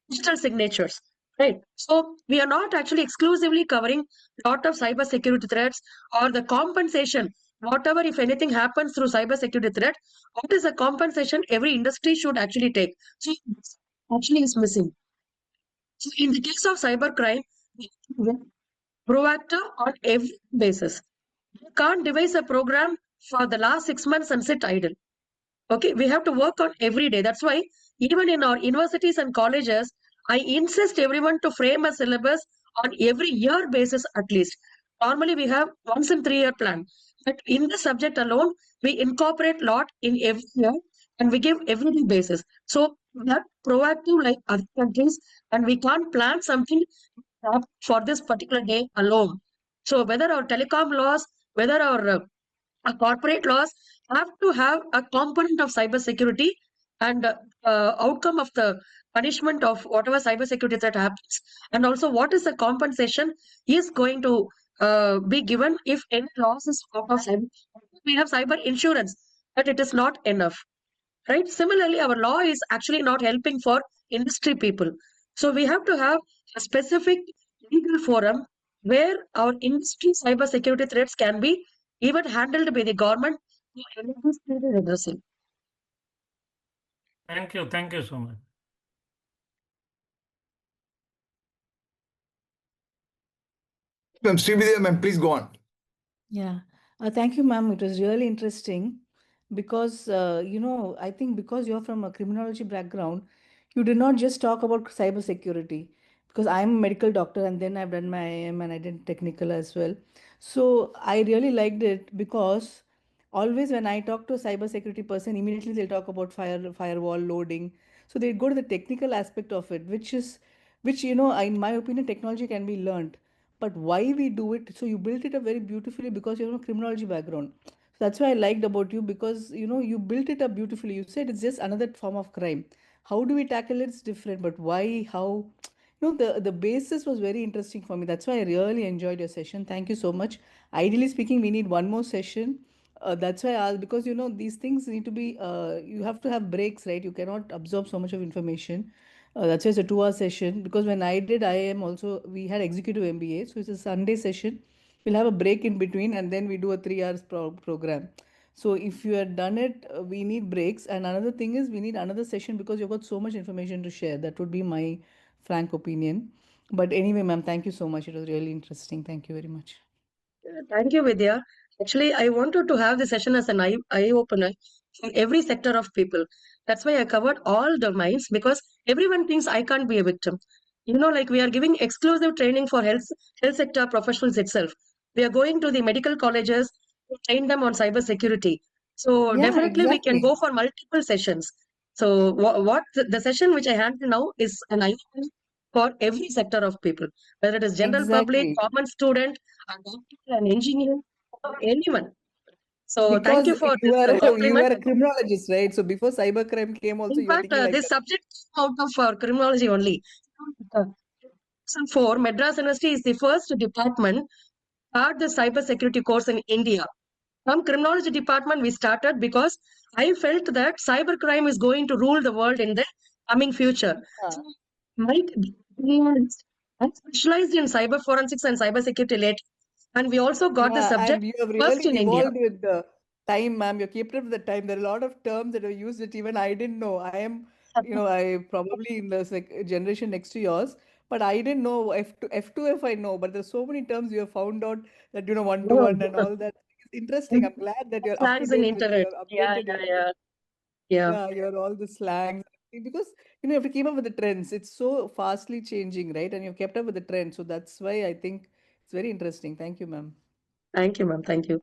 digital signatures, right? So we are not actually exclusively covering a lot of cyber security threats or the compensation. Whatever, if anything happens through cyber security threat, what is the compensation every industry should actually take? So actually is missing. So in the case of cybercrime, we are proactive on every basis. You can't devise a program for the last 6 months and sit idle. Okay, we have to work on every day. That's why even in our universities and colleges, I insist everyone to frame a syllabus on every year basis at least. Normally we have once in 3-year plan, but in the subject alone, we incorporate lot in every year and we give everyday basis. So we are proactive like other countries, and we can't plan something for this particular day alone. So whether our telecom laws, whether our corporate laws have to have a component of cyber security, and outcome of the punishment of whatever cyber security that happens, and also what is the compensation is going to be given if any loss is out of cyber. We have cyber insurance, but it is not enough, right? Similarly, our law is actually not helping for industry people. So we have to have a specific legal forum where our industry cyber security threats can be even handled by the government to enable speedy redressal. Thank you. Thank you so much. Ma'am, Srividya, ma'am, please go on. Yeah, thank you, ma'am. It was really interesting because, I think because you're from a criminology background, you did not just talk about cybersecurity. Because I'm a medical doctor and then I've done my IIM and I did technical as well. So I really liked it because always when I talk to a cybersecurity person, immediately they'll talk about firewall loading. So they go to the technical aspect of it, which in my opinion, technology can be learned. But why we do it? So you built it up very beautifully because you have a criminology background. So that's why I liked about you because you built it up beautifully. You said it's just another form of crime. How do we tackle it? It's different, but why? How? The basis was very interesting for me. That's why I really enjoyed your session. Thank you so much. Ideally speaking, we need one more session. That's why I asked because these things need to be. You have to have breaks, right? You cannot absorb so much of information. That's why it's a 2-hour session. Because when I did IIM also, we had executive MBA, so it's a Sunday session. We'll have a break in between, and then we do a 3 hours program. So if you had done it, we need breaks. And another thing is we need another session because you've got so much information to share. That would be my frank opinion. But anyway, ma'am, thank you so much. It was really interesting. Thank you very much. Thank you, Vidya. Actually, I wanted to have the session as an eye opener for every sector of people. That's why I covered all domains, because everyone thinks I can't be a victim. Like we are giving exclusive training for health sector professionals itself. We are going to the medical colleges to train them on cyber security. So Yeah, definitely we can exactly. go for multiple sessions. So what the session which I handle now is an eye opener for every sector of people, whether it is general public, Exactly. common student, a doctor, an engineer, or anyone. So thank you for you this were you compliment. were a criminologist, right? So before cybercrime came, also In you were fact, thinking like this subject came out of criminology only. 2004, Madras University is the first department to start the cybersecurity course in India. From criminology department, we started because I felt that cybercrime is going to rule the world in the coming future. So, my I specialized in cyber forensics and cybersecurity later, and we also got the Yeah, subject and you have first really in India. evolved with the time, ma'am. You're kept up with the time. There are a lot of terms that are used that even I didn't know. I probably in the generation next to yours, but I didn't know F2F I know, but there's so many terms you have found out that one to one and all that. It's interesting. I'm glad that you're up to Slangs in date with internet. your Yeah, updated. yeah. Yeah, you're all the slangs because you have to keep up with the trends. It's so fastly changing, right? And you've kept up with the trend. So that's why I think it's very interesting. Thank you, ma'am. Thank you, ma'am. Thank you.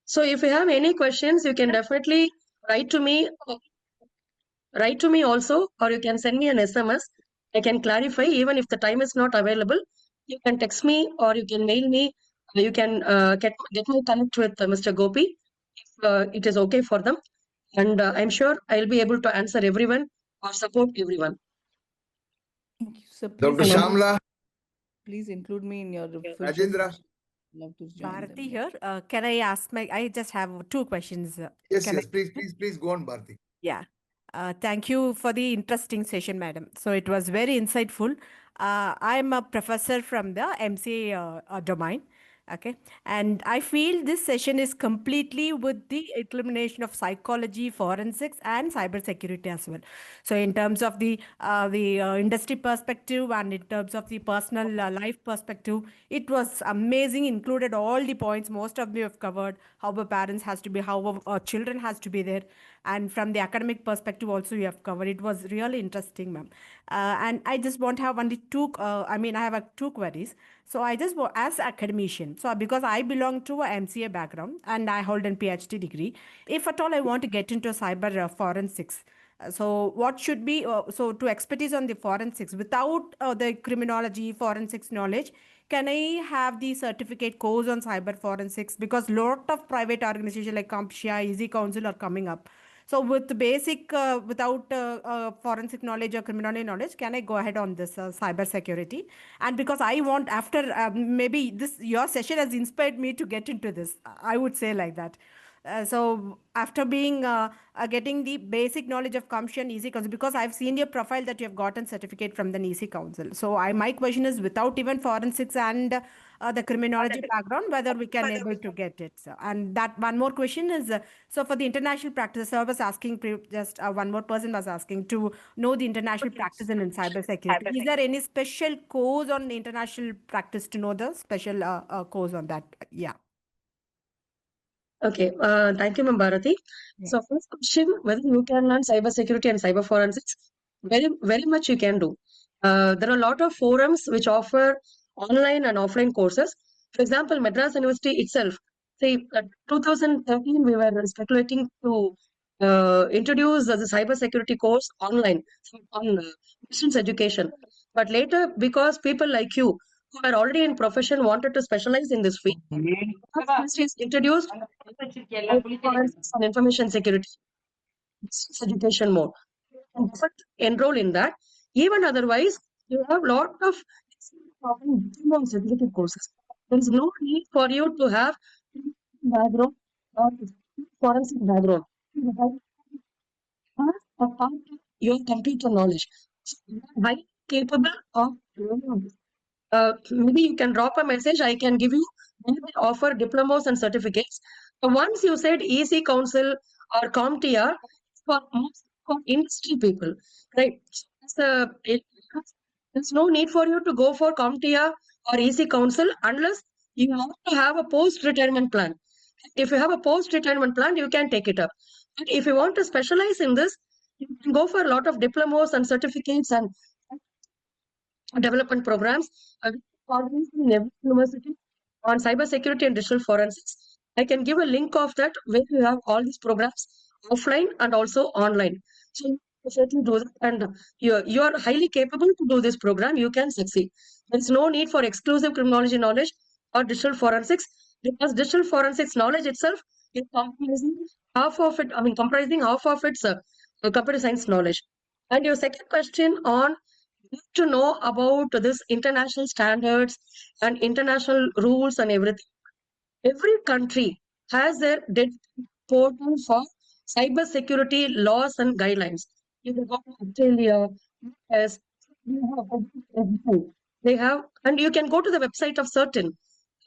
So if you have any questions, you can definitely write to me also, or you can send me an SMS. I can clarify even if the time is not available. You can text me or you can mail me. You can get me connect with Mr. Gopi if it is okay for them. And I'm sure I'll be able to answer everyone or support everyone. Thank you, sir. Dr. Please, Shamla, please include me in your future. Rajendra. Love to join them. Bharati here. Can I ask I just have two questions. Yes, Can I- please go on, Bharti. Yeah. Thank you for the interesting session, madam. So it was very insightful. I'm a professor from the MCA domain. Okay. And I feel this session is completely with the elimination of psychology, forensics, and cybersecurity as well. So in terms of the industry perspective and in terms of the personal life perspective, it was amazing. Included all the points. Most of you have covered how our parents has to be, how our children has to be there, and from the academic perspective also you have covered. It was really interesting, ma'am. And I just want to have only two. I have two queries. So I just as academician. So because I belong to a MCA background and I hold a PhD degree, if at all I want to get into cyber forensics. So what should be so to expertise on the forensics without the criminology forensics knowledge, can I have the certificate course on cyber forensics? Because lot of private organizations like CompTIA, Easy Council are coming up. So with the basic, without forensic knowledge or criminology knowledge, can I go ahead on this cyber security? And because I want, after maybe this, your session has inspired me to get into this. I would say like that. So after being getting the basic knowledge of CompTIA and Easy Council, because I've seen your profile that you have gotten certificate from the Easy Council. So my question is, without even forensics and the criminology background, whether we can able to get it. So, and that one more question is, so for the international practice, I was asking just one more person was asking to know the international practice in cyber security. Is there any special course on international practice to know the special course on that? Yeah. Okay, thank you, Ma'am Bharati. So first question, whether you can learn cybersecurity and cyber forensics, very much you can do. There are a lot of forums which offer online and offline courses. For example, Madras University itself, say 2013, we were speculating to introduce the cybersecurity course online on distance education. But later, because people like you who are already in profession wanted to specialize in this field, Ministry is introduced forensics and information security education mode. And enroll in that. Even otherwise, you have lot of diploma and certificate courses. There is no need for you to have background or forensic background. You have a part of your computer knowledge. So you are highly capable of learning. Maybe you can drop a message. I can give you. They offer diplomas and certificates. So once you said EC Council or CompTIA, for most for industry people, right? There's no need for you to go for CompTIA or EC Council unless you want to have a post-retirement plan. If you have a post-retirement plan, you can take it up. But if you want to specialize in this, you can go for a lot of diplomas and certificates and development programs organized in every university on cybersecurity and digital forensics. I can give a link of that where you have all these programs offline and also online. So you certainly do that, and you are highly capable to do this program. You can succeed. There is no need for exclusive criminology knowledge. or digital forensics, because digital forensics knowledge itself is comprising comprising half of its computer science knowledge. And your second question on to know about this international standards and international rules and everything. Every country has their dedicated portal for cyber security laws and guidelines. You can go to Australia, US, they have, and you can go to the website of certain.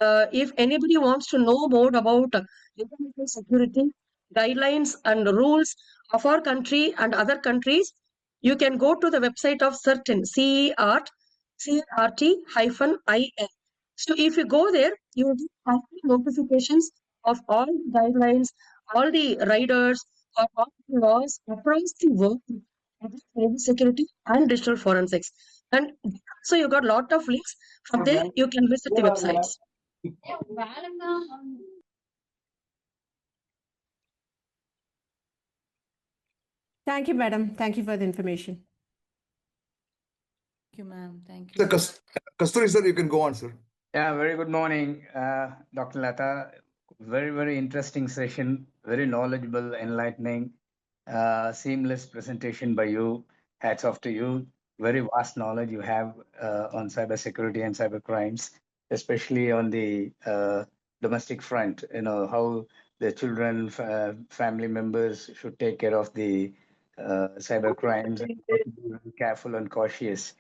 If anybody wants to know more about information security guidelines and rules of our country and other countries, you can go to the website of certain CERT-IN. So if you go there, you will get notifications of all the guidelines, all the riders, or all the laws across the world about cyber security and digital forensics. And so you got a lot of links. From there, you can visit the websites. Thank you, madam. Thank you for the information. Thank you, ma'am. Thank Sir, you. Kasturi, sir, you can go on, sir. Yeah, very good morning, Dr. Latha. Very, very interesting session, very knowledgeable, enlightening, seamless presentation by you. Hats off to you. Very vast knowledge you have on cybersecurity and cyber crimes, especially on the domestic front. You know, how the children, family members should take care of the cyber crimes and how to be very careful and cautious.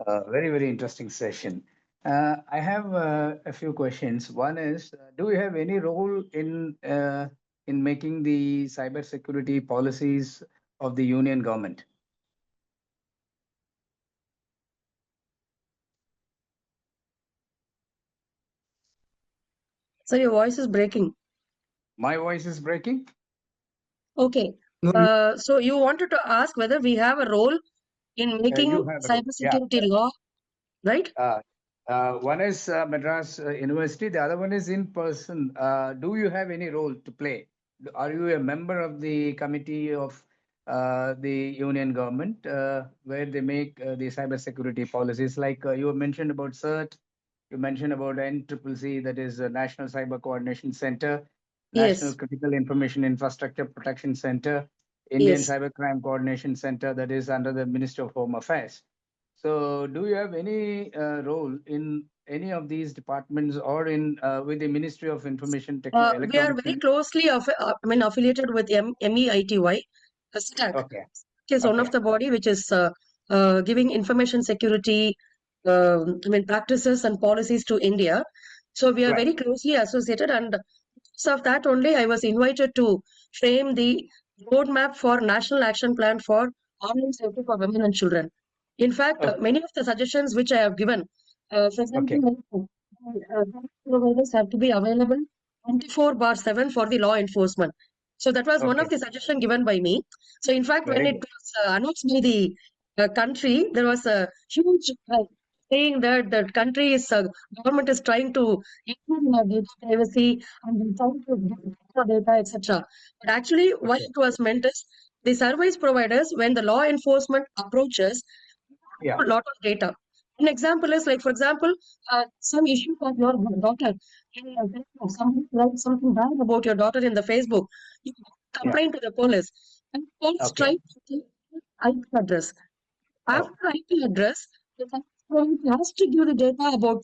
Very, very interesting session. I have a few questions. One is, do you have any role in making the cybersecurity policies of the union government? So your voice is breaking. My voice is breaking. Okay. No, So you wanted to ask whether we have a role in making You have a role. Yeah. cybersecurity law, right? One is Madras University. The other one is in person. Do you have any role to play? Are you a member of the committee of the union government where they make the cybersecurity policies? Like you mentioned about CERT, you mentioned about NCCC, that is National Cyber Coordination Center, National Yes. Critical Information Infrastructure Protection Center, Indian Yes. Cybercrime Coordination Center, that is under the Ministry of Home Affairs. So, do you have any role in any of these departments or in with the Ministry of Information We are Electronics? very closely affiliated with MEITY. STAC Okay. is one Okay. of the body which is giving information security practices and policies to India. So we are Right. very closely associated, and because of that only I was invited to frame the roadmap for National Action Plan for online safety for women and children. In fact, Okay. many of the suggestions which I have given, for Okay. example, providers have to be available 24/7 for the law enforcement. So that was one of Okay. the suggestions given by me. So in fact, when Very it good. was announced by the country, there was a huge saying that the country is government is trying to improve our data privacy and trying to get data, etc. But actually, why Okay. it was meant is the service providers, when the law enforcement approaches, Yeah. a lot of data. An example is like, for example, some issue of your daughter in Facebook. Somebody writes something bad about your daughter in the Facebook. You complain to the police, and police Okay. try to get IP address. After Oh. IP address, the provider has to give the data about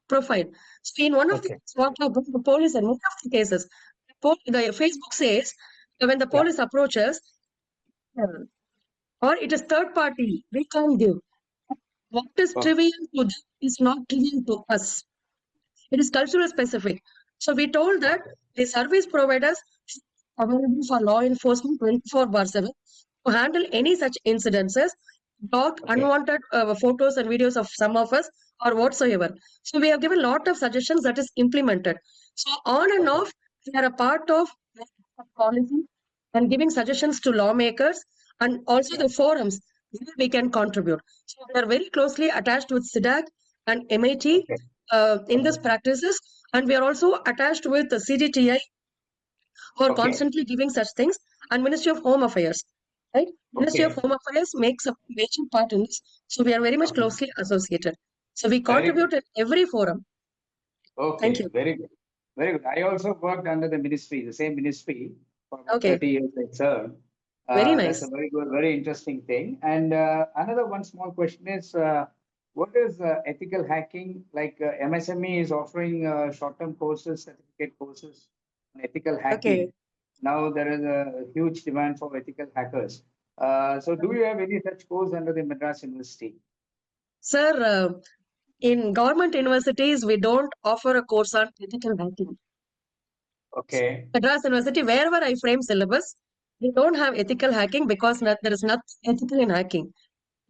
profile. So in one of the Okay. what happened, the police in most of the cases, the Facebook says that when the Yeah. police approaches, or it is third party, we can't give. What is Oh. trivial to them is not trivial to us. It is cultural specific. So we told that the service providers should be available for law enforcement 24/7 to handle any such incidences, block Okay. unwanted photos and videos of some of us or whatsoever. So we have given a lot of suggestions that is implemented. So on and off, we are a part of policy and giving suggestions to lawmakers and also Yeah. the forums where we can contribute. So we are very closely attached with SIDAC and MIT Okay. in this practices, and we are also attached with the CDTI who are Okay. constantly giving such things, and Ministry of Home Affairs. Right? Ministry of Okay. Home Affairs makes a major part in this, so we are very much Okay. closely associated. So we Very good. contribute in every forum. Okay, Thank you. very good. Very good. I also worked under the ministry, the same ministry, for about Okay, 30 years I served. very That's a nice. very good, very interesting thing. And another one small question is, what is ethical hacking? Like MSME is offering short-term courses, certificate courses on ethical hacking. Okay. Now there is a huge demand for ethical hackers. So do you have any such course under the Madras University? Sir, in government universities, we don't offer a course on ethical hacking. Okay, Madras University, wherever I frame syllabus, we don't have ethical hacking because there is nothing ethical in hacking.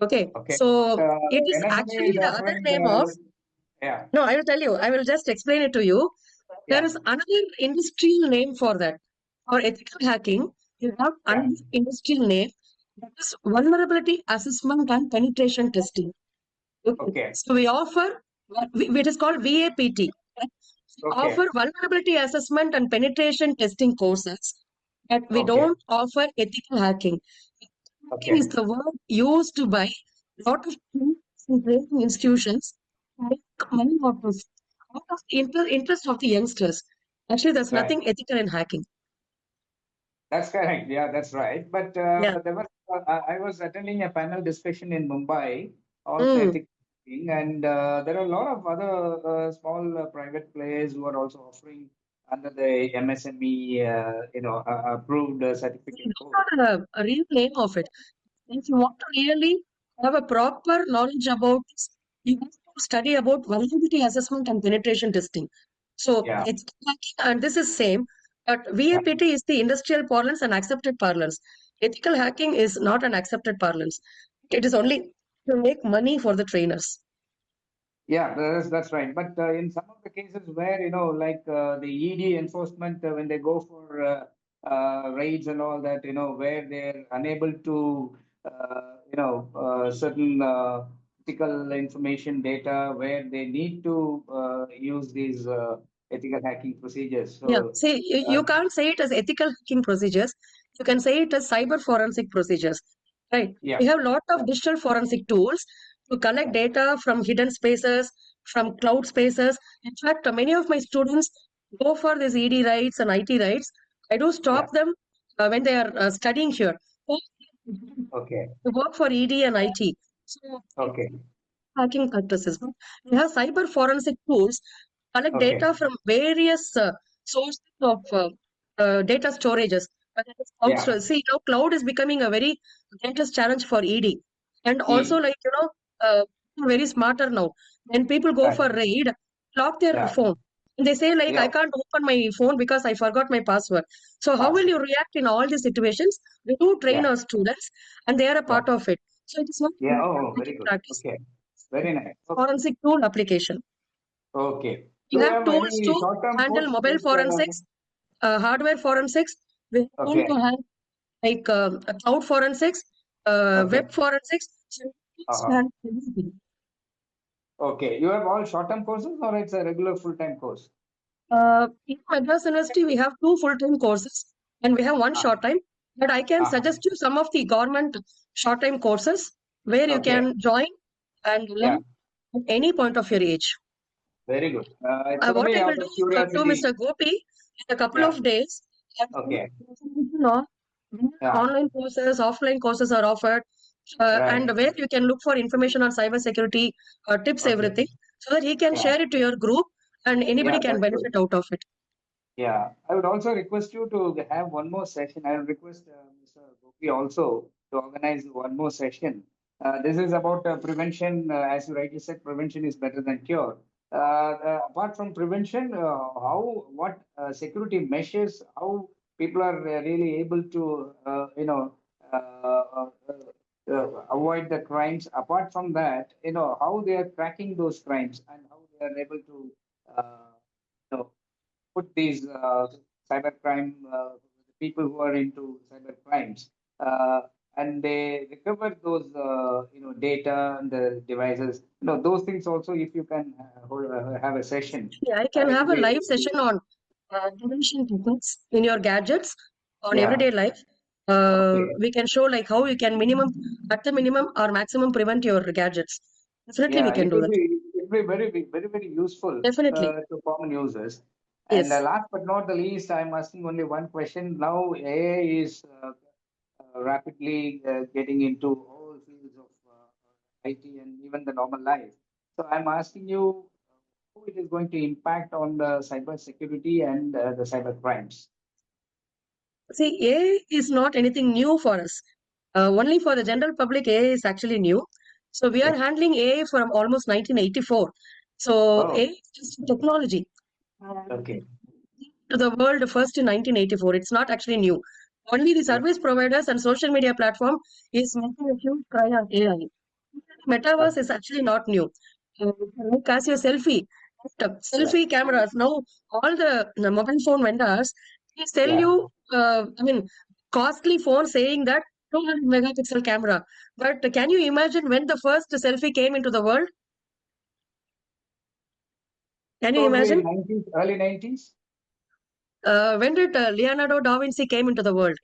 Okay, okay. so it is MSME actually is the other offering, name of, yeah, no, I will tell you, I will just explain it to you. There yeah, is another industrial name for that. For ethical hacking, you have yeah. another industrial name, that is vulnerability assessment and penetration testing. Okay. Okay, So we offer, it is called VAPT. Right? We okay, offer vulnerability assessment and penetration testing courses, but we okay, don't offer ethical hacking. Hacking is okay, the word used by a lot of training institutions to make money out of interest of the youngsters. Actually, there's right. nothing ethical in hacking. That's correct. Yeah, that's right. But Yeah. there was, I was attending a panel discussion in Mumbai on Mm. ethics, and there are a lot of other small private players who are also offering under the MSME, approved certificate It's course. not a real name of it. If you want to really have a proper knowledge about this, you have to study about vulnerability assessment and penetration testing. So Yeah, it's and this is same, but yeah. VAPT is the industrial parlance and accepted parlance. Ethical hacking is not an accepted parlance. It is only to make money for the trainers. Yeah, that's right. But in some of the cases where, like the ED enforcement, when they go for raids and all that, where they're unable to, certain ethical information data, where they need to use these ethical hacking procedures. Yeah, So, see, uh, you can't say it as ethical hacking procedures. You can say it as cyber forensic procedures, right? yeah, We have a lot yeah, of digital forensic tools to collect yeah, data from hidden spaces, from cloud spaces. In fact, many of my students go for these ED rights and IT rights. I do yeah. stop them when they are studying here. Okay, To work for ED and IT. So okay, hacking practices. We have cyber forensic tools collect okay. data from various sources of data storages. Whether it is Yeah, See, now cloud is becoming a very greatest challenge for ED, and also E, very smarter now. When people go right. for raid, lock their Yeah, phone. And they say like, yeah, I can't open my phone because I forgot my password. So how will awesome. you react in all these situations? We do train Yeah, our students, and they are a yeah. part of it. So it is not Yeah, very hacking good. practice. Okay, very nice. Okay, Forensic tool application. okay. We Do you have have tools any to short-term handle course mobile with, forensics, hardware forensics. We have tool okay, to handle like cloud forensics, okay, web forensics. So tools to uh-huh. handle everything. Okay. You have all short-term courses or it's a regular full-time course? In Madras University, we have 2 full-time courses and we have 1 Uh, short-time. But I can uh, suggest you some of the government short-time courses where you okay, can join and yeah, learn at any point of your age. very good. It's What only I will out of do to curiosity. Mr. Gopi in a couple Yeah, of days, I will okay, information on where yeah, online courses, offline courses are offered, right, and where you can look for information on cybersecurity tips, okay, everything, so that he can yeah, share it to your group and yeah, anybody can that's good. benefit out of it. Yeah, I would also request you to have one more session. I will request Mr. Gopi also to organize one more session. This is about prevention. As you rightly said, prevention is better than cure. Apart from prevention, what security measures, how people are really able to, avoid the crimes. Apart from that, how they are tracking those crimes and how they are able to, you know, put these cybercrime people who are into cyber crimes, and they recover those data and the devices. Those things also. If you can have a session, Yeah, I can it have will a be. live session on prevention techniques in your gadgets on Yeah. everyday life. Okay. We can show like how you can at the minimum or maximum prevent your gadgets. Definitely, we Yeah, can it do will that. be be very useful Definitely. to common users. Yes. And last but not the least, I'm asking only one question. Now AI is rapidly getting into all fields of IT and even the normal life. So I'm asking you how it is going to impact on the cyber security and the cyber crimes. See, AI is not anything new for us. Only for the general public, AI is actually new. So we are handling AI from almost 1984. So Oh, AI is just technology. okay. To the world first in 1984. It's not actually new. Only the service providers and social media platform is making a huge cry on AI. Metaverse is actually not new. Like as your selfie cameras. Now all the mobile phone vendors they sell Yeah. you, costly phone saying that 200 megapixel camera. But can you imagine when the first selfie came into the world? Can you Probably imagine? 90s, early 90s. When did Leonardo da Vinci came into the world?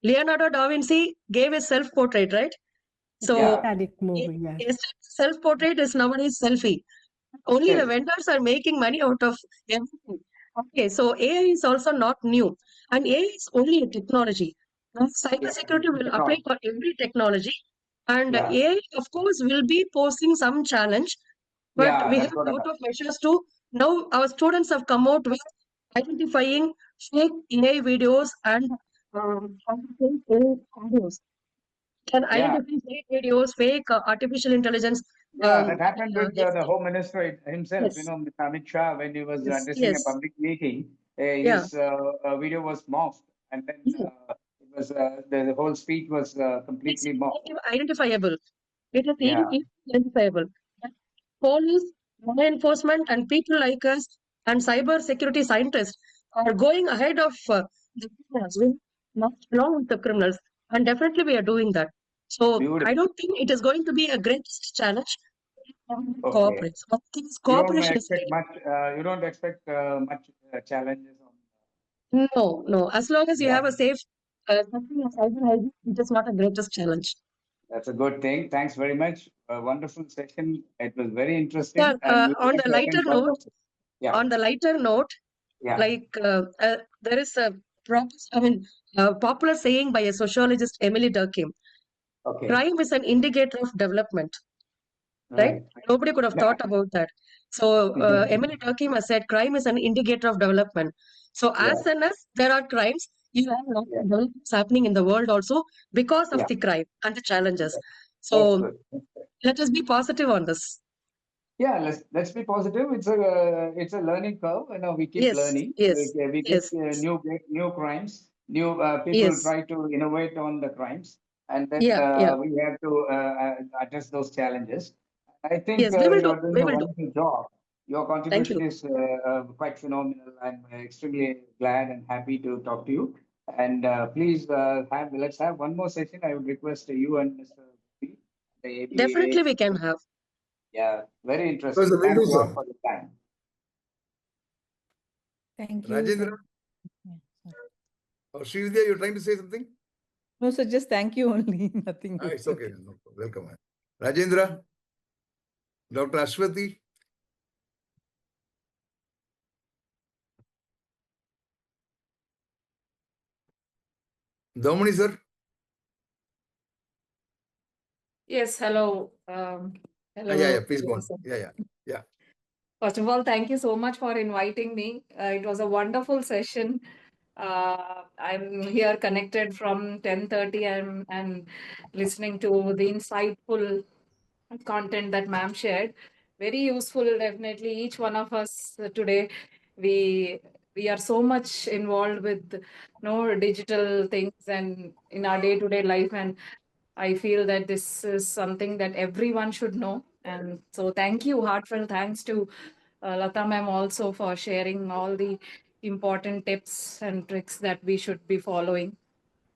Leonardo da Vinci gave a self-portrait, right? So Yeah. Titanic movie, yes. a self-portrait is nowadays selfie. Only the Yes. vendors are making money out of everything. Okay, so AI is also not new, and AI is only a technology. Now, Yeah. cybersecurity will apply Technology. for every technology, and Yeah. AI, of course, will be posing some challenge. But Yeah, we that's have what a I'm. lot of measures to. Now, our students have come out with identifying fake AI videos and fake AI audios. Can Yeah. identify fake videos, fake artificial intelligence. Yeah, that happened with Yes, the Home Minister himself, yes, Mr. Amit Shah, when he was yes, addressing a yes, public meeting. yeah. His video was morphed, and then Yeah. it was the whole speech was It's completely morphed. identifiable. It is Yeah, easily identifiable. Police, law enforcement, and people like us and cyber security scientists are going ahead of the criminals. We not along with the criminals, and definitely we are doing that. So I beautiful. don't think it is going to be a great challenge. Okay, Cooperates. But things you don't cooperation is expect needed. much. You don't expect much challenges on. No, no. As long as you Yeah, have a safe something of cyber hygiene, it is not a greatest challenge. that's a good thing. Thanks very much. A wonderful session. It was very Yeah, interesting, and we would on like the to lighter attend one note, more. Yeah, Yeah, there is a popular saying by a sociologist, Emily Durkheim: okay, crime is an indicator of development, right? right. Nobody could have Yeah, thought about that. So Emily Durkheim has said crime is an indicator of development. So yeah, as soon as there are crimes, you have a lot yeah, of developments happening in the world also because of yeah. the crime and the challenges. That's So good. let us be positive on this. Yeah, let's be positive. It's a learning curve. You know, we keep Yes, learning. yes, We get yes, new crimes. New people yes. try to innovate on the crimes, and then Yeah, yeah. we have to address those challenges. I think Yes, we will you do. are doing We a will do. wonderful job. Your Thank contribution you. is quite phenomenal. I'm extremely glad and happy to talk to you. And please let's have one more session. I would request you and Mr. B, the ABA. Definitely we can have. Yeah, very Yes, interesting. sir, will Thanks do, a lot sir. for the time. Thank you. Rajendra Yeah, sorry. or Srividya, you're trying to say something? No, sir, just thank you only, nothing else. It's okay. No, welcome. Rajendra, Dr. Ashwati. Domini, sir. Yes, hello. Yeah, please go Hello, on. sir. Yeah. First of all, thank you so much for inviting me. It was a wonderful session. I'm here connected from 10:30 and listening to the insightful content that ma'am shared. Very useful, definitely. Each one of us today, we we are so much involved with digital things and in our day-to-day life, and I feel that this is something that everyone should know. And so, thank you, heartfelt thanks to Latha ma'am also for sharing all the important tips and tricks that we should be following.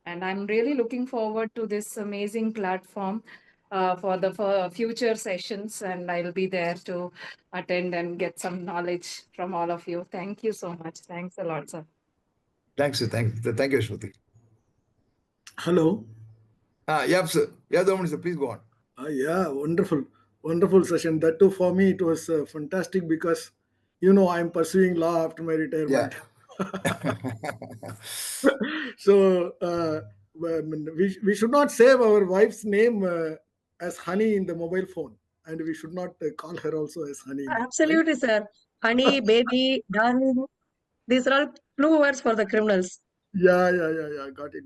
And I'm really looking forward to this amazing platform for future sessions. And I'll be there to attend and get some knowledge from all of you. Thank you so much. Thanks a lot, sir. Thanks, sir. Thank you, Ashwati. Hello. Yeah, sir. Yeah, Domini, sir. Please go on. Yeah, wonderful. Wonderful session. That too, for me, it was fantastic because, I'm pursuing law after my retirement. So, we should not save our wife's name as Honey in the mobile phone. And we should not call her also as Honey name, right? Absolutely, sir. Honey, baby, darling. These are all clue words for the criminals. Yeah. Got it.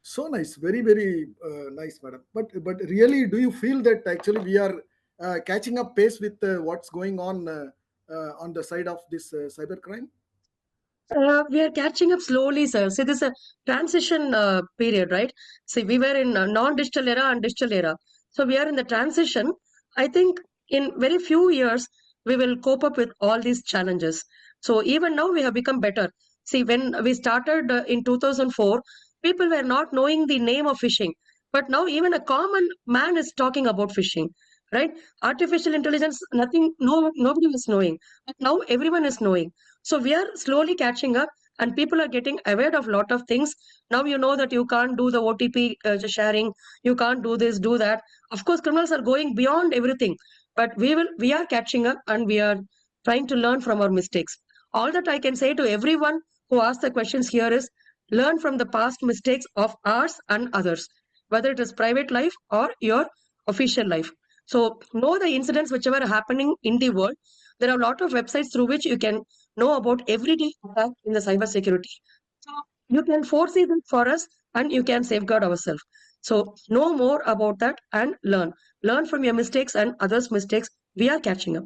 So nice, very, very nice, madam. But really, do you feel that actually we are catching up pace with what's going on the side of this cybercrime? We are catching up slowly, sir. See, this is a transition period, right? See, we were in non-digital era and digital era. So we are in the transition. I think in very few years, we will cope up with all these challenges. So even now, we have become better. See, when we started in 2004, people were not knowing the name of phishing. But now even a common man is talking about phishing, right? Artificial intelligence, nobody was knowing. But now everyone is knowing. So we are slowly catching up, and people are getting aware of a lot of things. Now you know that you can't do the OTP sharing, you can't do this, do that. Of course, criminals are going beyond everything, but we are catching up, and we are trying to learn from our mistakes. All that I can say to everyone who asks the questions here is learn from the past mistakes of ours and others, whether it is private life or your official life. So know the incidents which are happening in the world. There are a lot of websites through which you can know about everyday attack in the cyber security. So you can foresee them for us, and you can safeguard ourselves. So know more about that and learn. Learn from your mistakes and others' mistakes. We are catching up.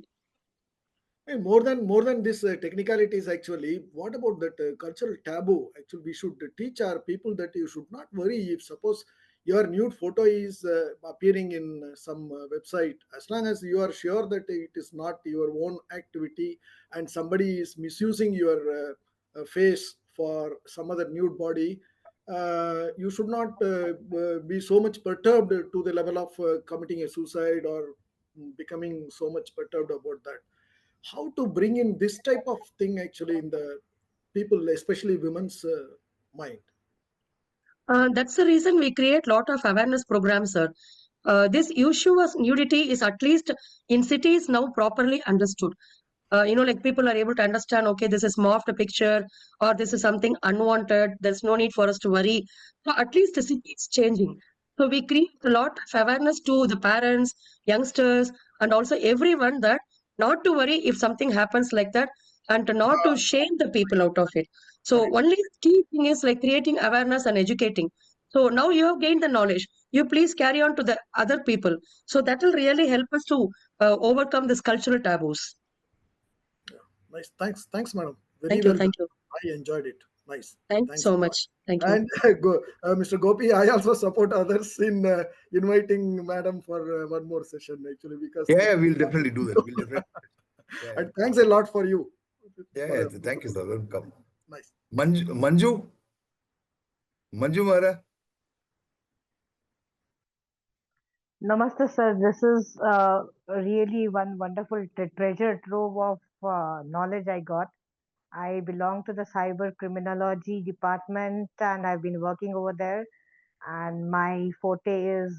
Hey, more than this technicalities, actually, what about that cultural taboo? Actually, we should teach our people that you should not worry if suppose your nude photo is appearing in some website, as long as you are sure that it is not your own activity and somebody is misusing your face for some other nude body. You should not be so much perturbed to the level of committing a suicide or becoming so much perturbed about that. How to bring in this type of thing actually in the people, especially women's mind? That's the reason we create lot of awareness programs, sir. This issue of nudity is at least in cities now properly understood. Like people are able to understand, okay, this is morphed picture, or this is something unwanted. There's no need for us to worry. So at least the city is changing. So we create a lot of awareness to the parents, youngsters, and also everyone that not to worry if something happens like that, and to not to shame the people out of it. So Correct. only key thing is like creating awareness and educating. So now you have gained the knowledge. You please carry on to the other people. So that will really help us to overcome this cultural taboos. Yeah. Nice. Thanks, madam. Very Thank you. well Thank done. you. I enjoyed it. Nice. Thank you Thanks so a lot. much. Thank you. And Mr. Gopi, I also support others in inviting madam for one more session actually because Yeah, we'll definitely do that. We'll definitely. Yeah. and thanks a lot for you. Yeah. Thank you, sir. Welcome. Nice. Manju Mara. Namaste, sir. This is really one wonderful treasure trove of knowledge I got. I belong to the cyber criminology department and I've been working over there. And my forte is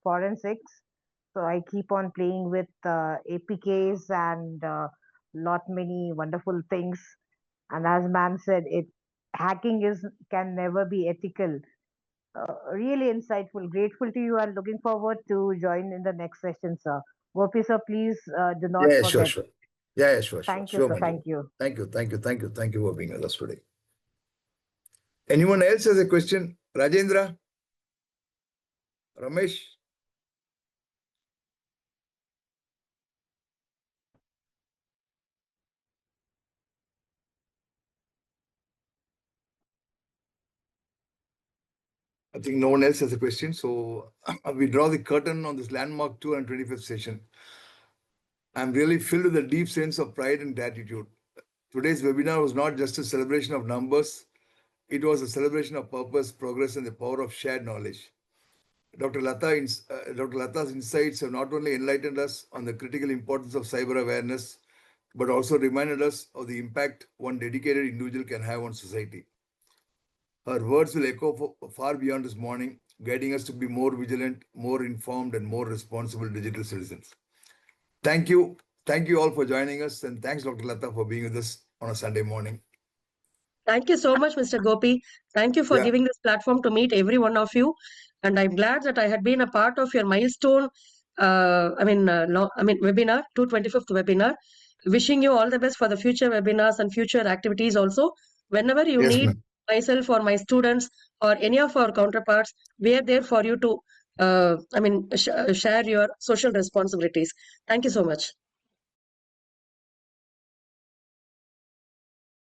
forensics. So I keep on playing with APKs and lot many wonderful things. And as ma'am said, it hacking is can never be ethical. Really insightful. Grateful to you and looking forward to join in the next session, sir. Gopi, sir, please do not Yeah, forget. sure. Yeah, sure. Thank you, Sure, sir. Manju. Thank you. Thank you for being with us today. Anyone else has a question? Rajendra? Ramesh? I think no one else has a question. So we draw the curtain on this landmark 225th session. I'm really filled with a deep sense of pride and gratitude. Today's webinar was not just a celebration of numbers, it was a celebration of purpose, progress, and the power of shared knowledge. Dr. Latha's insights have not only enlightened us on the critical importance of cyber awareness, but also reminded us of the impact one dedicated individual can have on society. Her words will echo far beyond this morning guiding us to be more vigilant, more informed, and more responsible digital citizens. Thank you. Thank you all for joining us, and thanks, Dr. Latha, for being with us on a Sunday morning. Thank you so much, Mr. Gopi. Thank you for Yeah. giving this platform to meet every one of you. And I'm glad that I had been a part of your milestone, webinar, 225th webinar. Wishing you all the best for the future webinars and future activities also. Whenever you Yes, need ma'am. myself or my students or any of our counterparts, we are there for you to, share your social responsibilities. Thank you so much.